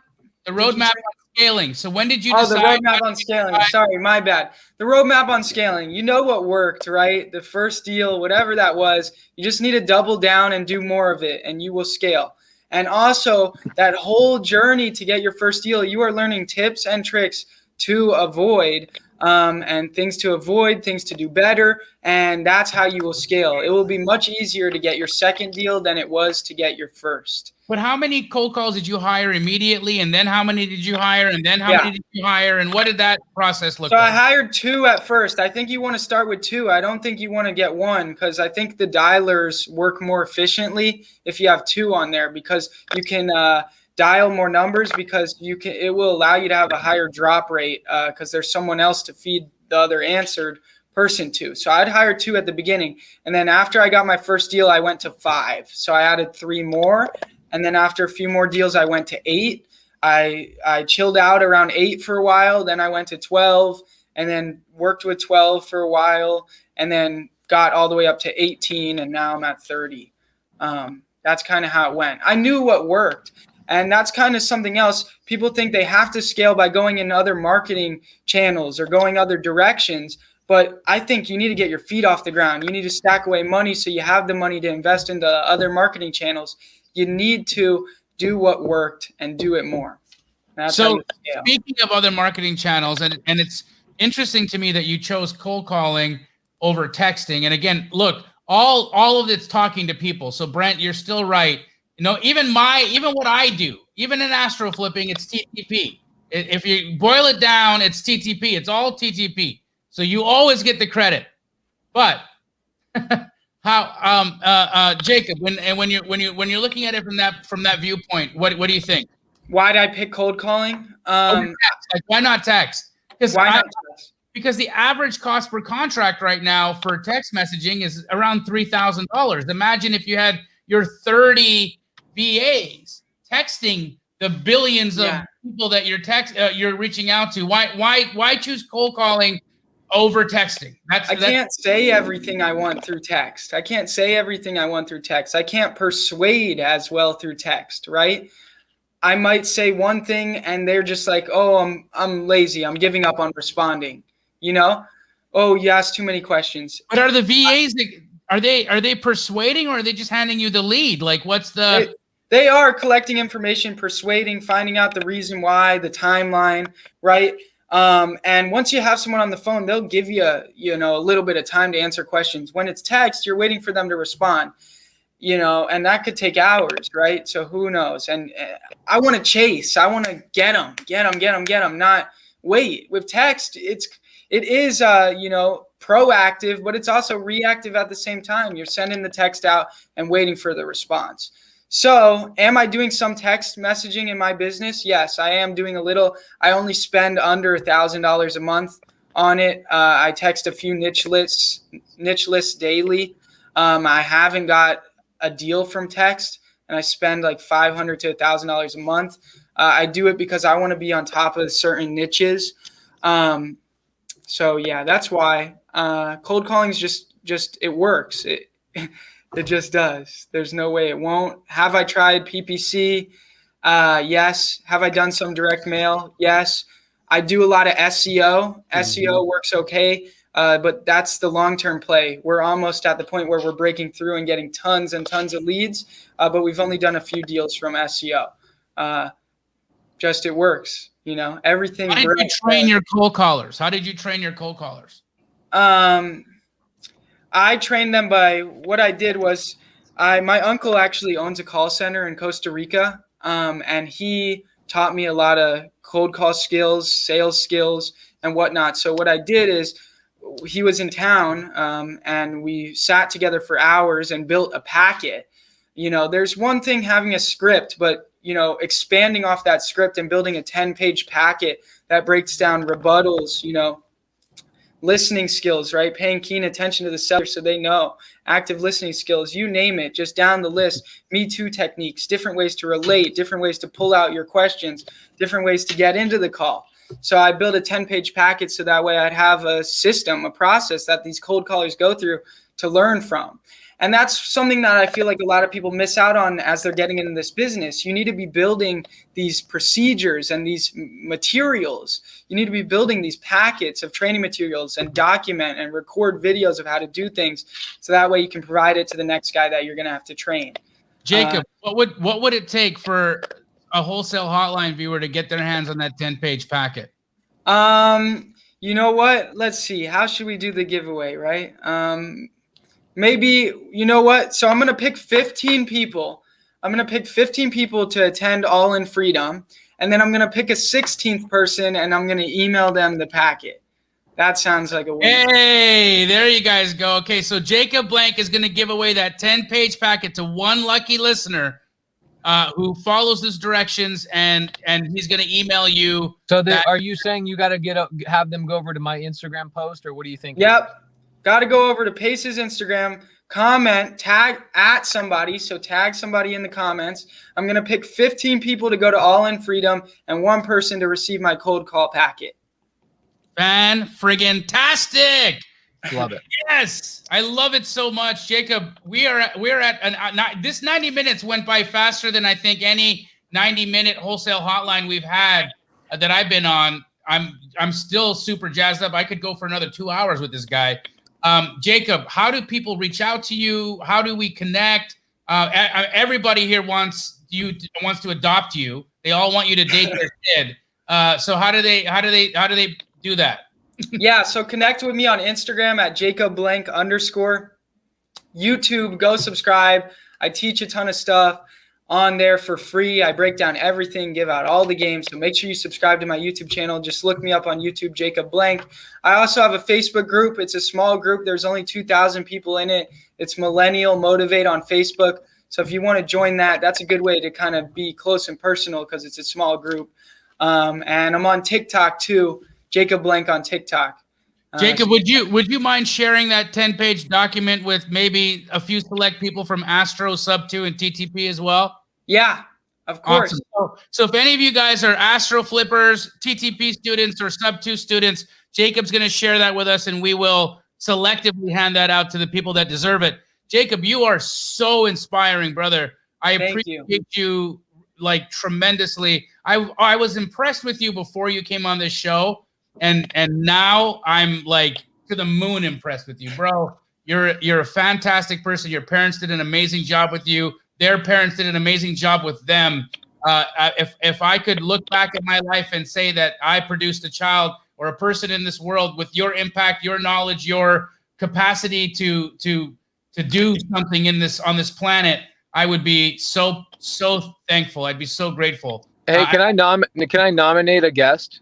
Speaker 6: The roadmap on scaling. So when did you
Speaker 9: Oh,
Speaker 6: decide?
Speaker 9: the roadmap on scaling. Sorry, my bad. The roadmap on scaling. You know what worked, right? The first deal, whatever that was, you just need to double down and do more of it, and you will scale. And also, that whole journey to get your first deal, you are learning tips and tricks to avoid, and things to avoid, things to do better, and that's how you will scale. It will be much easier to get your second deal than it was to get your first.
Speaker 6: But how many cold calls did you hire immediately? And then how many did you hire? And then how many did you hire? And what did that process look like?
Speaker 9: So I hired 2 at first. I think you want to start with 2. I don't think you want to get 1 because I think the dialers work more efficiently if you have 2 on there because you can dial more numbers because it will allow you to have a higher drop rate because there's someone else to feed the other answered person to. So I'd hire 2 at the beginning. And then after I got my first deal, I went to 5. So I added 3 more. And then after a few more deals, I went to 8. I chilled out around 8 for a while. Then I went to 12 and then worked with 12 for a while and then got all the way up to 18. And now I'm at 30. That's kind of how it went. I knew what worked. And that's kind of something else. People think they have to scale by going in other marketing channels or going other directions. But I think you need to get your feet off the ground. You need to stack away money so you have the money to invest into other marketing channels. You need to do what worked and do it more.
Speaker 6: So speaking of other marketing channels, and it's interesting to me that you chose cold calling over texting. And again, look, all of it's talking to people. So Brent, you're still right. You know, even what I do, even in astro flipping, it's TTP. If you boil it down, it's TTP. It's all TTP. So you always get the credit. But how, Jacob, when you're looking at it from that viewpoint, what do you think?
Speaker 9: Why did I pick cold calling?
Speaker 6: Why not text?
Speaker 9: Why not text?
Speaker 6: Because the average cost per contract right now for text messaging is around $3,000. Imagine if you had your 30 VAs texting the billions of people that you're reaching out to. Why choose cold calling over texting? I
Speaker 9: can't say everything I want through text. I can't persuade as well through text, right? I might say one thing and they're just like, oh, I'm lazy. I'm giving up on responding. You know? Oh, you asked too many questions.
Speaker 6: But are the VAs are they persuading or are they just handing you the lead? Like what's the
Speaker 9: They are collecting information, persuading, finding out the reason why, the timeline, right? And once you have someone on the phone, they'll give you a little bit of time to answer questions. When it's text, you're waiting for them to respond, and that could take hours, right? So who knows? And I want to chase. I want to get them, not wait. With text, it is proactive, but it's also reactive at the same time. You're sending the text out and waiting for the response. So am I doing some text messaging in my business? Yes, I am doing a little. I only spend under $1,000 a month on it. I text a few niche lists daily. I haven't got a deal from text, and I spend like $500 to $1,000 a month. I do it because I want to be on top of certain niches. So yeah, that's why cold calling is just it works. It just does. There's no way it won't. Have I tried PPC? Yes. Have I done some direct mail? Yes. I do a lot of SEO. SEO works okay, but that's the long-term play. We're almost at the point where we're breaking through and getting tons and tons of leads, but we've only done a few deals from SEO. Just it works. Everything.
Speaker 6: How did you train your cold callers?
Speaker 9: I trained them by what I did was my uncle actually owns a call center in Costa Rica, and he taught me a lot of cold call skills, sales skills, and whatnot. So what I did is he was in town, and we sat together for hours and built a packet. There's one thing having a script, but expanding off that script and building a 10-page packet that breaks down rebuttals, listening skills, right? Paying keen attention to the seller so they know, active listening skills, you name it, just down the list. Me Too techniques, different ways to relate, different ways to pull out your questions, different ways to get into the call. So I built a 10-page packet so that way I'd have a system, a process that these cold callers go through to learn from. And that's something that I feel like a lot of people miss out on as they're getting into this business. You need to be building these procedures and these materials. You need to be building these packets of training materials and document and record videos of how to do things. So that way you can provide it to the next guy that you're going to have to train.
Speaker 6: Jacob, what would it take for a Wholesale Hotline viewer to get their hands on that 10-page packet?
Speaker 9: You know what? Let's see. How should we do the giveaway, right? Maybe, you know what? So I'm going to pick 15 people. I'm going to pick 15 people to attend All in Freedom. And then I'm going to pick a 16th person and I'm going to email them the packet. That sounds like a win.
Speaker 6: Hey, there you guys go. Okay, so Jacob Blank is going to give away that 10-page packet to one lucky listener who follows his directions, and he's going to email you.
Speaker 10: So are you saying you got to have them go over to my Instagram post, or what do you think?
Speaker 9: Yep. Got to go over to Pace's Instagram, comment, tag at somebody. So tag somebody in the comments. I'm going to pick 15 people to go to All in Freedom and one person to receive my cold call packet.
Speaker 6: Fan-friggin-tastic.
Speaker 10: Love it.
Speaker 6: Yes, I love it so much, Jacob. We're at this 90 minutes went by faster than I think any 90-minute wholesale hotline we've had that I've been on. I'm still super jazzed up. I could go for another 2 hours with this guy. Jacob, how do people reach out to you? How do we connect? Everybody here wants to adopt you. They all want you to date their kid. So how do they do that?
Speaker 9: Yeah, so connect with me on Instagram at JacobBlank_. YouTube, go subscribe. I teach a ton of stuff on there for free. I break down everything, give out all the games. So make sure you subscribe to my YouTube channel. Just look me up on YouTube, Jacob Blank. I also have a Facebook group. It's a small group. There's only 2,000 people in it. It's Millennial Motivate on Facebook. So if you want to join that, that's a good way to kind of be close and personal because it's a small group. And I'm on TikTok too, Jacob Blank on TikTok.
Speaker 6: Jacob, would you mind sharing that 10-page document with maybe a few select people from Astro, Sub 2, and TTP as well?
Speaker 9: Yeah, of course.
Speaker 6: Awesome. So if any of you guys are Astro flippers, TTP students, or Sub 2 students, Jacob's going to share that with us, and we will selectively hand that out to the people that deserve it. Jacob, you are so inspiring, brother. I appreciate you like tremendously. I was impressed with you before you came on this show. And now I'm like to the moon impressed with you, bro. You're a fantastic person. Your parents did an amazing job with you. Their parents did an amazing job with them. If I could look back at my life and say that I produced a child or a person in this world with your impact, your knowledge, your capacity to do something on this planet, I would be so thankful. I'd be so grateful.
Speaker 10: Hey, can I nominate a guest?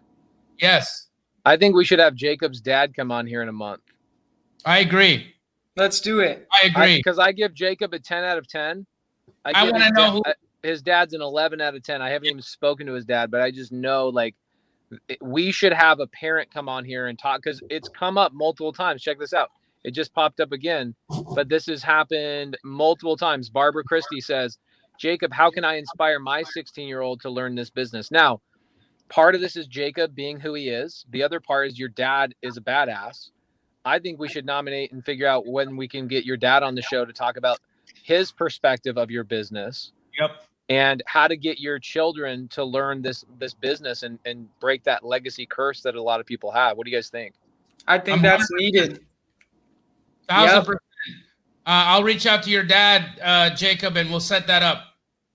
Speaker 6: Yes.
Speaker 10: I think we should have Jacob's dad come on here in a month.
Speaker 6: I agree.
Speaker 9: Let's do it.
Speaker 6: I agree.
Speaker 10: Because I give Jacob a 10 out of 10.
Speaker 6: I want to know
Speaker 10: his dad's an 11 out of 10. I haven't even spoken to his dad, but I just know like we should have a parent come on here and talk because it's come up multiple times. Check this out. It just popped up again, but this has happened multiple times. Barbara Christie says, Jacob, how can I inspire my 16-year-old to learn this business? Now, part of this is Jacob being who he is. The other part is your dad is a badass. I think we should nominate and figure out when we can get your dad on the show to talk about his perspective of your business.
Speaker 6: Yep.
Speaker 10: And how to get your children to learn this business and break that legacy curse that a lot of people have. What do you guys think?
Speaker 9: I think that's needed.
Speaker 6: 1,000%. I'll reach out to your dad, Jacob, and we'll set that up.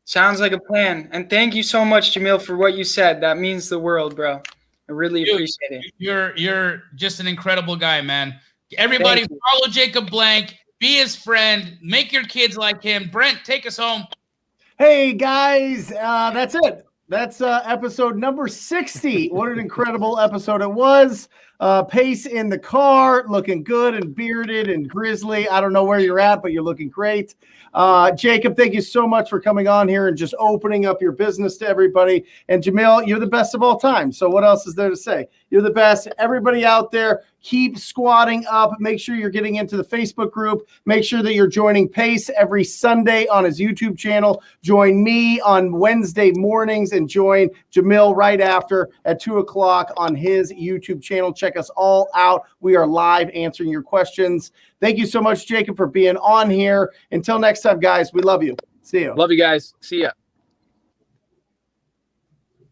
Speaker 9: Sounds like a plan. And thank you so much, Jamil, for what you said. That means the world, bro. I really appreciate it.
Speaker 6: You're just an incredible guy, man. Everybody follow Jacob Blank. Be his friend. Make your kids like him. Brent, take us home.
Speaker 5: Hey, guys. That's it. That's episode number 60. What an incredible episode it was. Pace in the car, looking good and bearded and grizzly. I don't know where you're at, but you're looking great. Jacob, thank you so much for coming on here and just opening up your business to everybody. And Jamil, you're the best of all time. So what else is there to say? You're the best. Everybody out there, keep squatting up. Make sure you're getting into the Facebook group. Make sure that you're joining Pace every Sunday on his YouTube channel. Join me on Wednesday mornings and join Jamil right after at 2 o'clock on his YouTube channel. Check check us all out. We are live answering your questions. Thank you so much, Jacob, for being on here. Until next time, guys, we love you. See you.
Speaker 10: Love you guys. See ya.